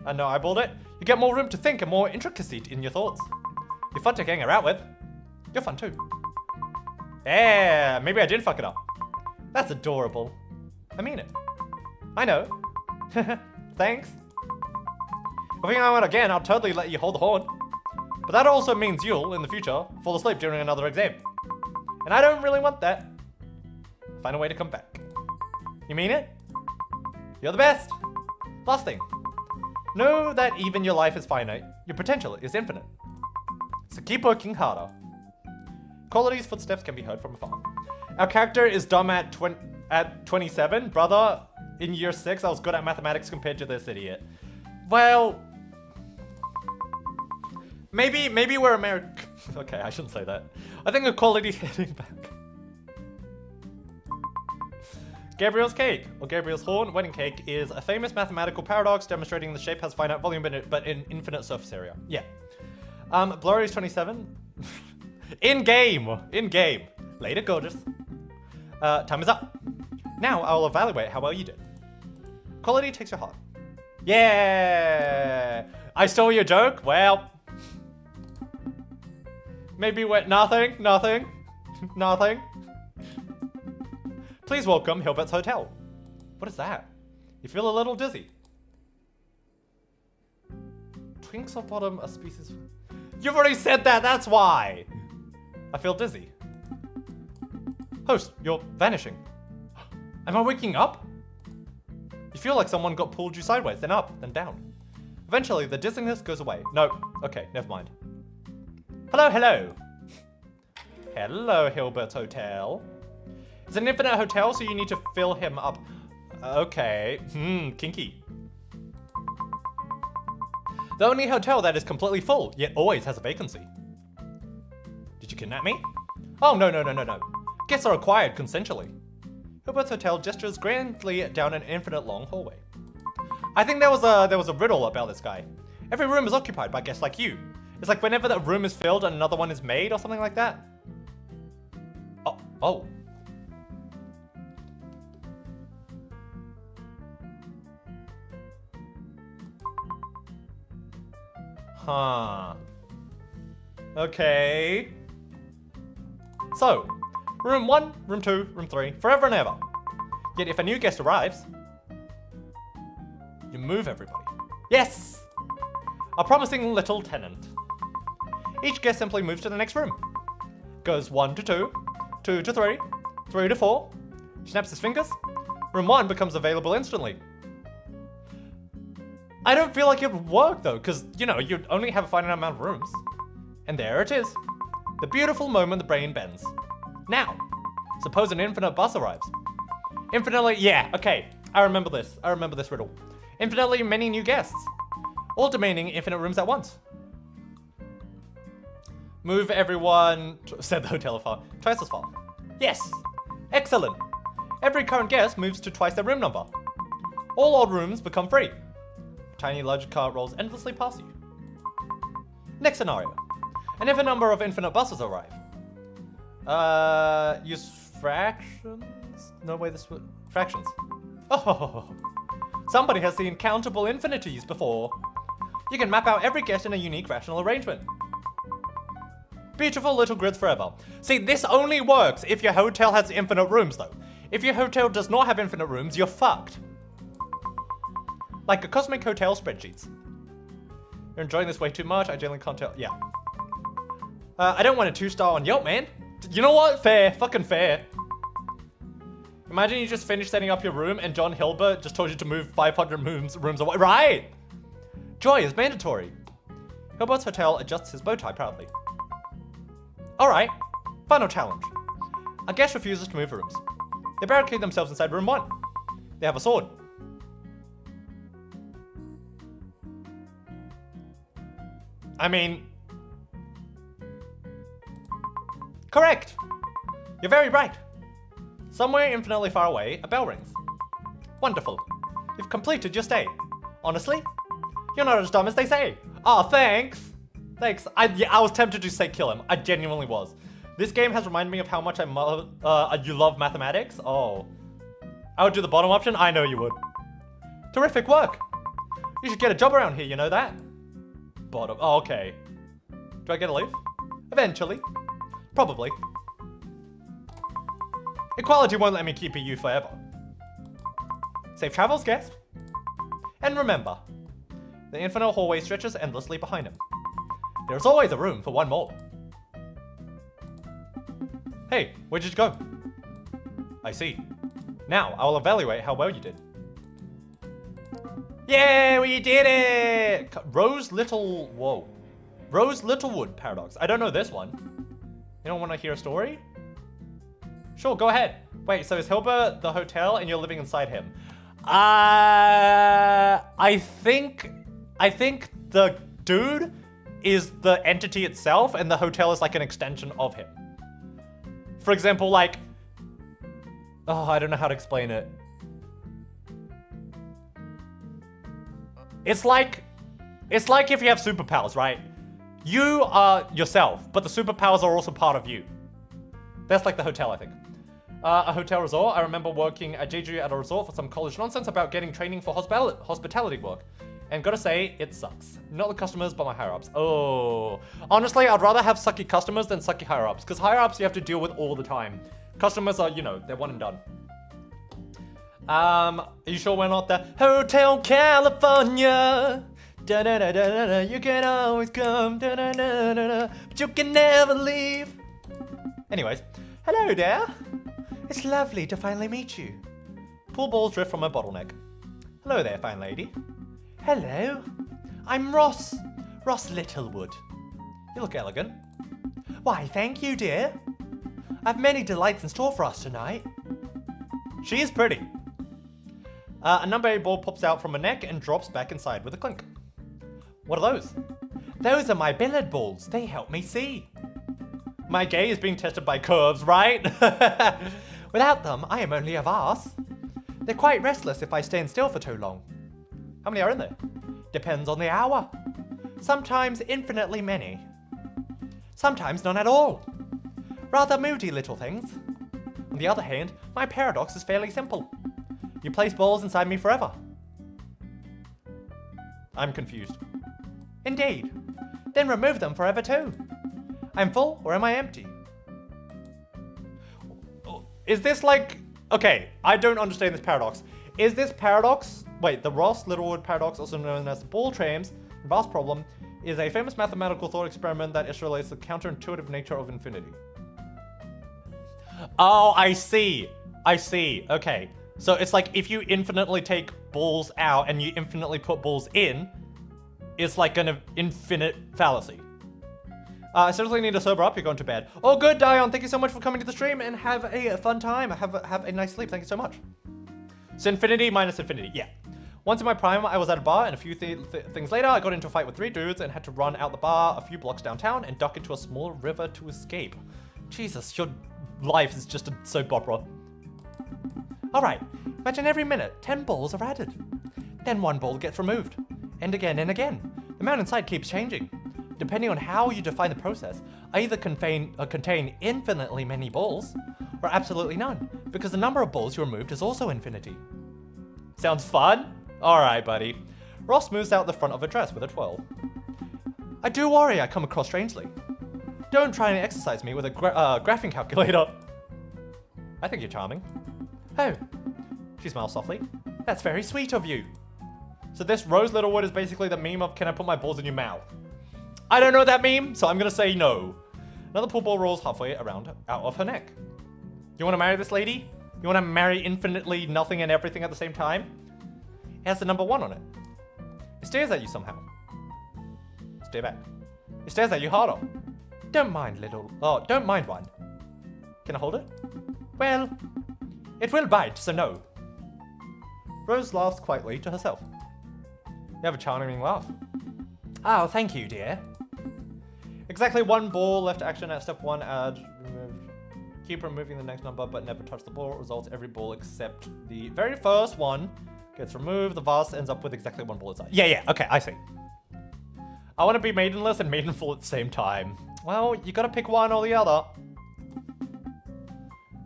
I know, I balled it. You get more room to think and more intricacy in your thoughts. You're fun to hang out with. You're fun too. Yeah, maybe I did fuck it up. That's adorable. I mean it. I know. Thanks. If we hang out again, I'll totally let you hold the horn. But that also means you'll, in the future, fall asleep during another exam. And I don't really want that. Find a way to come back. You mean it? You're the best. Last thing. Know that even your life is finite. Your potential is infinite. So keep working harder. Quality's footsteps can be heard from afar. Our character is dumb at 27. Brother, in year 6, I was good at mathematics compared to this idiot. Well, maybe we're American. Okay, I shouldn't say that. I think equality's heading back. Gabriel's cake, or Gabriel's horn, wedding cake, is a famous mathematical paradox demonstrating the shape has finite volume but in infinite surface area. Yeah. Blurry is 27. In game. Later, gorgeous. Time is up. Now I'll evaluate how well you did. Quality takes your heart. Yeah! I stole your joke? Well. Maybe nothing. Please welcome Hilbert's Hotel. What is that? You feel a little dizzy. Twinks or bottom a species. You've already said that, that's why. I feel dizzy. Host, you're vanishing. Am I waking up? You feel like someone got pulled you sideways, then up, then down. Eventually, the dizziness goes away. No, okay, never mind. Hello. Hello, Hilbert's Hotel. It's an infinite hotel, so you need to fill him up. Okay, kinky. The only hotel that is completely full, yet always has a vacancy. Did you kidnap me? Oh, no. Guests are acquired consensually. Hilbert's Hotel gestures grandly down an infinite long hallway. I think there was a riddle about this guy. Every room is occupied by guests like you. It's like whenever that room is filled, another one is made or something like that. Oh. Huh. Okay. So, room 1, room 2, room 3, forever and ever. Yet if a new guest arrives, you move everybody. Yes! A promising little tenant. Each guest simply moves to the next room. Goes 1 to 2, 2 to 3, 3 to 4. Snaps his fingers. Room 1 becomes available instantly. I don't feel like it would work though, because, you'd only have a finite amount of rooms. And there it is. The beautiful moment the brain bends. Now, suppose an infinite bus arrives. Infinitely, yeah, okay. I remember this riddle. Infinitely many new guests. All demanding infinite rooms at once. Move everyone, said the hotel far, twice as far. Yes, excellent. Every current guest moves to twice their room number. All old rooms become free. Tiny luggage cart rolls endlessly past you. Next scenario. An infinite number of infinite buses arrive. Use fractions? No way this would... Fractions. Oh, somebody has seen countable infinities before. You can map out every guest in a unique rational arrangement. Beautiful little grids forever. See, this only works if your hotel has infinite rooms though. If your hotel does not have infinite rooms, you're fucked. Like a cosmic hotel spreadsheets. You're enjoying this way too much, I generally can't tell. Yeah. I don't want a 2-star on Yelp, man. You know what? Fair. Fucking fair. Imagine you just finished setting up your room and John Hilbert just told you to move 500 rooms away. Right! Joy is mandatory. Hilbert's Hotel adjusts his bow tie proudly. Alright. Final challenge. A guest refuses to move rooms. They barricade themselves inside room 1. They have a sword. I mean... Correct! You're very right. Somewhere infinitely far away, a bell rings. Wonderful. You've completed your stay. Honestly, you're not as dumb as they say. Oh, thanks. Thanks. I was tempted to say kill him. I genuinely was. This game has reminded me of how much you love mathematics. Oh. I would do the bottom option. I know you would. Terrific work. You should get a job around here, you know that? Bottom. Oh, okay. Do I get a leave? Eventually. Probably. Equality won't let me keep you forever. Safe travels, guest. And remember, the infinite hallway stretches endlessly behind him. There's always a room for one more. Hey, where did you go? I see. Now, I will evaluate how well you did. Yeah, we did it! Rose Littlewood paradox. I don't know this one. You don't want to hear a story? Sure, go ahead. Wait, so is Hilbert the hotel and you're living inside him? I think the dude is the entity itself and the hotel is like an extension of him. For example, like... Oh, I don't know how to explain it. It's like if you have superpowers, right? You are yourself, but the superpowers are also part of you. That's like the hotel, I think. A hotel resort. I remember working at Jeju at a resort for some college nonsense about getting training for hospitality work. And gotta say, it sucks. Not the customers, but my higher-ups. Oh. Honestly, I'd rather have sucky customers than sucky higher-ups, because higher-ups you have to deal with all the time. Customers are, you know, they're one and done. Are you sure we're not the Hotel California? Da da da da da. You can always come, da da da da da, but you can never leave. Anyways, hello there. It's lovely to finally meet you. Pool balls drift from my bottleneck. Hello there, fine lady. Hello, I'm Ross Littlewood. You look elegant. Why, thank you, dear. I've many delights in store for us tonight. She is pretty. A number 8 ball pops out from her neck and drops back inside with a clink. What are those? Those are my billiard balls. They help me see. My gay is being tested by curves, right? Without them, I am only a vase. They're quite restless if I stand still for too long. How many are in there? Depends on the hour. Sometimes infinitely many. Sometimes none at all. Rather moody little things. On the other hand, my paradox is fairly simple. You place balls inside me forever. I'm confused. Indeed. Then remove them forever too. I'm full or am I empty? Is this like... Okay, I don't understand this paradox. Is this paradox... Wait, the Ross Littlewood paradox, also known as the ball trams vase problem, is a famous mathematical thought experiment that illustrates the counterintuitive nature of infinity. Oh, I see. Okay. So it's like if you infinitely take balls out and you infinitely put balls in, it's like an infinite fallacy. I seriously need to sober up. You're going to bed. Oh, good, Dion. Thank you so much for coming to the stream and have a fun time. Have a nice sleep. Thank you so much. So infinity minus infinity. Yeah. Once in my prime, I was at a bar, and a few things later, I got into a fight with 3 dudes and had to run out the bar a few blocks downtown and duck into a small river to escape. Jesus, your life is just a soap opera. Alright, imagine every minute 10 balls are added. Then 1 ball gets removed. And again and again. The amount inside keeps changing. Depending on how you define the process, I either contain infinitely many balls, or absolutely none, because the number of balls you removed is also infinity. Sounds fun? Alright, buddy. Ross moves out the front of her dress with a twirl. I do worry I come across strangely. Don't try and exercise me with a graphing calculator. I think you're charming. Oh, she smiles softly. That's very sweet of you. So this Rose Littlewood is basically the meme of, can I put my balls in your mouth? I don't know that meme, so I'm gonna say no. Another pool ball rolls halfway around out of her neck. You wanna marry this lady? You wanna marry infinitely nothing and everything at the same time? It has the number 1 on it. It stares at you somehow. Stare back. It stares at you harder. Don't mind one. Can I hold it? Well, it will bite, so no. Rose laughs quietly to herself. You have a charming laugh. Oh, thank you, dear. Exactly 1 ball left action at step 1, add, remove. Keep removing the next number, but never touch the ball. It results every ball except the very first one gets removed. The vase ends up with exactly 1 ball inside. Yeah, okay, I see. I want to be maidenless and maidenful at the same time. Well, you gotta pick one or the other.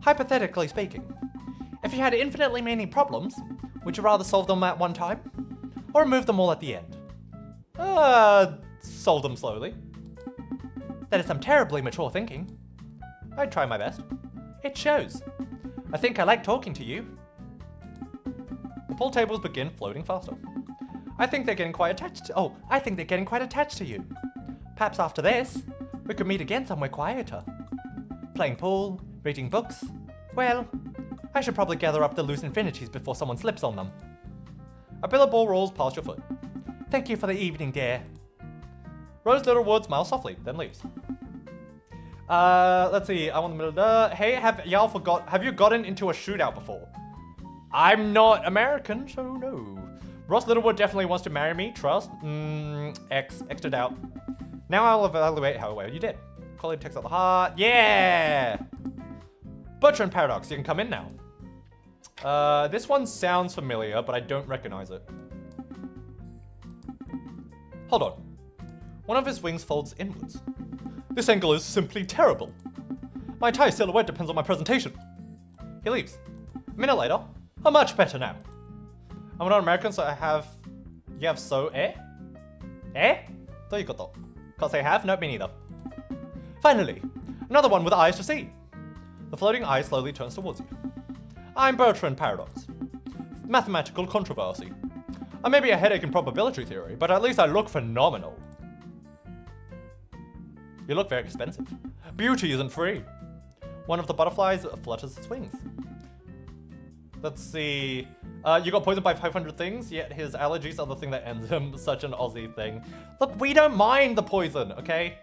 Hypothetically speaking, if you had infinitely many problems, would you rather solve them at one time? Or remove them all at the end? Solve them slowly. That is some terribly mature thinking. I'd try my best. It shows. I think I like talking to you. The pool tables begin floating faster. I think they're getting quite attached to you. Perhaps after this, we could meet again somewhere quieter. Playing pool, reading books. Well, I should probably gather up the loose infinities before someone slips on them. A billiard ball rolls past your foot. Thank you for the evening, dear. Rose Littlewood smiles softly, then leaves. Let's see. I'm on the middle. Hey, have you gotten into a shootout before? I'm not American, so no. Ross Littlewood definitely wants to marry me. Trust. Extra doubt. Now I'll evaluate how well you did. Quality takes out the heart. Yeah. Butcher and Paradox, you can come in now. This one sounds familiar, but I don't recognize it. Hold on. One of his wings folds inwards. This angle is simply terrible. My entire silhouette depends on my presentation. He leaves. A minute later, I'm much better now. I'm not American, so I have You have so eh? Eh? どういうこと? Can't say have? No, me neither. Finally, another one with eyes to see. The floating eye slowly turns towards you. I'm Bertrand Paradox. Mathematical controversy. I may be a headache in probability theory, but at least I look phenomenal. You look very expensive. Beauty isn't free. One of the butterflies flutters its wings. Let's see. You got poisoned by 500 things, yet his allergies are the thing that ends him. Such an Aussie thing. Look, we don't mind the poison, okay?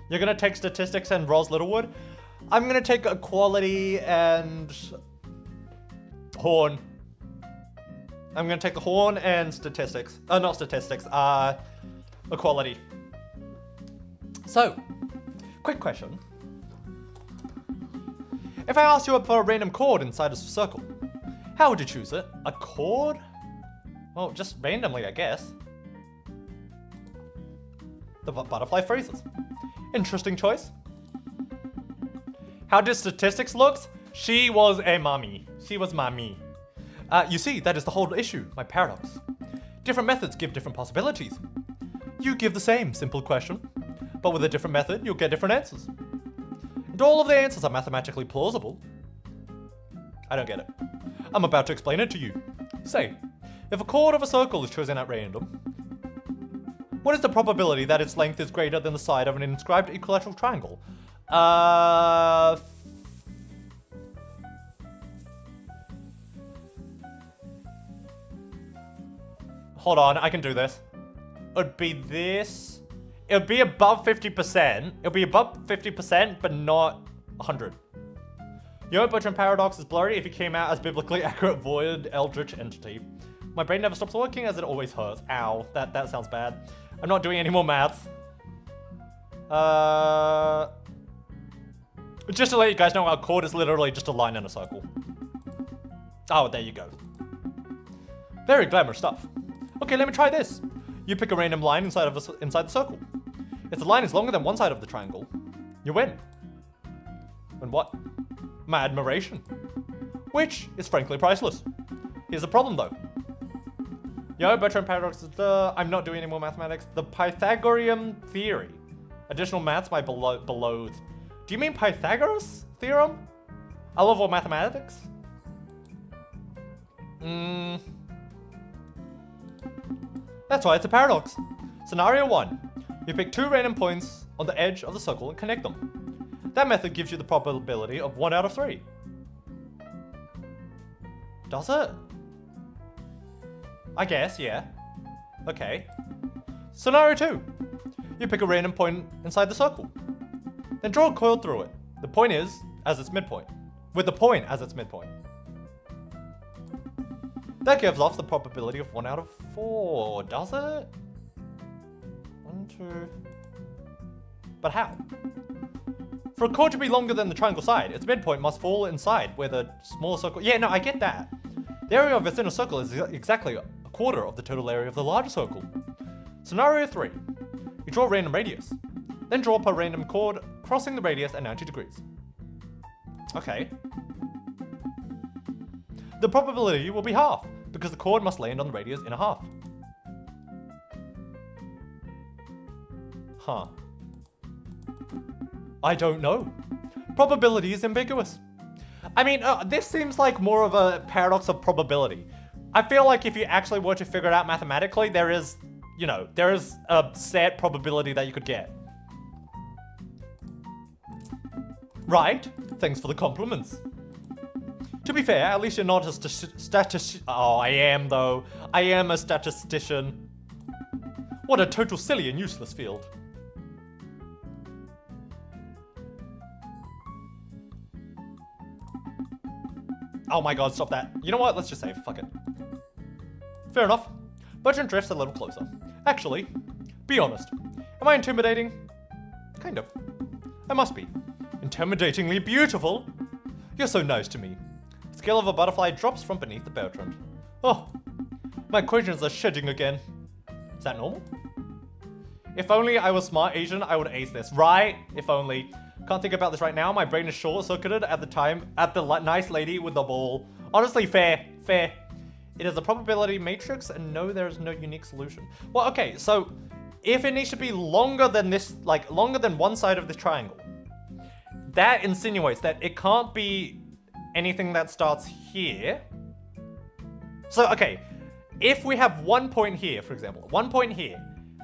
You're gonna take statistics and Ros Littlewood. I'm gonna take equality and horn. I'm gonna take the horn and statistics. Not statistics, equality. So, quick question. If I asked you for a random chord inside a circle, how would you choose it? A chord? Well, just randomly, I guess. The butterfly freezes. Interesting choice. How did statistics looks? She was a mummy. She was mommy. You see, that is the whole issue, my paradox. Different methods give different possibilities. You give the same simple question, but with a different method, you'll get different answers. And all of the answers are mathematically plausible. I don't get it. I'm about to explain it to you. Say, if a chord of a circle is chosen at random, what is the probability that its length is greater than the side of an inscribed equilateral triangle? Hold on, I can do this. It would be this. It would be above 50%. It would be above 50%, but not 100. You know, Bertrand Paradox is blurry if he came out as biblically accurate void eldritch entity. My brain never stops working as it always hurts. Ow, that sounds bad. I'm not doing any more maths. Just to let you guys know, our chord is literally just a line in a circle. Oh, there you go. Very glamorous stuff. Okay, let me try this. You pick a random line inside the circle. If the line is longer than one side of the triangle, you win. And what? My admiration. Which is frankly priceless. Here's the problem though. Yo, Bertrand Paradox is I'm not doing any more mathematics. The Pythagorean theory. Additional maths my beloathed. Do you mean Pythagoras theorem? I love all mathematics. That's why it's a paradox. Scenario 1. You pick two random points on the edge of the circle and connect them. That method gives you the probability of 1 out of 3. Does it? I guess, yeah. Okay. Scenario 2. You pick a random point inside the circle. Then draw a coil through it. The point is as its midpoint. With the point as its midpoint. That gives off the probability of 1 out of 4, does it? 1, 2... But how? For a chord to be longer than the triangle side, its midpoint must fall inside where the smaller circle... Yeah, no, I get that. The area of its inner circle is exactly a quarter of the total area of the larger circle. Scenario 3. You draw a random radius. Then draw per random chord, crossing the radius at 90 degrees. Okay. The probability will be half, because the chord must land on the radius in a half. Huh. I don't know. Probability is ambiguous. I mean, this seems like more of a paradox of probability. I feel like if you actually were to figure it out mathematically, there is, you know, there is a set probability that you could get. Right? Thanks for the compliments. To be fair, at least you're not a statistician. Oh, I am though. I am a statistician. What a total silly and useless field. Oh my god, stop that. You know what? Let's just save. Fuck it. Fair enough. Bertrand drifts a little closer. Actually, be honest. Am I intimidating? Kind of. I must be. Intimidatingly beautiful. You're so nice to me. The scale of a butterfly drops from beneath the Bertrand. Oh, my equations are shedding again. Is that normal? If only I was smart Asian, I would ace this. Right? If only. Can't think about this right now. My brain is short-circuited at the time. At the nice lady with the ball. Honestly, fair. Fair. It is a probability matrix, and no, there is no unique solution. Well, okay, so if it needs to be longer than this, like longer than one side of the triangle, that insinuates that it can't be anything that starts here. So, okay, if we have 1 point here, for example, 1 point here,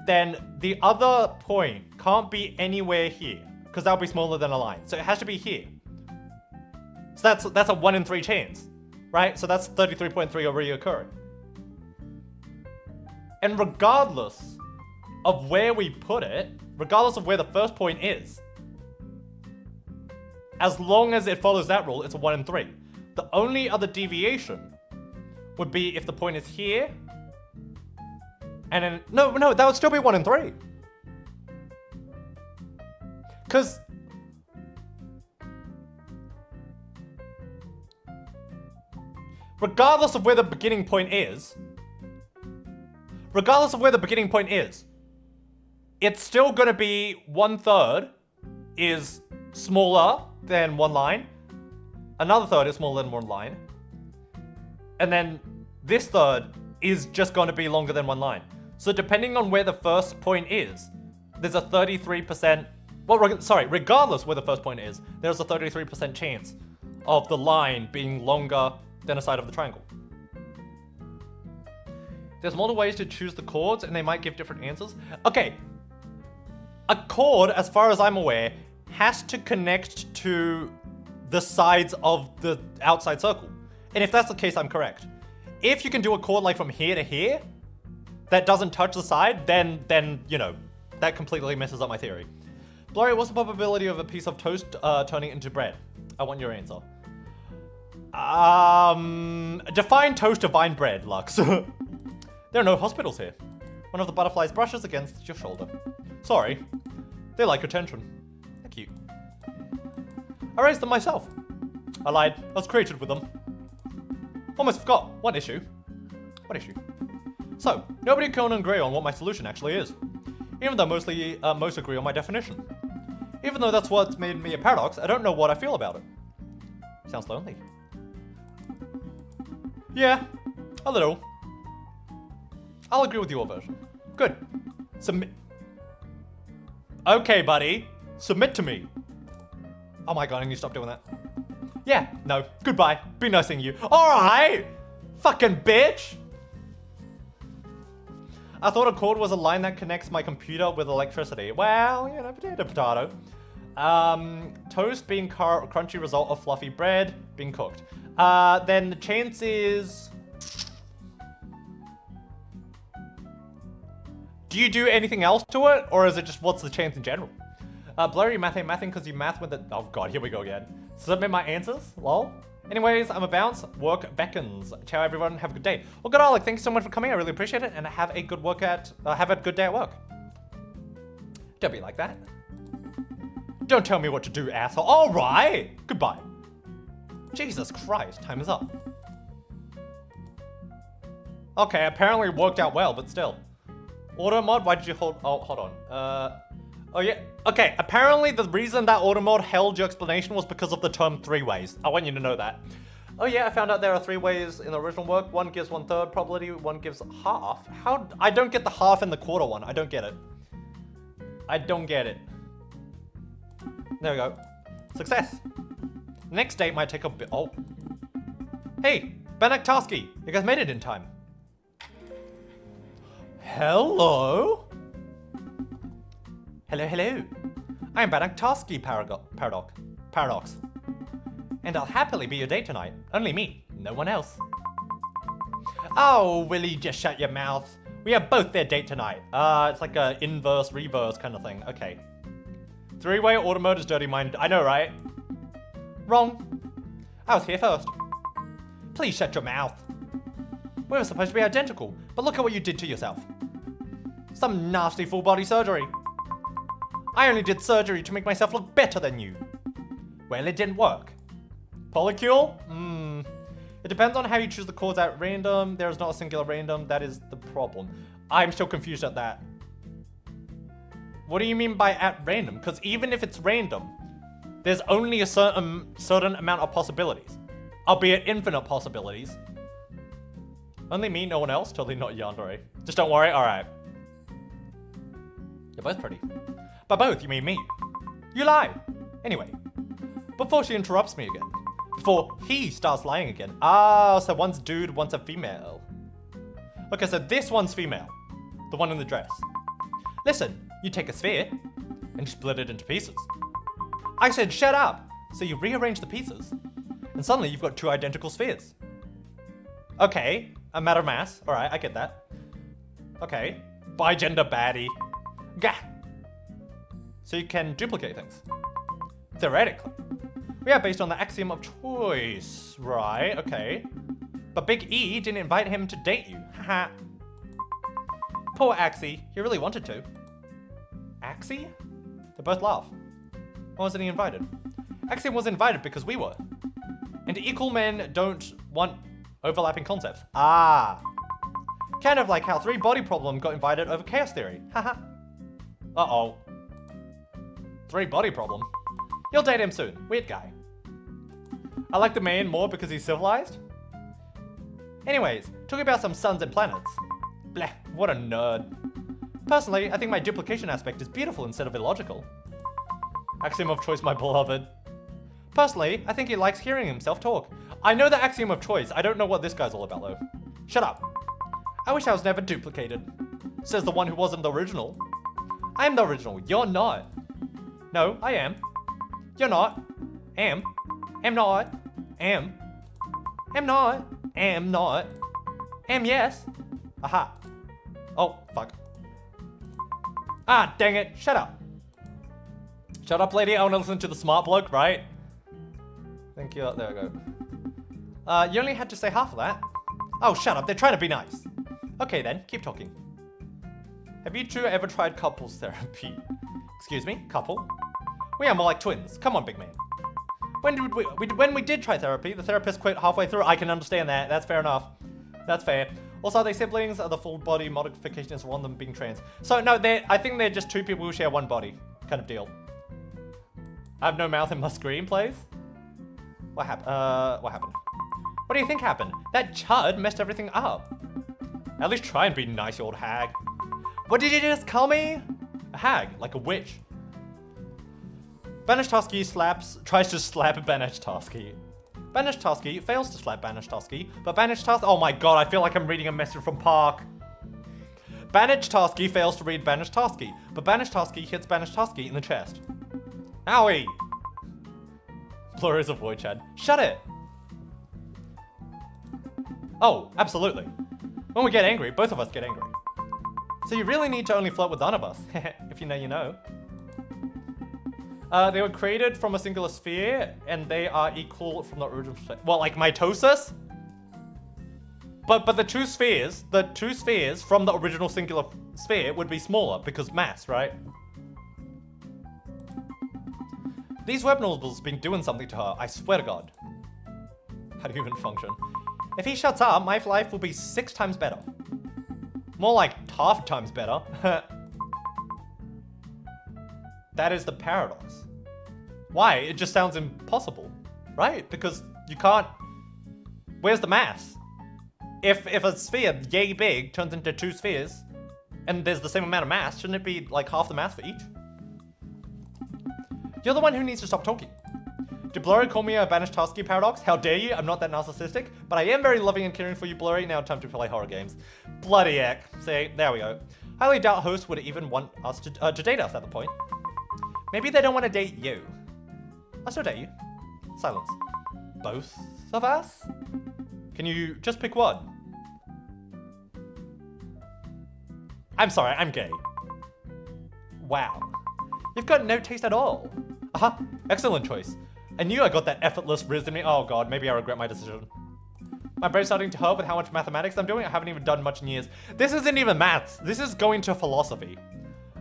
then the other point can't be anywhere here, because that'll be smaller than a line. So it has to be here. So that's a 1 in 3 chance, right? So that's 33.3 already occurring. And regardless of where we put it, regardless of where the first point is, as long as it follows that rule, it's a 1 in 3. The only other deviation would be if the point is here, and then, no, that would still be 1 in 3. Because regardless of where the beginning point is, it's still gonna be 1/3 is smaller than one line, another third is smaller than one line, and then this third is just gonna be longer than one line. So depending on where the first point is, there's a 33%, regardless where the first point is, there's a 33% chance of the line being longer than a side of the triangle. There's multiple ways to choose the chords, and they might give different answers. Okay, a chord, as far as I'm aware, has to connect to the sides of the outside circle. And if that's the case, I'm correct. If you can do a chord like from here to here, that doesn't touch the side, then you know, that completely messes up my theory. Blurry, what's the probability of a piece of toast turning into bread? I want your answer. Define toast, define bread, Lux. There are no hospitals here. One of the butterflies brushes against your shoulder. Sorry. They like attention. They're cute. I raised them myself. I lied. I was created with them. Almost forgot. What issue? So, nobody can agree on what my solution actually is. Even though most agree on my definition. Even though that's what's made me a paradox, I don't know what I feel about it. Sounds lonely. Yeah, a little. I'll agree with your version. Good. Submit. Okay, buddy. Submit to me. Oh my god, I need to stop doing that. Yeah, no. Goodbye. Be nice seeing you. Alright! Fucking bitch! I thought a cord was a line that connects my computer with electricity. Well, you know, potato. Toast being crunchy result of fluffy bread being cooked. Then the chance is... Do you do anything else to it? Or is it just what's the chance in general? Blurry mathing because you math with it. Oh god, here we go again. Submit my answers? Lol. Anyways, I'm a bounce. Work beckons. Ciao everyone, have a good day. Well, good Alec, thank you so much for coming. I really appreciate it. And have a good have a good day at work. Don't be like that. Don't tell me what to do, asshole. All right. Goodbye. Jesus Christ, time is up. Okay, apparently it worked out well, but still. Auto mod, why did you hold? Oh, hold on. Oh yeah. Okay, apparently the reason that auto mod held your explanation was because of the term 3 ways. I want you to know that. Oh yeah, I found out there are 3 ways in the original work. One gives 1/3 probability, one gives half. How? I don't get the half and the quarter one. I don't get it. I don't get it. There we go. Success. Next date might take a bit. Oh. Hey, Banaktarski, you guys made it in time. Hello? Hello. I am Banaktarski Paradox. And I'll happily be your date tonight. Only me, no one else. Oh, will you just shut your mouth? We are both their date tonight. It's like a inverse, reverse kind of thing. Okay. 3-way auto mode is dirty mind. I know, right? Wrong. I was here first. Please shut your mouth. We were supposed to be identical, but look at what you did to yourself. Some nasty full body surgery. I only did surgery to make myself look better than you. Well, it didn't work. Polycule? It depends on how you choose the chords at random. There is not a singular random. That is the problem. I'm still confused at that. What do you mean by at random? Because even if it's random, there's only a certain amount of possibilities. Albeit infinite possibilities. Only me, no one else? Totally not yandere. Just don't worry, alright. You're both pretty. By both, you mean me. You lie. Anyway, before she interrupts me again. Before he starts lying again. Ah, so one's dude, one's a female. Okay, so this one's female. The one in the dress. Listen, you take a sphere and you split it into pieces. I said shut up! So you rearrange the pieces. And suddenly you've got two identical spheres. Okay, a matter of mass. Alright, I get that. Okay. Bi-gender baddie. Gah! So you can duplicate things. Theoretically. Yeah, based on the axiom of choice. Right, okay. But Big E didn't invite him to date you. Haha. Poor Axie. He really wanted to. Axie? They both laugh. Why wasn't he invited? Axie was invited because we were. And equal men don't want overlapping concepts. Ah. Kind of like how 3 Body Problem got invited over Chaos Theory. Haha. Uh-oh. 3 Body Problem? You'll date him soon. Weird guy. I like the man more because he's civilized. Anyways, talking about some suns and planets. Bleh, what a nerd. Personally, I think my duplication aspect is beautiful instead of illogical. Axiom of choice, my beloved. Personally, I think he likes hearing himself talk. I know the axiom of choice. I don't know what this guy's all about though. Shut up. I wish I was never duplicated. Says the one who wasn't the original. I am the original. You're not. No, I am. You're not. Am. Am not. Am. Am not. Am not. Am yes. Aha. Oh, fuck. Ah, dang it. Shut up. Shut up, lady. I want to listen to the smart bloke, right? Thank you. There we go. You only had to say half of that. Oh, shut up. They're trying to be nice. Okay, then. Keep talking. Have you two ever tried couples therapy? Excuse me? Couple? We are more like twins. Come on, big man. When we did try therapy, the therapist quit halfway through. I can understand that. That's fair enough. That's fair. Also, are they siblings? Are the full body modification is one of them being trans? So, no, I think they're just 2 people who share 1 body. Kind of deal. I have no mouth and must scream, please. What happened? What happened? What do you think happened? That chud messed everything up. At least try and be nice, you old hag. What did you just call me? A hag, like a witch. Banishtaski tries to slap Banishtaski. Banishtaski fails to slap Banishtaski, but Banishtaski, oh my god, I feel like I'm reading a message from Park. Banishtaski fails to read Banishtaski, but Banishtaski hits Banishtaski in the chest. Owie! Blurry's a void chat. Shut it! Oh, absolutely. When we get angry, both of us get angry. So you really need to only flirt with none of us. If you know, you know. They were created from a singular sphere, and they are equal from the original sphere. Well, like mitosis? But the two spheres from the original singular sphere would be smaller because mass, right? These web noodles been doing something to her, I swear to God. How do you even function? If he shuts up, my life will be 6 times better. More like half times better. That is the paradox. Why? It just sounds impossible, right? Because you can't... Where's the mass? If a sphere yay big turns into 2 spheres, and there's the same amount of mass, shouldn't it be like half the mass for each? You're the one who needs to stop talking. Did Blurry call me a Banishtaski paradox? How dare you? I'm not that narcissistic, but I am very loving and caring for you, Blurry. Now time to play horror games. Bloody heck. See, there we go. Highly doubt hosts would even want us to date us at the point. Maybe they don't want to date you. I'll still date you. Silence. Both of us? Can you just pick one? I'm sorry, I'm gay. Wow. You've got no taste at all. Aha, excellent choice. I knew I got that effortless reasoning. Oh god, maybe I regret my decision. My brain's starting to hurt with how much mathematics I'm doing. I haven't even done much in years. This isn't even maths. This is going to philosophy.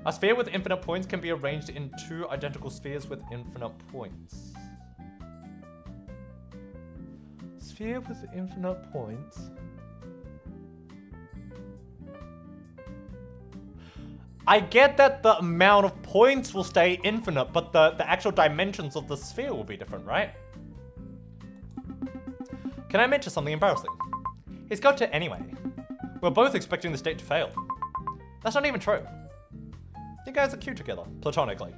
A sphere with infinite points can be arranged in 2 identical spheres with infinite points. Sphere with infinite points. I get that the amount of points will stay infinite, but the actual dimensions of the sphere will be different, right? Can I mention something embarrassing? He's got to anyway. We're both expecting this date to fail. That's not even true. You guys are cute together, platonically.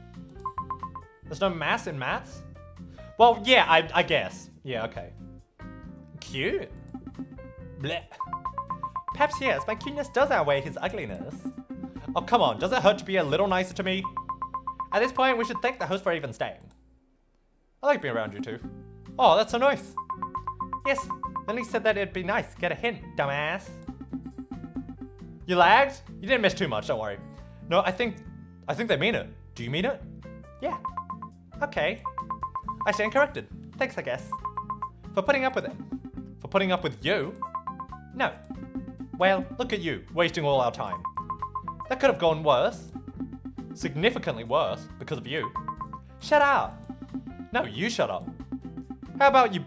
There's no mass in maths? Well, yeah, I guess. Yeah, okay. Cute? Blech. Perhaps yes, my cuteness does outweigh his ugliness. Oh, come on, does it hurt to be a little nicer to me? At this point, we should thank the host for even staying. I like being around you two. Oh, that's so nice. Yes, Lily said that it'd be nice. Get a hint, dumbass. You lagged? You didn't miss too much, don't worry. No, I think they mean it. Do you mean it? Yeah. Okay. I stand corrected. Thanks, I guess. For putting up with it. For putting up with you? No. Well, look at you, wasting all our time. That could have gone worse. Significantly worse, because of you. Shut up. No, you shut up. How about you...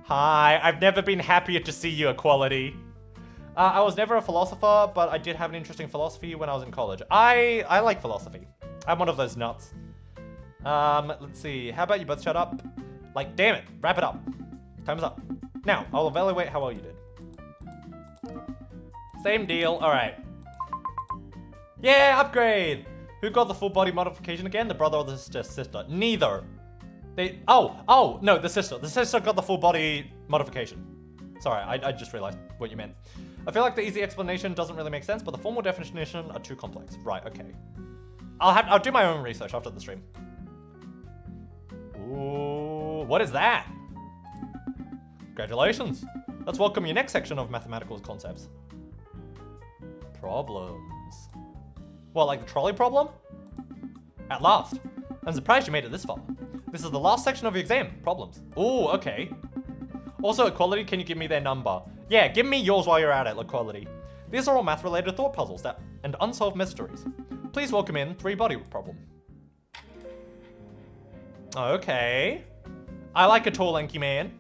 Hi, I've never been happier to see you, Equality. I was never a philosopher, but I did have an interesting philosophy when I was in college. I like philosophy. I'm one of those nuts. Let's see. How about you both shut up? Like, damn it. Wrap it up. Time's up. Now, I'll evaluate how well you did. Same deal. All right. Yeah, upgrade. Who got the full body modification again? The brother or the sister? Neither. Oh, no, the sister. The sister got the full body modification. Sorry, I just realized what you meant. I feel like the easy explanation doesn't really make sense, but the formal definition are too complex. Right, okay. I'll do my own research after the stream. Ooh, what is that? Congratulations. Let's welcome your next section of mathematical concepts. Problems. What, like the trolley problem? At last. I'm surprised you made it this far. This is the last section of your exam. Problems. Ooh, okay. Also, Equality, can you give me their number? Yeah, give me yours while you're at it, Equality. These are all math-related thought puzzles and unsolved mysteries. Please welcome in 3-body problem. Okay. I like a tall, lanky man.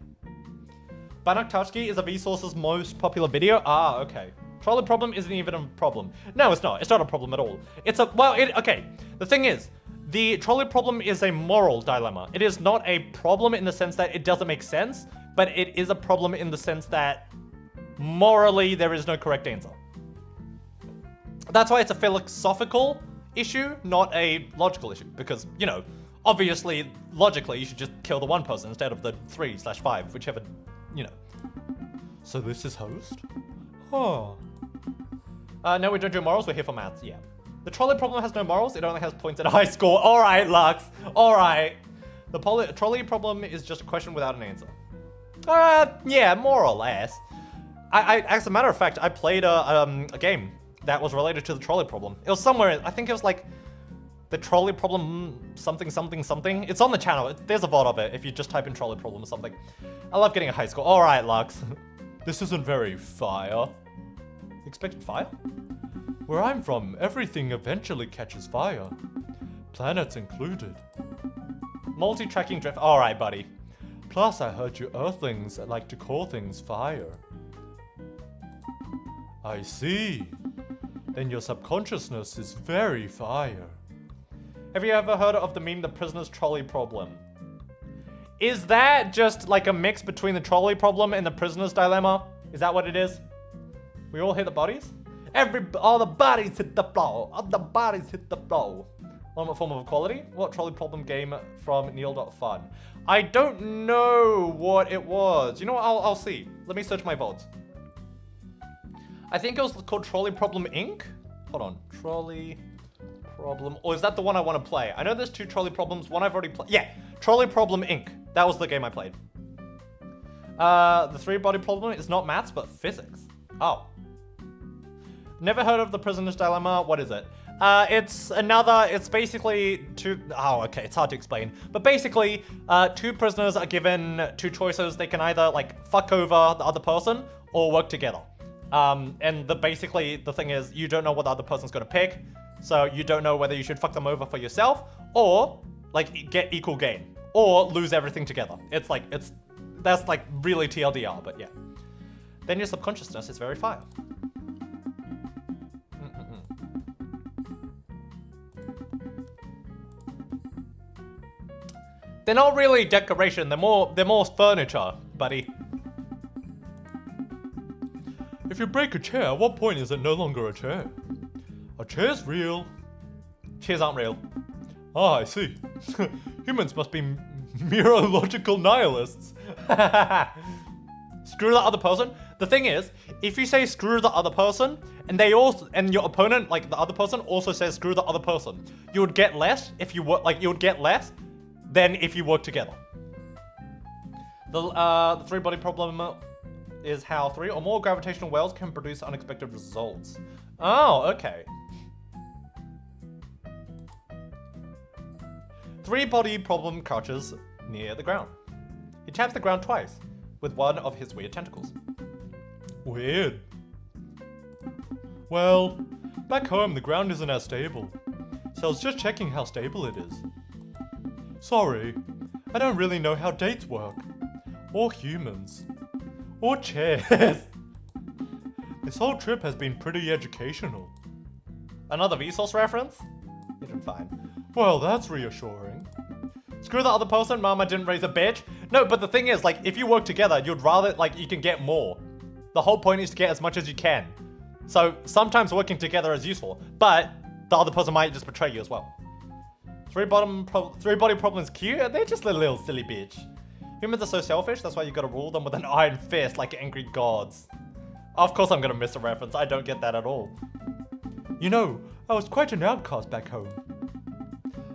Banachowski is a Vsauce's most popular video. Ah, okay. Trolley problem isn't even a problem. No, it's not. It's not a problem at all. It's a, well, okay. The thing is, the trolley problem is a moral dilemma. It is not a problem in the sense that it doesn't make sense, but it is a problem in the sense that morally there is no correct answer. That's why it's a philosophical issue, not a logical issue. Because, you know, obviously, logically, you should just kill the one person instead of the 3/5, whichever, you know. So this is host? Oh. No, we don't do morals. We're here for maths. Yeah. The trolley problem has no morals. It only has points at a high score. All right, Lux. All right. The trolley problem is just a question without an answer. Yeah, more or less. As a matter of fact, I played a game that was related to the trolley problem. It was somewhere, I think it was like the trolley problem something something something. It's on the channel. There's a VOD of it if you just type in trolley problem or something. I love getting a high score. All right, Lux. This isn't very fire. Expected fire? Where I'm from, everything eventually catches fire. Planets included. Multi-tracking drift. All right, buddy. Plus, I heard you Earthlings like to call things fire. I see. Then your subconsciousness is very fire. Have you ever heard of the meme, the prisoner's trolley problem? Is that just like a mix between the trolley problem and the prisoner's dilemma? Is that what it is? We all hit the bodies? All the bodies hit the floor. All the bodies hit the floor. What form of equality? What trolley problem game from Neil.fun? I don't know what it was. You know what? I'll see. Let me search my VODs. I think it was called Trolley Problem Inc. Hold on. Trolley Problem. Or is that the one I want to play? I know there's 2 trolley problems. One I've already played. Yeah. Trolley Problem Inc. That was the game I played. The 3-body problem is not maths, but physics. Oh. Never heard of the prisoner's dilemma. What is it? It's basically okay, it's hard to explain. But basically, 2 prisoners are given 2 choices. They can either, like, fuck over the other person or work together. And basically, the thing is, you don't know what the other person's gonna pick. So you don't know whether you should fuck them over for yourself or, like, get equal gain. Or lose everything together. That's like really TLDR, but yeah. Then your subconsciousness is very fire. They're not really decoration, they're more furniture, buddy. If you break a chair, at what point is it no longer a chair? A chair's real. Chairs aren't real. Ah, I see. Humans must be meteorological nihilists. Screw the other person. The thing is, if you say screw the other person, and your opponent, like the other person, also says screw the other person, you would get less if you work. You would get less than if you work together. The three-body problem is how 3 or more gravitational wells can produce unexpected results. Oh, okay. 3-body problem crouches near the ground. He taps the ground twice with one of his weird tentacles. Weird. Well, back home the ground isn't as stable, so I was just checking how stable it is. Sorry, I don't really know how dates work, or humans, or chairs. This whole trip has been pretty educational. Another Vsauce reference? You're doing fine. Well, that's reassuring. Screw the other person, mama didn't raise a bitch. No, but the thing is, like, if you work together, you'd rather, like, you can get more. The whole point is to get as much as you can. So, sometimes working together is useful, but the other person might just betray you as well. Three-body problem is cute, they're just a little silly bitch. Humans are so selfish, that's why you gotta rule them with an iron fist like angry gods. Of course I'm gonna miss a reference, I don't get that at all. You know, I was quite an outcast back home.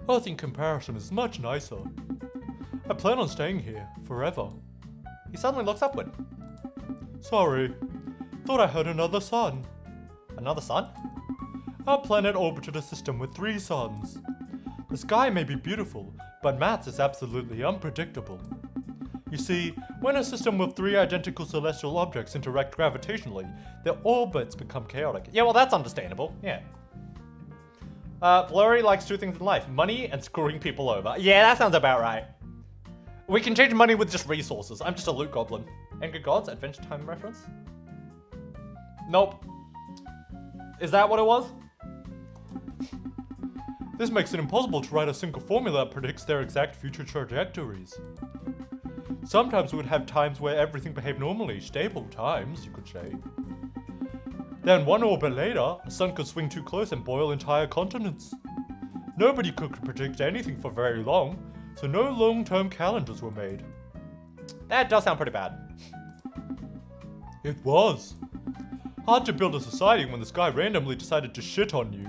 Earth in comparison is much nicer. I plan on staying here, forever. He suddenly looks upward. Sorry, thought I heard another sun. Another sun? Our planet orbited a system with 3 suns. The sky may be beautiful, but maths is absolutely unpredictable. You see, when a system with 3 identical celestial objects interact gravitationally, their orbits become chaotic. Yeah, well that's understandable, yeah. Blurry likes 2 things in life, money and screwing people over. Yeah, that sounds about right. We can change money with just resources. I'm just a loot goblin. Angry Gods, Adventure Time reference? Nope. Is that what it was? This makes it impossible to write a single formula that predicts their exact future trajectories. Sometimes we would have times where everything behaved normally, stable times, you could say. Then 1 orbit later, a sun could swing too close and boil entire continents. Nobody could predict anything for very long, so no long-term calendars were made. That does sound pretty bad. It was. Hard to build a society when the sky randomly decided to shit on you.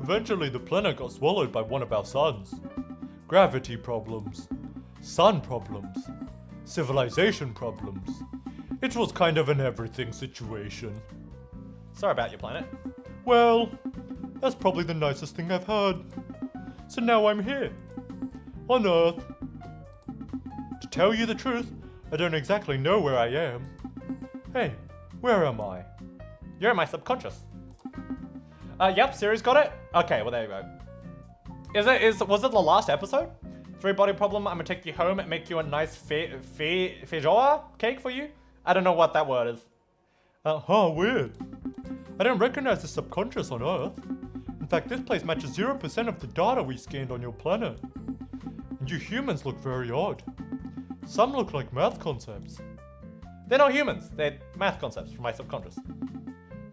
Eventually the planet got swallowed by one of our suns. Gravity problems. Sun problems. Civilization problems. It was kind of an everything situation. Sorry about your planet. Well, that's probably the nicest thing I've heard. So now I'm here. On Earth. To tell you the truth, I don't exactly know where I am. Hey, where am I? You're in my subconscious. Yep, Siri's got it. Okay, well there you go. Was it the last episode? 3-body problem, I'm gonna take you home and make you a nice feijoa cake for you? I don't know what that word is. Weird. I don't recognize the subconscious on Earth. In fact, this place matches 0% of the data we scanned on your planet. And you humans look very odd. Some look like math concepts. They're not humans, they're math concepts from my subconscious.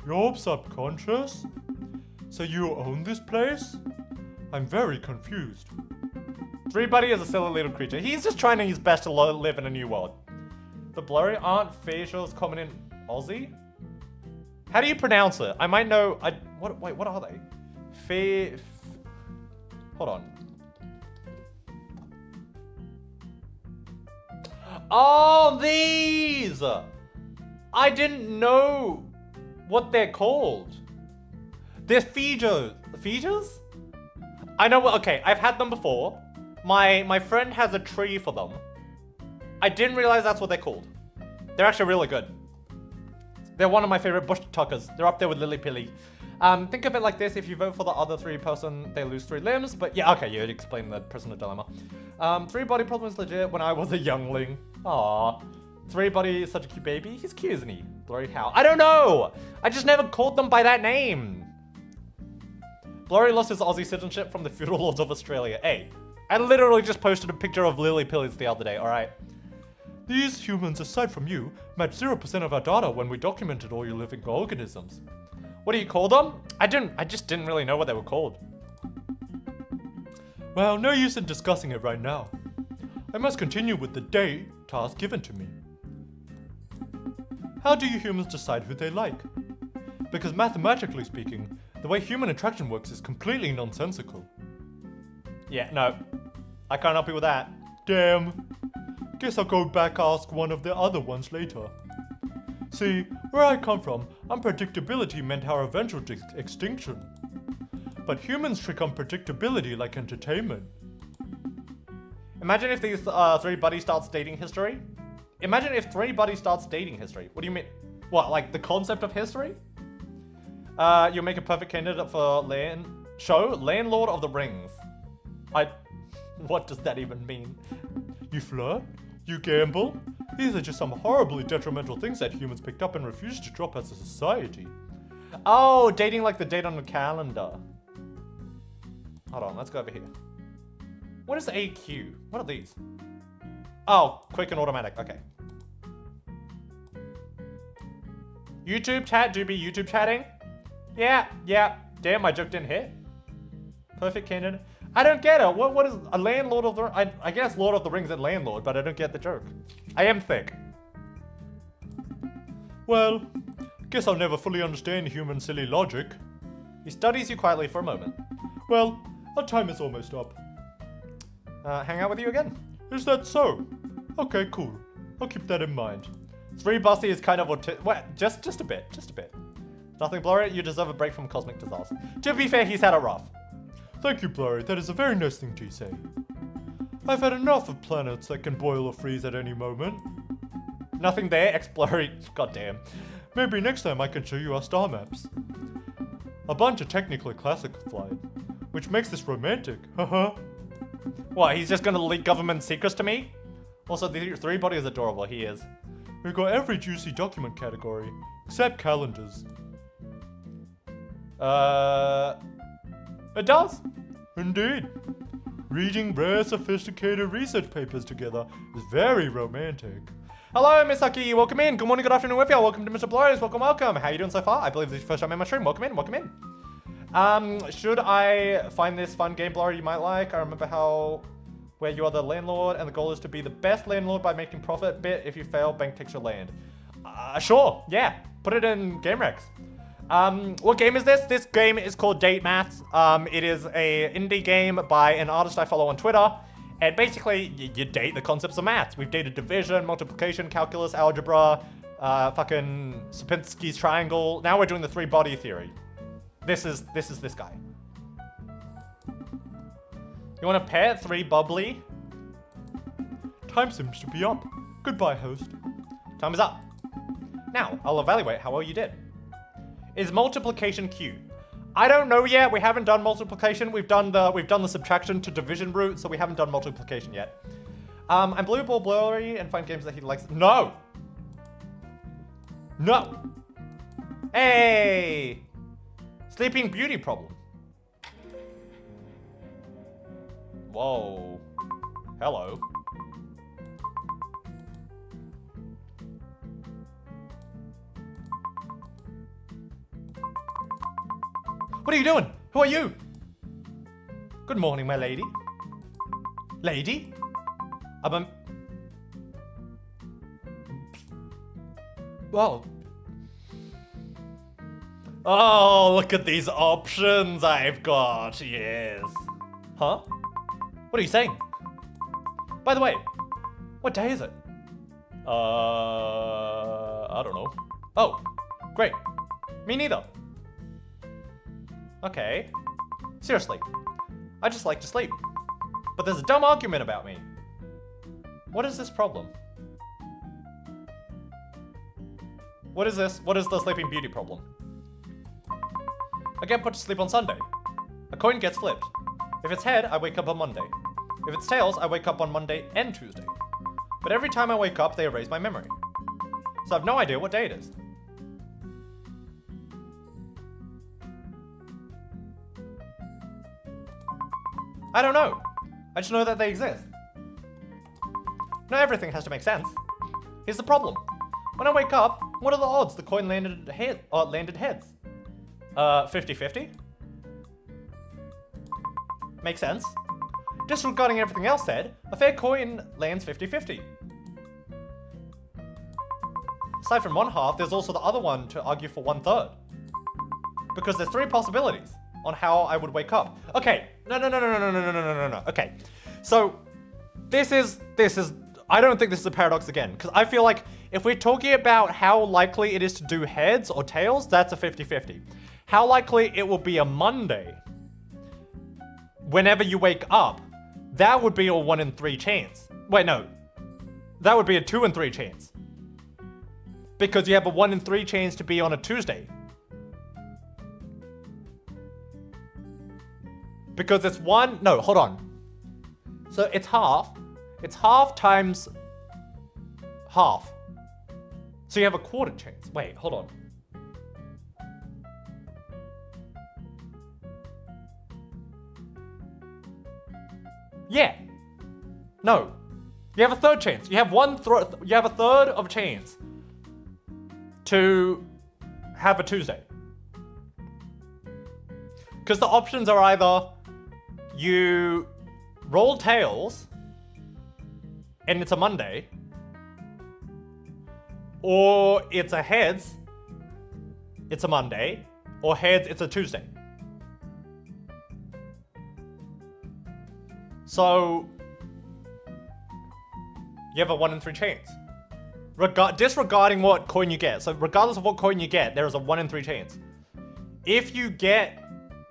Your subconscious? So you own this place? I'm very confused. 3-body is a silly little creature. He's just trying his best to live in a new world. The blurry aren't facials common in Aussie? How do you pronounce it? I might know. Wait, what are they? Hold on. Oh, these! I didn't know what they're called. They're features. Features? I know what. Okay, I've had them before. My friend has a tree for them. I didn't realize that's what they're called. They're actually really good. They're one of my favorite bush tuckers. They're up there with Lily Pilly. Think of it like this: if you vote for the other 3 person, they lose 3 limbs. But yeah, okay, you'd explain the prisoner dilemma. 3-body problem is legit. When I was a youngling, aww. 3-body is such a cute baby. He's cute, isn't he? Blurry how? I don't know. I just never called them by that name. Blurry lost his Aussie citizenship from the feudal lords of Australia. Hey, I literally just posted a picture of Lily Pillies the other day. All right. These humans, aside from you, match 0% of our data when we documented all your living organisms. What do you call them? I just didn't really know what they were called. Well, no use in discussing it right now. I must continue with the day task given to me. How do you humans decide who they like? Because mathematically speaking, the way human attraction works is completely nonsensical. Yeah, no. I can't help you with that. Damn. Guess I'll go back ask one of the other ones later. See, where I come from, unpredictability meant our eventual extinction. But humans trick unpredictability like entertainment. Imagine if these three buddies starts dating history. Imagine if three buddies starts dating history. What do you mean? What, like the concept of history? You'll make a perfect candidate for Landlord of the Rings. What does that even mean? You flirt? You gamble? These are just some horribly detrimental things that humans picked up and refused to drop as a society. Oh, dating like the date on the calendar. Hold on, let's go over here. What is AQ? What are these? Oh, quick and automatic, okay. YouTube chat, do be YouTube chatting? Yeah. Damn, my joke didn't hit. Perfect candidate. I don't get it. What is a landlord of the... I guess Lord of the Rings and landlord, but I don't get the joke. I am thick. Well, guess I'll never fully understand human silly logic. He studies you quietly for a moment. Well, our time is almost up. Hang out with you again. Is that so? Okay, cool. I'll keep that in mind. 3 Bossy is kind of just a bit. Nothing blurry, you deserve a break from cosmic disaster. To be fair, he's had a rough. Thank you, Blurry. That is a very nice thing to say. I've had enough of planets that can boil or freeze at any moment. Nothing there, Blurry. Goddamn. Maybe next time I can show you our star maps. A bunch are technically classified, which makes this romantic. Haha. What, he's just gonna leak government secrets to me? Also, the 3 body is adorable, he is. We've got every juicy document category, except calendars. It does? Indeed. Reading rare, sophisticated research papers together is very romantic. Hello, Miss Aki. Welcome in. Good morning, good afternoon, with y'all. Welcome to MrBlurry. Welcome. How you doing so far? I believe this is your first time in my stream. Welcome in. Should I find this fun game, Blurry, you might like? I remember where you are the landlord, and the goal is to be the best landlord by making profit bit. If you fail, bank takes your land. Sure. Yeah. Put it in Game Rex. What game is this? This game is called Date Maths. It is a indie game by an artist I follow on Twitter. And basically, you date the concepts of maths. We've dated division, multiplication, calculus, algebra, fucking Sierpinski's triangle. Now we're doing the 3 body theory. This is this guy. You want to pair 3 bubbly? Time seems to be up. Goodbye, host. Time is up. Now, I'll evaluate how well you did. Is multiplication Q? I don't know yet. We haven't done multiplication. We've done the subtraction to division route, so we haven't done multiplication yet. I'm Blue Ball Blurry and find games that he likes. No. Hey. Sleeping Beauty problem. Whoa. Hello. What are you doing? Who are you? Good morning, my lady. Lady? Well. Oh, look at these options I've got. Yes. Huh? What are you saying? By the way, what day is it? I don't know. Oh, great. Me neither. Okay. Seriously, I just like to sleep. But there's a dumb argument about me. What is this problem? What is this? What is the Sleeping Beauty problem? I get put to sleep on Sunday. A coin gets flipped. If it's head, I wake up on Monday. If it's tails, I wake up on Monday and Tuesday. But every time I wake up, they erase my memory. So I have no idea what day it is. I don't know. I just know that they exist. Not everything has to make sense. Here's the problem. When I wake up, what are the odds the coin landed heads? 50-50? Makes sense. Disregarding everything else said, a fair coin lands 50-50. Aside from one half, there's also the other one to argue for 1/3. Because there's 3 possibilities on how I would wake up. Okay, no. Okay, so this is, I don't think this is a paradox again, because I feel like if we're talking about how likely it is to do heads or tails, that's a 50-50. How likely it will be a Monday whenever you wake up, that would be a 1 in 3 chance. Wait, no. That would be a 2 in 3 chance. Because you have a 1 in 3 chance to be on a Tuesday. Because it's hold on. So it's half. It's half times half. So you have a quarter chance. Wait, hold on. Yeah. No. You have a third chance. You have you have a third of a chance to have a Tuesday. Because the options are either you roll tails and it's a Monday, or it's a heads, it's a Monday, or heads, it's a Tuesday. So you have a 1 in 3 chance. Disregarding what coin you get. So regardless of what coin you get, there is a 1 in 3 chance. If you get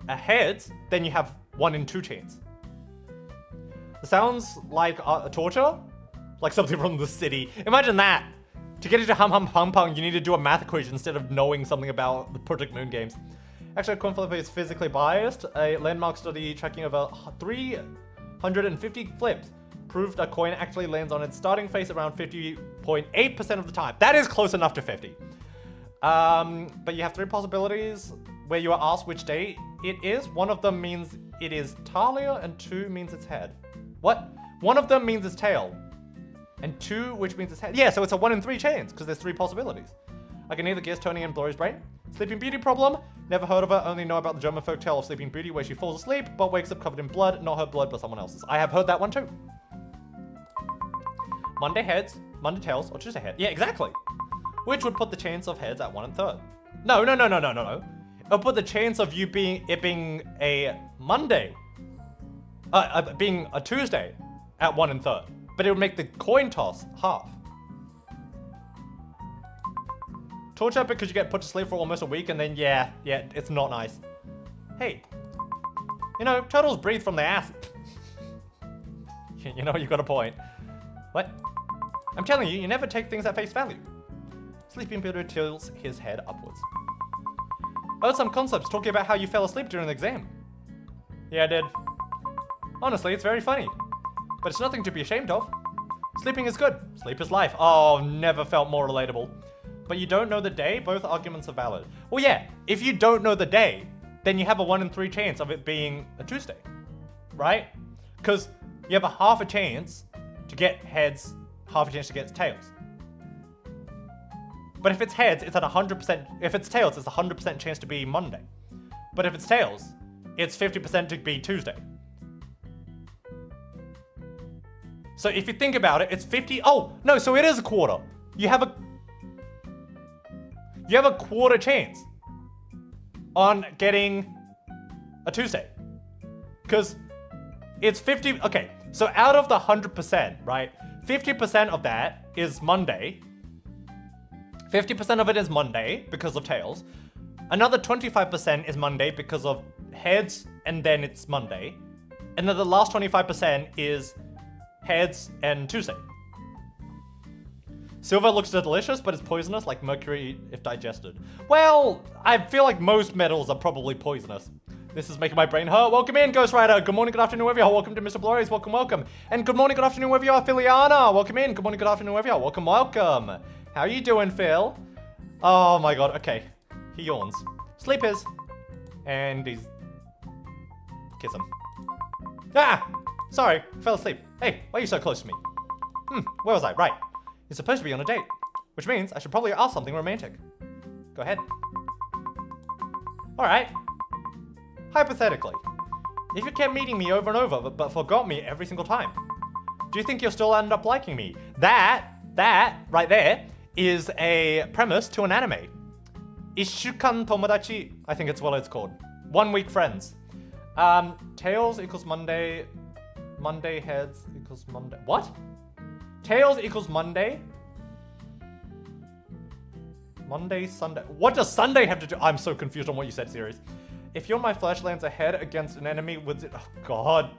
a heads, then you have 1 in 2 chance. It sounds like a torture, like something from the city. Imagine that. To get into Hum Hum Pum Pum, you need to do a math equation instead of knowing something about the Project Moon games. Actually, a coin flip is physically biased. A landmark study tracking over 350 flips proved a coin actually lands on its starting face around 50.8% of the time. That is close enough to 50. But you have 3 possibilities where you are asked which day it is. One of them means it is Talia, and 2 means it's head. What? One of them means it's tail, and 2 which means it's head. Yeah, so it's a 1 in 3 chance, because there's 3 possibilities. I can hear the gears turning in Blurry's brain. Sleeping Beauty problem? Never heard of her, only know about the German folk tale of Sleeping Beauty where she falls asleep, but wakes up covered in blood, not her blood, but someone else's. I have heard that one too. Monday heads, Monday tails, or Tuesday head. Yeah, exactly. Which would put the chance of heads at 1 1/3. No. It'll put the chance of you being a Monday, being a Tuesday at 1 1/3. But it would make the coin toss half. Torture because you get put to sleep for almost a week and then yeah, it's not nice. Hey, you know, turtles breathe from their ass. You know, you got a point. What? I'm telling you, you never take things at face value. Sleeping Beauty tilts his head upwards. I heard some concepts talking about how you fell asleep during the exam. Yeah, I did. Honestly, it's very funny. But it's nothing to be ashamed of. Sleeping is good. Sleep is life. Oh, never felt more relatable. But you don't know the day, both arguments are valid. Well, yeah, if you don't know the day, then you have a 1 in 3 chance of it being a Tuesday, right? Because you have a half a chance to get heads, half a chance to get tails. But if it's heads, it's at 100%. If it's tails, it's a 100% chance to be Monday. But if it's tails, it's 50% to be Tuesday. So if you think about it, it's 50. Oh, no, so it is a quarter. You have a quarter chance on getting a Tuesday. Because it's 50. Okay, so out of the 100%, right? 50% of that is Monday. 50% of it is Monday because of tails. Another 25% is Monday because of heads, and then it's Monday. And then the last 25% is heads and Tuesday. Silver looks delicious, but it's poisonous, like mercury if digested. Well, I feel like most metals are probably poisonous. This is making my brain hurt. Welcome in, Ghost Rider. Good morning, good afternoon, wherever you are. Welcome to MrBlurry's. Welcome. And good morning, good afternoon, wherever you are, Philiana. Welcome in. Good morning, good afternoon, wherever you are. Welcome. How are you doing, Phil? Oh my god, okay. He yawns. Sleep is. And he's... Kiss him. Ah! Sorry, fell asleep. Hey, why are you so close to me? Where was I? Right. You're supposed to be on a date, which means I should probably ask something romantic. Go ahead. Alright. Hypothetically, if you kept meeting me over and over but forgot me every single time, do you think you'll still end up liking me? That right there is a premise to an anime. Ishukan Tomodachi, I think it's what it's called. 1 week friends. Tails equals Monday. Monday heads equals Monday. What? Tails equals Monday. Monday, Sunday. What does Sunday have to do? I'm so confused on what you said, series. If you're my flash lands ahead against an enemy with, oh god,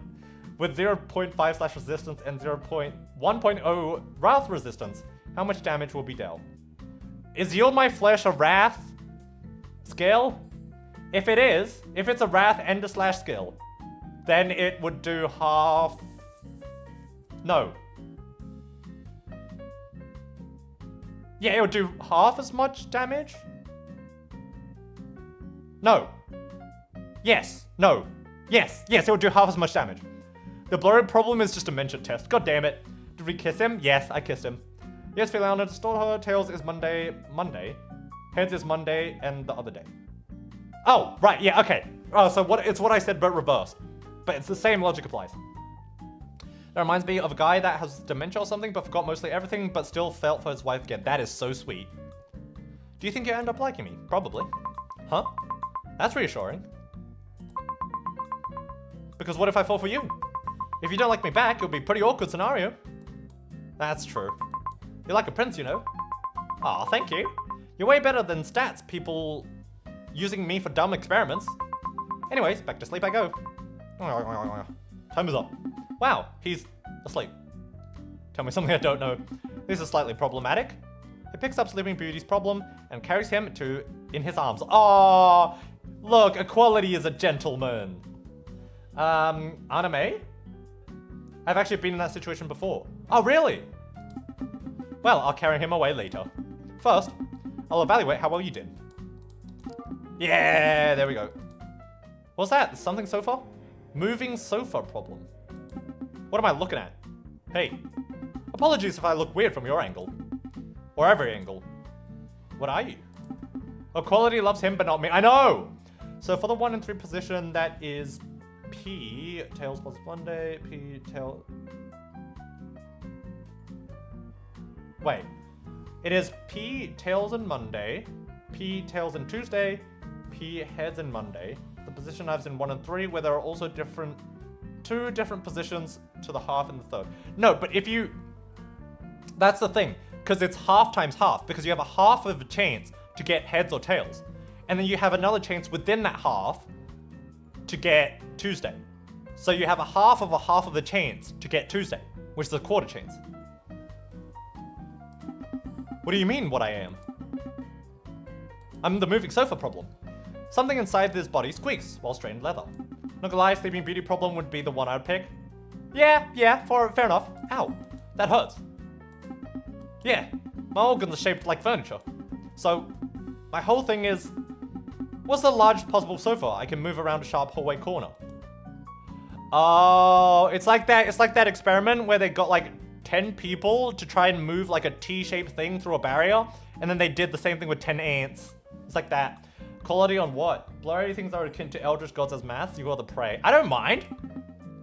with 0.5 resistance and 1.0 wrath resistance, how much damage will be dealt? Is Yield My Flesh a wrath skill? If it is, if it's a wrath and a slash skill, then it would do half. No. Yeah, it would do half as much damage? No. Yes. No. Yes. Yes, it would do half as much damage. The blurry problem is just a mention test. God damn it. Did we kiss him? Yes, I kissed him. Yes, Philander stole her. Tails is Monday. Heads is Monday and the other day. Oh, right. Yeah, okay. Oh, so it's what I said but reversed. But it's the same logic applies. That reminds me of a guy that has dementia or something but forgot mostly everything but still felt for his wife again. That is so sweet. Do you think you end up liking me? Probably. Huh? That's reassuring. Because what if I fall for you? If you don't like me back, it would be a pretty awkward scenario. That's true. You're like a prince, you know. Aw, thank you. You're way better than stats people using me for dumb experiments. Anyways, back to sleep I go. Time is up. Wow, he's asleep. Tell me something I don't know. This is slightly problematic. He picks up Sleeping Beauty's problem and carries him in his arms. Oh, look, equality is a gentleman. Anime? I've actually been in that situation before. Oh, really? Well, I'll carry him away later. First, I'll evaluate how well you did. Yeah, there we go. What's that? Something sofa? Moving sofa problem. What am I looking at? Hey, apologies if I look weird from your angle. Or every angle. What are you? Equality loves him but not me. I know! So for the 1 and 3 position, that is P, Tails plus Monday, P, Tail... Wait. It is P, Tails and Monday, P, Tails and Tuesday, P, Heads and Monday. The position I was in 1 and 3, where there are also two different positions to the half and the third. No, but if you... That's the thing, because it's half times half, because you have a half of a chance to get heads or tails. And then you have another chance within that half to get Tuesday. So you have a half of a chance to get Tuesday, which is a quarter chance. What do you mean, what I am? I'm the moving sofa problem. Something inside this body squeaks while strained leather. Not gonna lie, Sleeping Beauty problem would be the one I'd pick. Yeah, fair enough. Ow, that hurts. Yeah, my organs are shaped like furniture. So, my whole thing is, what's the largest possible sofa I can move around a sharp hallway corner? Oh, it's like that experiment where they got like 10 people to try and move like a T-shaped thing through a barrier, and then they did the same thing with 10 ants. It's like that. Quality on what? Blurry things are akin to eldritch gods as maths, you are the prey. I don't mind.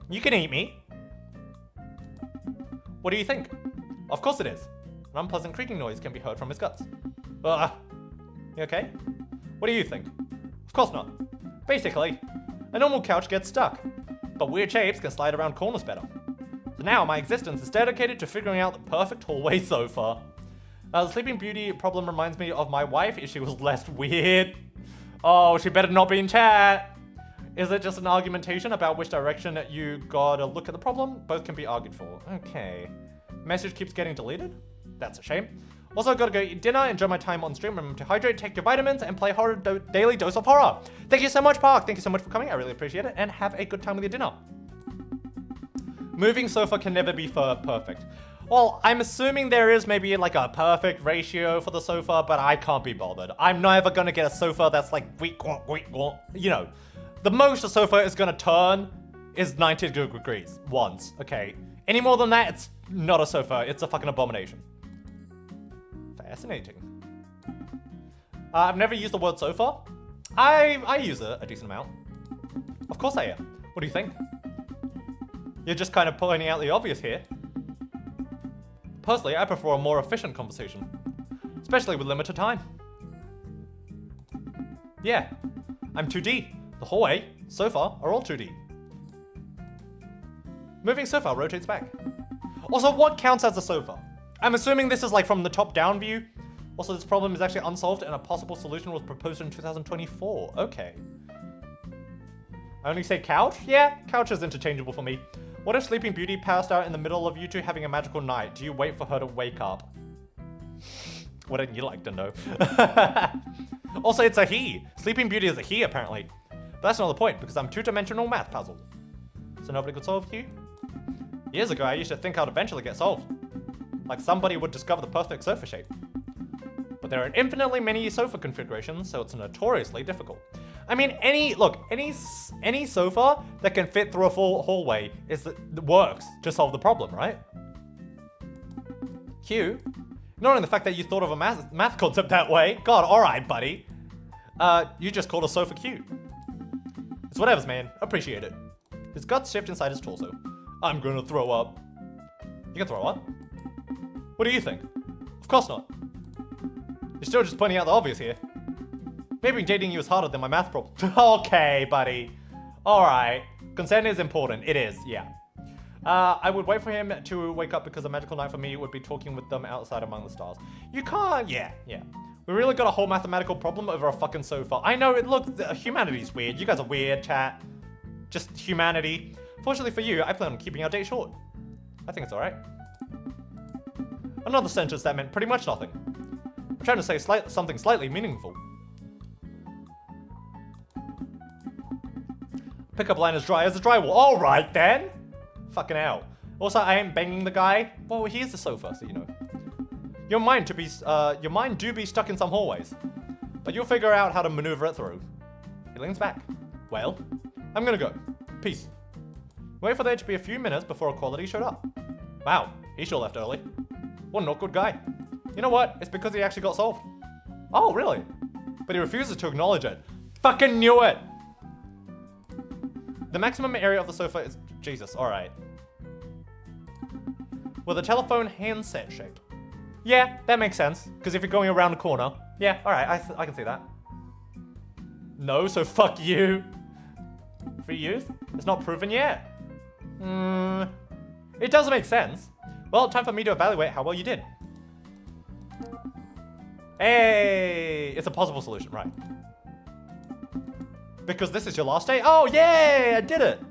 You can eat me. What do you think? Of course it is. An unpleasant creaking noise can be heard from his guts. You okay? What do you think? Of course not. Basically, a normal couch gets stuck, but weird shapes can slide around corners better. So now my existence is dedicated to figuring out the perfect hallway sofa. The Sleeping Beauty problem reminds me of my wife if she was less weird. Oh, she better not be in chat. Is it just an argumentation about which direction you gotta look at the problem? Both can be argued for. Okay. Message keeps getting deleted? That's a shame. Also, gotta go eat dinner, enjoy my time on stream, remember to hydrate, take your vitamins, and play daily dose of horror. Thank you so much, Park. Thank you so much for coming. I really appreciate it, and have a good time with your dinner. Moving sofa can never be perfect. Well, I'm assuming there is maybe like a perfect ratio for the sofa, but I can't be bothered. I'm never gonna get a sofa that's like, you know, the most a sofa is gonna turn is 90 degrees once, okay? Any more than that, it's not a sofa, it's a fucking abomination. Fascinating. I've never used the word sofa. I use it a decent amount. Of course I am. What do you think? You're just kind of pointing out the obvious here. Personally, I prefer a more efficient conversation, especially with limited time. Yeah, I'm 2D. The hallway, sofa are all 2D. Moving sofa rotates back. Also, what counts as a sofa? I'm assuming this is like from the top down view. Also, this problem is actually unsolved and a possible solution was proposed in 2024. Okay. I only say couch? Yeah, couch is interchangeable for me. What if Sleeping Beauty passed out in the middle of you two having a magical night? Do you wait for her to wake up? Wouldn't you like to know? Also, it's a he. Sleeping Beauty is a he, apparently. But that's not the point, because I'm two-dimensional math puzzle. So nobody could solve you? Years ago, I used to think I'd eventually get solved. Like somebody would discover the perfect sofa shape. But there are infinitely many sofa configurations, so it's notoriously difficult. I mean, any sofa that can fit through a full hallway works to solve the problem, right? Q, ignoring the fact that you thought of a math concept that way. God, alright, buddy. You just called a sofa cute. It's whatevers, man. Appreciate it. His guts shift inside his torso. I'm gonna throw up. You can throw up? What do you think? Of course not. You're still just pointing out the obvious here. Maybe dating you is harder than my math problem. Okay, buddy. Alright. Consent is important. It is, yeah. I would wait for him to wake up because a magical night for me would be talking with them outside among the stars. You can't, yeah. We really got a whole mathematical problem over a fucking sofa. I know, look, humanity's weird. You guys are weird, chat. Just humanity. Fortunately for you, I plan on keeping our date short. I think it's alright. Another sentence that meant pretty much nothing. I'm trying to say something slightly meaningful. Pickup line is dry as a drywall. Alright then! Fucking hell. Also, I ain't banging the guy. Well, here's the sofa, so you know. Your mind do be stuck in some hallways. But you'll figure out how to maneuver it through. He leans back. Well, I'm gonna go. Peace. Wait for there to be a few minutes before Equality showed up. Wow, he sure left early. What an awkward guy. You know what? It's because he actually got solved. Oh, really? But he refuses to acknowledge it. Fucking knew it! The maximum area of the sofa is... Jesus, alright. With a telephone handset shape. Yeah, that makes sense. Because if you're going around the corner... Yeah, alright, I can see that. No, so fuck you. Free use? It's not proven yet. It does make sense. Well, time for me to evaluate how well you did. Hey! It's a possible solution, right. Because this is your last day? Oh, yay! I did it!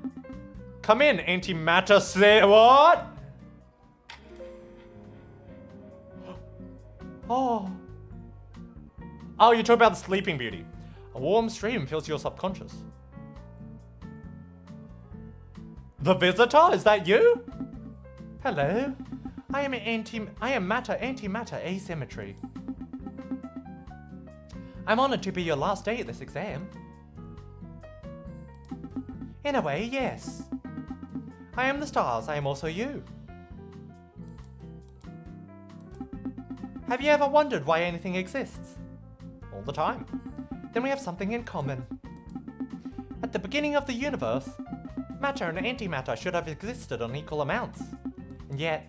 Come in, antimatter, say what? Oh. Oh, you're talking about the Sleeping Beauty. A warm stream fills your subconscious. The visitor? Is that you? Hello. I am matter, antimatter asymmetry. I'm honored to be your last day at this exam. In a way, yes. I am the stars, I am also you. Have you ever wondered why anything exists? All the time. Then we have something in common. At the beginning of the universe, matter and antimatter should have existed on equal amounts. And yet...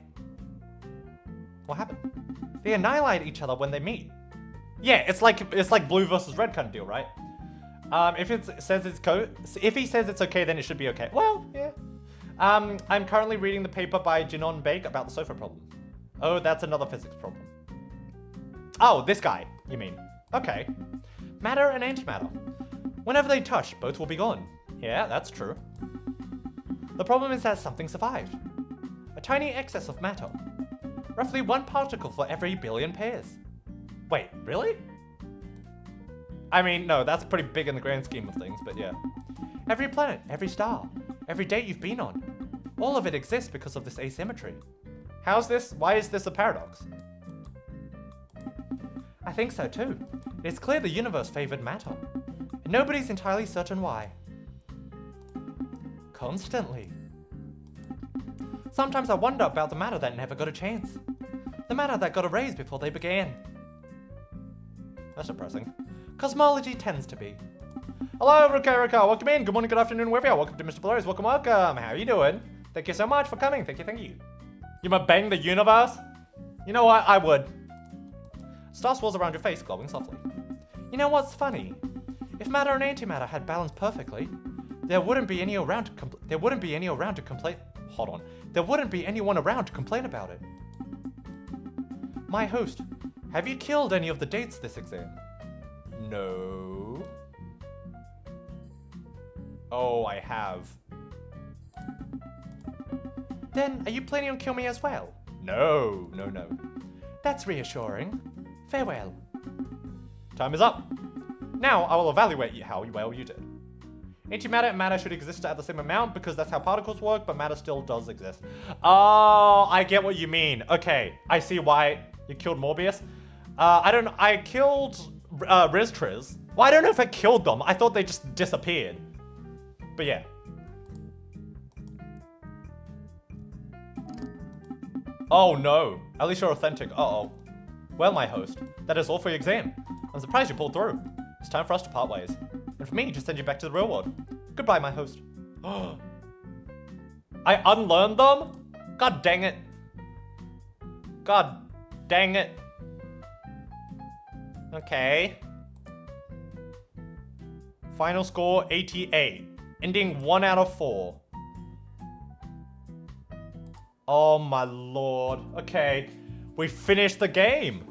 what happened? They annihilate each other when they meet. Yeah, it's like blue versus red kind of deal, right? If he says it's okay, then it should be okay. Well, yeah. I'm currently reading the paper by Jinon Bake about the sofa problem. Oh, that's another physics problem. Oh, this guy, you mean. Okay. Matter and antimatter. Whenever they touch, both will be gone. Yeah, that's true. The problem is that something survived. A tiny excess of matter. Roughly 1 particle for every billion pairs. Wait, really? I mean, no, that's pretty big in the grand scheme of things, but yeah. Every planet, every star, every date you've been on, all of it exists because of this asymmetry. How's this? Why is this a paradox? I think so too. It's clear the universe favored matter, and nobody's entirely certain why. Constantly. Sometimes I wonder about the matter that never got a chance. The matter that got erased before they began. That's depressing. Cosmology tends to be. Hello, Ruka. Welcome in. Good morning, good afternoon, wherever you are. Welcome to MrBlurry's. Welcome. How are you doing? Thank you so much for coming. Thank you. You might bang the universe? You know what? I would. Star swirls around your face, glowing softly. You know what's funny? If matter and antimatter had balanced perfectly, there wouldn't be any around to complain. There wouldn't be anyone around to complain about it. My host, have you killed any of the dates this exam? No. Oh, I have. Then, are you planning on killing me as well? No. That's reassuring. Farewell. Time is up. Now, I will evaluate how well you did. Antimatter and matter should exist at the same amount because that's how particles work, but matter still does exist. Oh, I get what you mean. Okay, I see why you killed Morbius. I killed Riz Triz. Well, I don't know if I killed them. I thought they just disappeared. But yeah. Oh no, at least you're authentic. Uh-oh. Well, my host, that is all for your exam. I'm surprised you pulled through. It's time for us to part ways. And for me to send you back to the real world. Goodbye, my host. I unlearned them? God dang it. God dang it. Okay. Final score 88. Ending 1 out of 4. Oh my lord. Okay. We finished the game.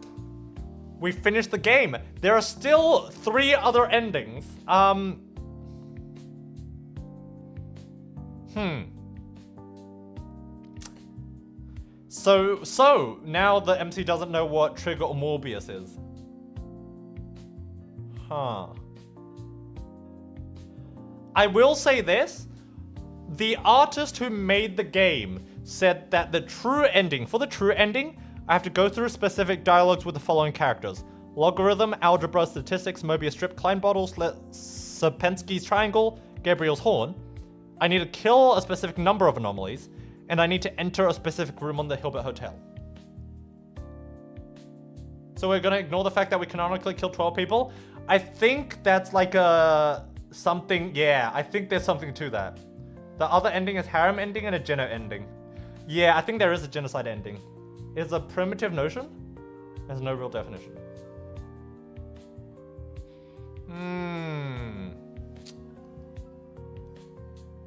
There are still 3 other endings. So now the MC doesn't know what Trigger or Morbius is. Huh. I will say this. The artist who made the game said that for the true ending, I have to go through specific dialogues with the following characters. Logarithm, algebra, statistics, Mobius strip, Klein bottles, Sierpinski's triangle, Gabriel's horn. I need to kill a specific number of anomalies, and I need to enter a specific room on the Hilbert Hotel. So we're gonna ignore the fact that we canonically killed 12 people. I think that's like something, yeah, I think there's something to that. The other ending is harem ending and a geno ending. Yeah, I think there is a genocide ending. It's a primitive notion. There's no real definition.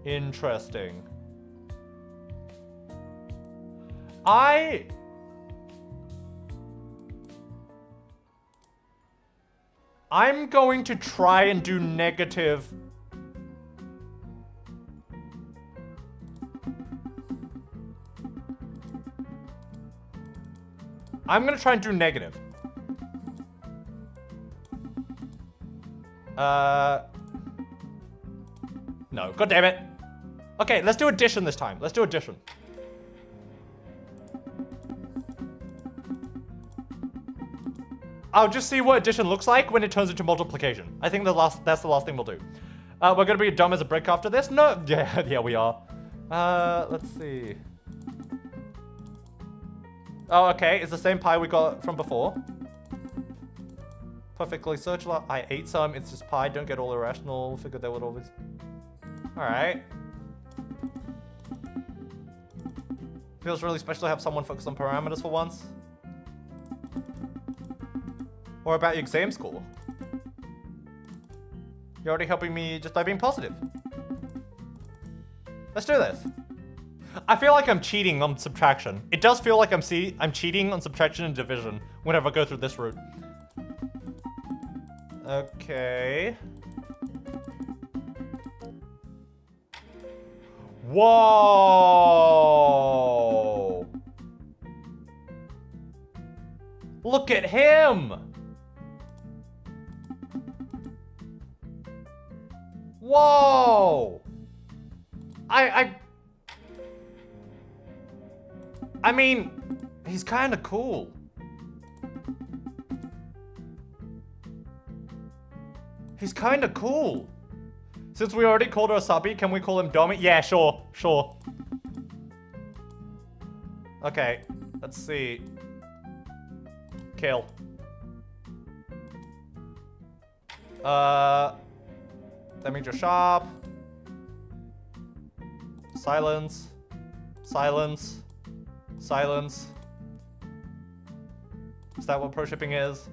Interesting. I'm going to try and do negative. I'm gonna try and do negative. No, god damn it. Okay, let's do addition this time. Let's do addition. I'll just see what addition looks like when it turns into multiplication. I think that's the last thing we'll do. We're gonna be dumb as a brick after this. No, yeah, we are. Let's see. Oh, okay, it's the same pie we got from before. Perfectly circular. I ate some, it's just pie, don't get all irrational. Figured they would always. Alright. Feels really special to have someone focus on parameters for once. Or about your exam score. You're already helping me just by being positive. Let's do this. I feel like I'm cheating on subtraction. It does feel like I'm cheating on subtraction and division whenever I go through this route. Okay. Whoa! Look at him! Whoa! I mean, he's kind of cool. He's kind of cool. Since we already called her Asabi, can we call him Domi? Yeah, sure. Okay, let's see. Kill. That means you're sharp. Silence. Silence. Silence. Is that what pro shipping is?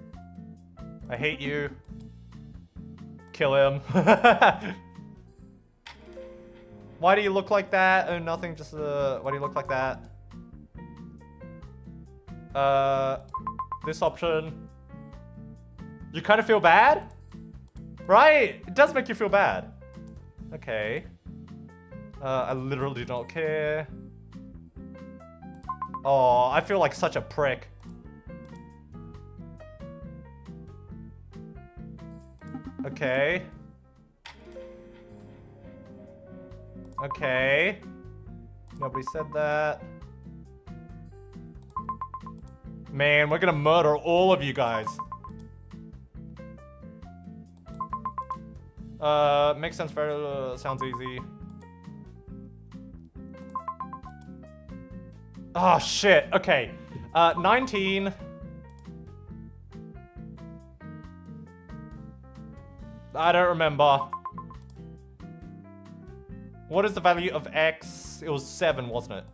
I hate you. Kill him. Why do you look like that? Oh, nothing, just, why do you look like that? This option. You kind of feel bad? Right? It does make you feel bad. Okay. I literally don't care. Oh, I feel like such a prick. Okay. Okay. Nobody said that. Man, we're gonna murder all of you guys. Makes sense. Very sounds easy. Oh shit. Okay. 19. I don't remember. What is the value of X? It was 7, wasn't it?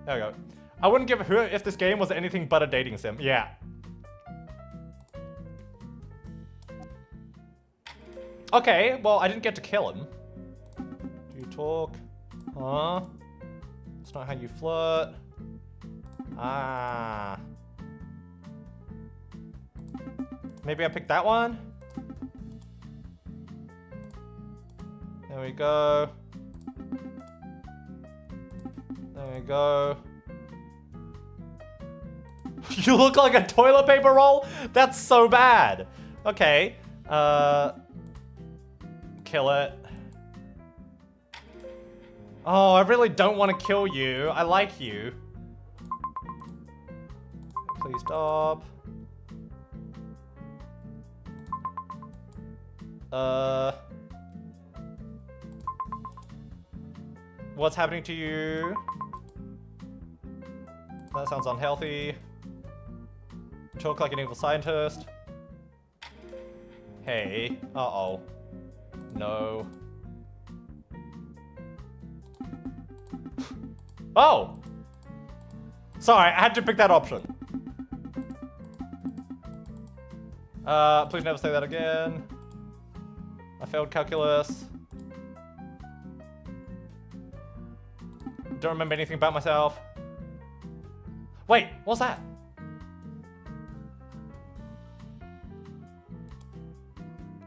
There we go. I wouldn't give a hoot if this game was anything but a dating sim. Yeah. Okay, well, I didn't get to kill him. Do you talk? Huh? It's not how you flirt. Ah. Maybe I picked that one? There we go. There we go. You look like a toilet paper roll? That's so bad. Okay. Kill it. Oh, I really don't want to kill you. I like you. Please stop. What's happening to you? That sounds unhealthy. You talk like an evil scientist. Hey. Uh-oh. No. Oh! Sorry, I had to pick that option. Please never say that again. I failed calculus. Don't remember anything about myself. Wait, what's that?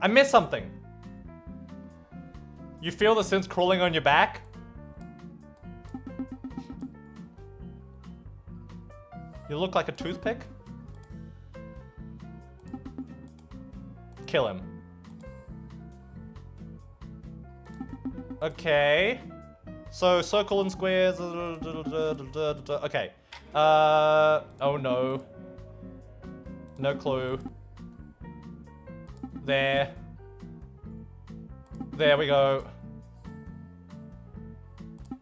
I missed something. You feel the sins crawling on your back? You look like a toothpick? Kill him. Okay. So, circle and squares. Okay. Oh no. No clue. There. There we go.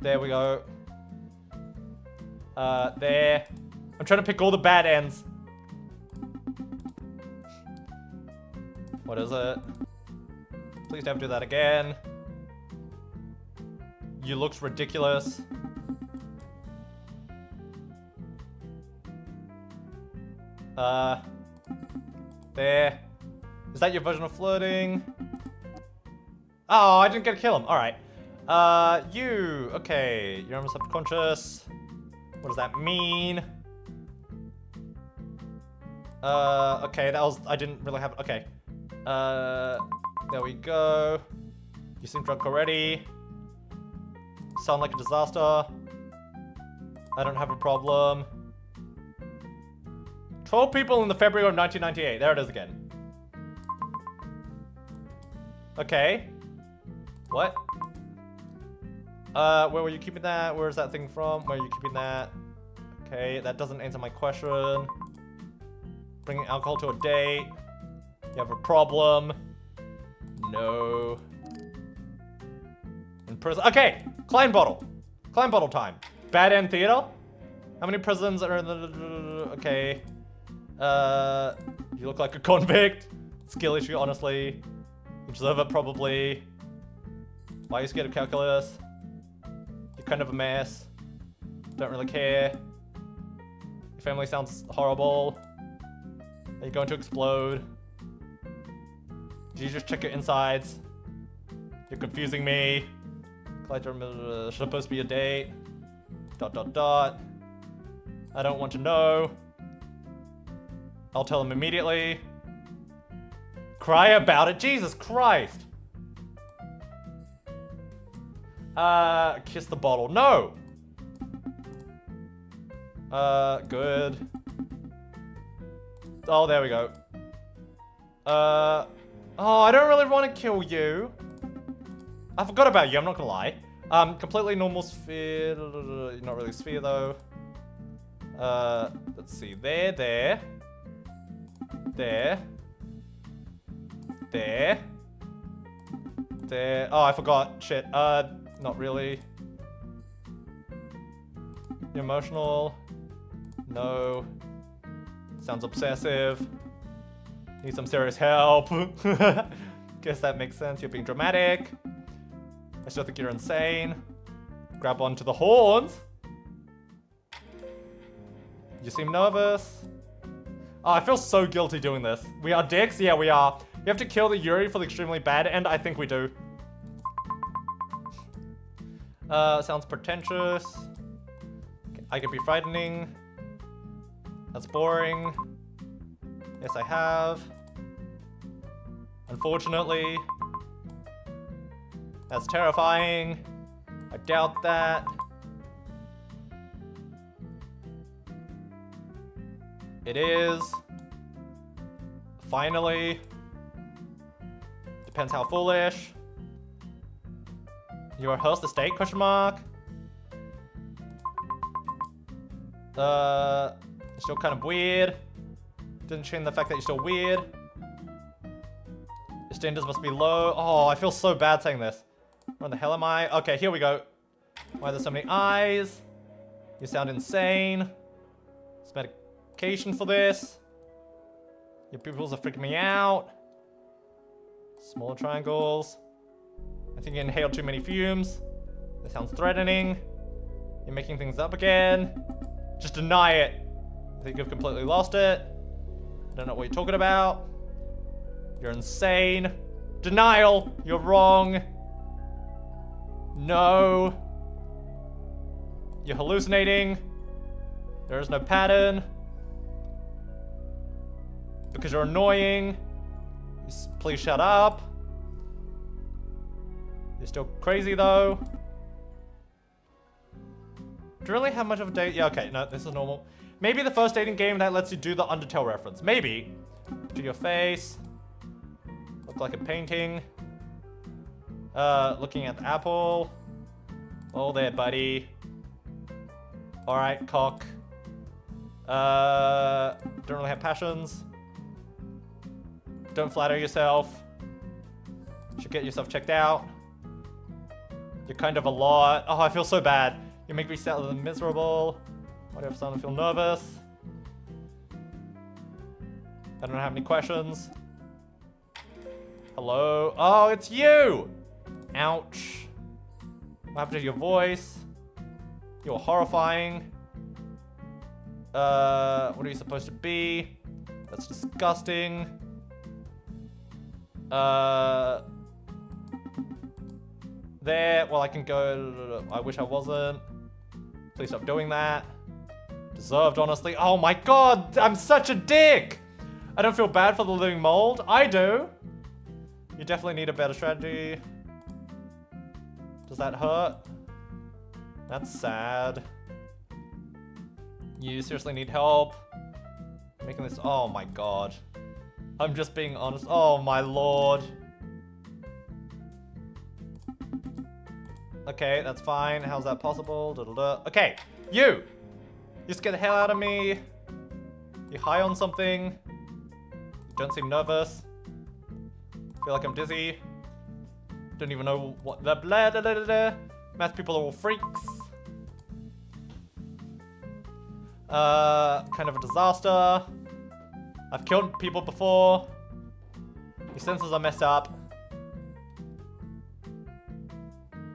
There we go. There. I'm trying to pick all the bad ends. What is it? Please never do that again. You looks ridiculous. There. Is that your version of flirting? Oh, I didn't get to kill him. Alright. You. Okay. You're almost subconscious. What does that mean? Okay, that was, I didn't really have, okay. There we go. You seem drunk already. Sound like a disaster. I don't have a problem. 12 people in the February of 1998. There it is again. Okay. What? Where were you keeping that? Where's that thing from? Where are you keeping that? Okay, that doesn't answer my question. Bringing alcohol to a date. You have a problem. No. In prison. Okay, Klein bottle. Klein bottle time. Bad End Theater. How many prisons are in the... Okay. You look like a convict. Skill issue, honestly. You deserve it, probably. Why are you scared of calculus? You're kind of a mess. Don't really care. Your family sounds horrible. Are you going to explode? Did you just check your insides? You're confusing me. Supposed to be a date. ... I don't want to know. I'll tell him immediately. Cry about it. Jesus Christ. Kiss the bottle. No. Good. Oh, there we go. Oh, I don't really want to kill you. I forgot about you, I'm not gonna lie. Completely normal sphere. Not really sphere, though. Let's see. There. There. Oh, I forgot. Shit. Not really. You're emotional. No. Sounds obsessive. Need some serious help. Guess that makes sense. You're being dramatic. I still think you're insane. Grab onto the horns. You seem nervous. Oh, I feel so guilty doing this. We are dicks? Yeah, we are. You have to kill the Yuri for the extremely bad end. I think we do. Sounds pretentious. I could be frightening. That's boring. Yes, I have. Unfortunately. That's terrifying. I doubt that. It is. Finally. Depends how foolish. You rehearsed the state? Question mark. Still kind of weird. Didn't change the fact that you're still weird. Your standards must be low. Oh, I feel so bad saying this. Where the hell am I? Okay, here we go. Why are there so many eyes? You sound insane. There's medication for this. Your pupils are freaking me out. Smaller triangles. I think you inhaled too many fumes. That sounds threatening. You're making things up again. Just deny it. I think you've completely lost it. I don't know what you're talking about. You're insane. Denial. You're wrong. No. You're hallucinating. There is no pattern. Because you're annoying. Please shut up. You're still crazy though. Do you really have much of a date? Yeah, okay, no, this is normal. Maybe the first dating game that lets you do the Undertale reference. Maybe. To your face. Look like a painting. Looking at the apple. Oh there, buddy. Alright, cock. Don't really have passions. Don't flatter yourself. Should get yourself checked out. You're kind of a lot. Oh, I feel so bad. You make me sad and miserable. Why do I have someone feel nervous? I don't have any questions. Hello? Oh, it's you! Ouch. What happened to your voice? You're horrifying. What are you supposed to be? That's disgusting. There. Well, I can go. I wish I wasn't. Please stop doing that. Deserved, honestly. Oh my god, I'm such a dick! I don't feel bad for the living mold. I do. You definitely need a better strategy. Does that hurt? That's sad. You seriously need help. Making this. Oh my god. I'm just being honest. Oh my lord. Okay, that's fine. How's that possible? Okay, you! You scared the hell out of me. You high on something. You don't seem nervous. Feel like I'm dizzy. Don't even know what the blah blah blah blah. Math people are all freaks. Kind of a disaster. I've killed people before. Your senses are messed up.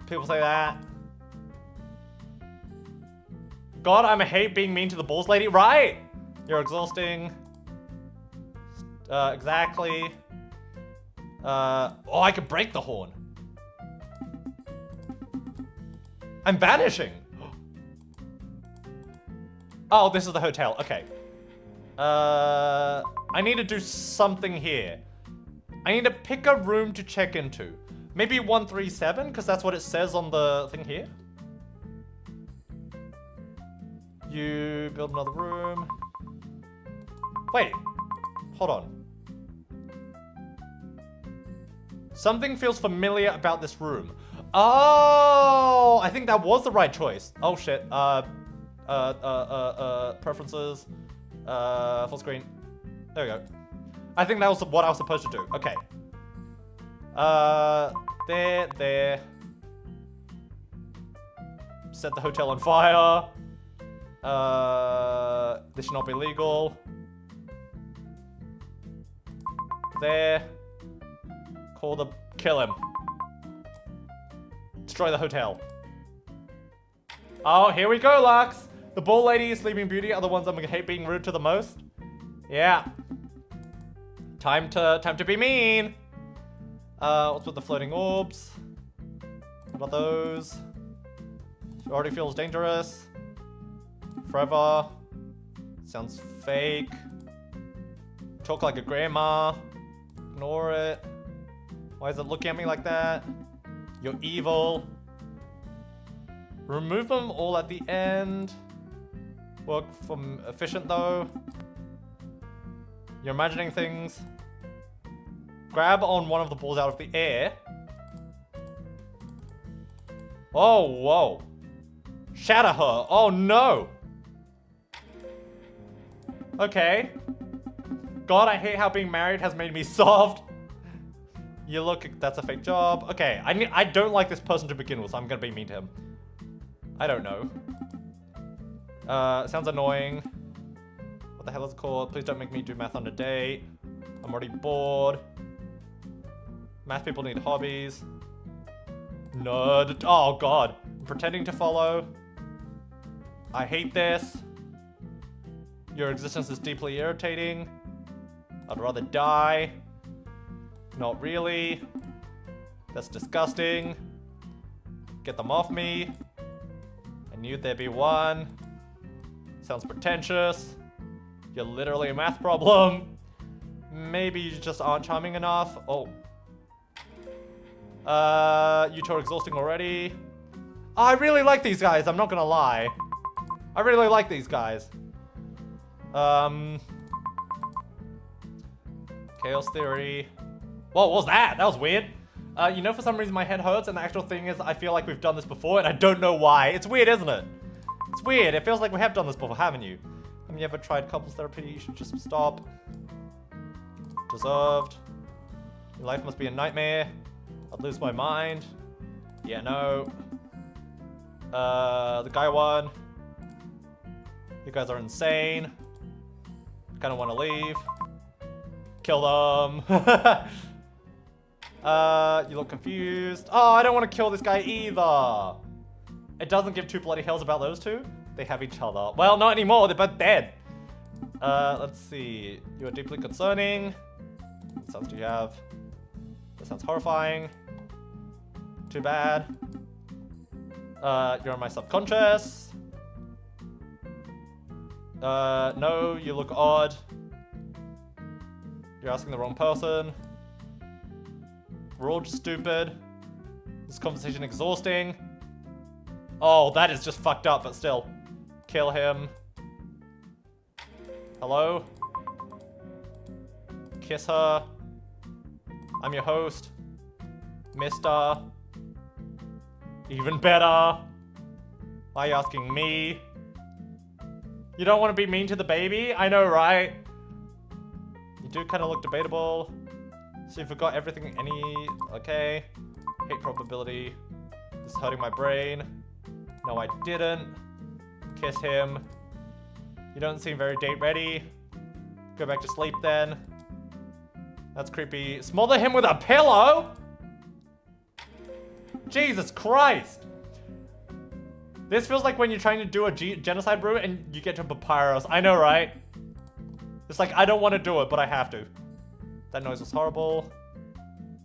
People say that. God, I hate being mean to the balls lady. Right? You're exhausting. Exactly. Oh, I could break the horn. I'm vanishing. Oh, this is the hotel. Okay. I need to do something here. I need to pick a room to check into. Maybe 137, because that's what it says on the thing here. You build another room. Wait. Hold on. Something feels familiar about this room. Oh, I think that was the right choice. Oh shit. Preferences. Full screen. There we go. I think that was what I was supposed to do. Okay. There. Set the hotel on fire. This should not be legal. There. Kill him. Destroy the hotel. Oh, here we go, Lux. The ball lady, Sleeping Beauty are the ones I'm gonna hate being rude to the most. Yeah. Time to be mean. What's with the floating orbs? What are those? It already feels dangerous. Forever. Sounds fake. Talk like a grandma. Ignore it. Why is it looking at me like that? You're evil. Remove them all at the end. Work from efficient though. You're imagining things. Grab on one of the balls out of the air. Oh, whoa. Shatter her. Oh no. Okay. God, I hate how being married has made me soft. You look, that's a fake job. Okay, I don't like this person to begin with, so I'm gonna be mean to him. I don't know. Sounds annoying. What the hell is it called? Please don't make me do math on a date. I'm already bored. Math people need hobbies. Nerd. Oh god. I'm pretending to follow. I hate this. Your existence is deeply irritating. I'd rather die. Not really. That's disgusting. Get them off me. I knew there'd be one. Sounds pretentious. You're literally a math problem. Maybe you just aren't charming enough. Oh. You two are exhausting already. Oh, I really like these guys, I'm not gonna lie. I really like these guys. Chaos Theory. Whoa, what was that? That was weird. You know, for some reason my head hurts, and the actual thing is I feel like we've done this before, and I don't know why. It's weird, isn't it? It's weird. It feels like we have done this before, haven't you? Have you ever tried couples therapy? You should just stop. Deserved. Your life must be a nightmare. I'd lose my mind. Yeah, no. The guy one. You guys are insane. Kinda wanna leave. Kill them. You look confused. Oh, I don't want to kill this guy either. It doesn't give two bloody hells about those two. They have each other. Well, not anymore. They're both dead. Let's see. You are deeply concerning. What sounds do you have? That sounds horrifying. Too bad. You're in my subconscious. No, you look odd. You're asking the wrong person. We're all just stupid. This conversation exhausting. Oh, that is just fucked up, but still. Kill him. Hello? Kiss her. I'm your host. Mister. Even better. Why are you asking me? You don't want to be mean to the baby? I know, right? You do kind of look debatable. So you forgot everything okay. Hate probability. This is hurting my brain. No, I didn't. Kiss him. You don't seem very date ready. Go back to sleep then. That's creepy. Smother him with a pillow? Jesus Christ. This feels like when you're trying to do a genocide route and you get to papyrus. I know, right? It's like, I don't want to do it, but I have to. That noise was horrible.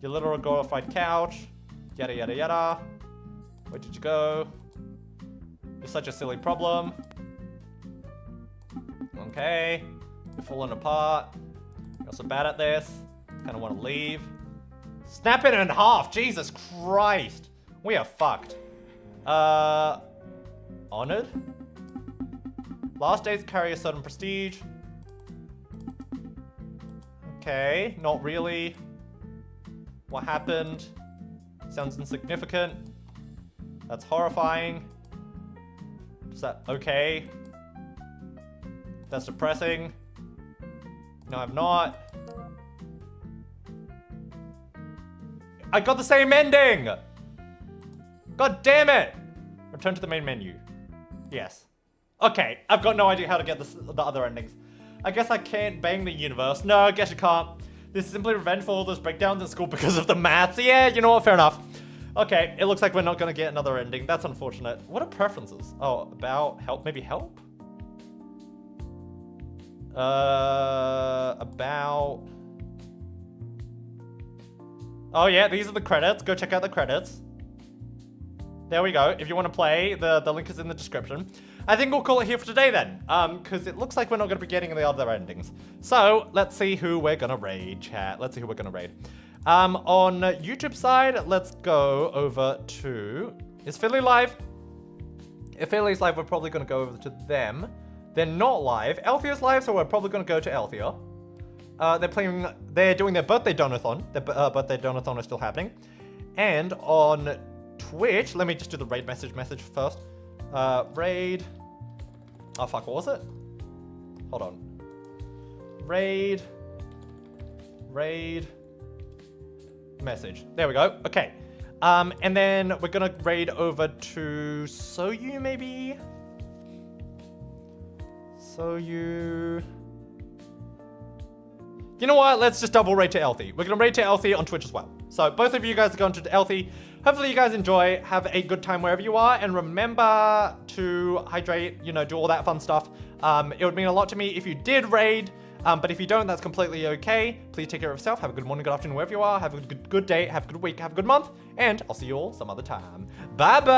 Your little glorified couch. Yada, yada, yada. Where did you go? You're such a silly problem. Okay. You're falling apart. You're also bad at this. Kind of want to leave. Snap it in half. Jesus Christ. We are fucked. Honored? Last days carry a certain prestige. Okay, not really. What happened? Sounds insignificant. That's horrifying. Is that okay? That's depressing. No, I'm not. I got the same ending! God damn it! Return to the main menu. Yes. Okay, I've got no idea how to get the other endings. I guess I can't bang the universe. No, I guess you can't. This is simply revenge for all those breakdowns in school because of the maths. Yeah, you know what? Fair enough. Okay, it looks like we're not gonna get another ending. That's unfortunate. What are preferences? Oh, about help? Maybe help? About... Oh yeah, these are the credits. Go check out the credits. There we go. If you want to play, the link is in the description. I think we'll call it here for today then, because it looks like we're not going to be getting the other endings. So, let's see who we're going to raid, chat. Let's see who we're going to raid. On YouTube side, let's go over to... Is Philly live? If Philly's live, we're probably going to go over to them. They're not live. Althea's live, so we're probably going to go to Althea. They're doing their birthday donathon. Their birthday donathon is still happening. And on Twitch, let me just do the raid message first. Raid. Oh fuck, what was it? Hold on. Raid. Message. There we go. Okay. And then we're gonna raid over to Soyu maybe? Soyu. You know what? Let's just double raid to Elthie. We're gonna raid to Elthie on Twitch as well. So both of you guys are going to Elthie. Hopefully you guys enjoy, have a good time wherever you are, and remember to hydrate, you know, do all that fun stuff. It would mean a lot to me if you did raid, but if you don't, that's completely okay. Please take care of yourself. Have a good morning, good afternoon, wherever you are. Have a good day, have a good week, have a good month, and I'll see you all some other time. Bye-bye!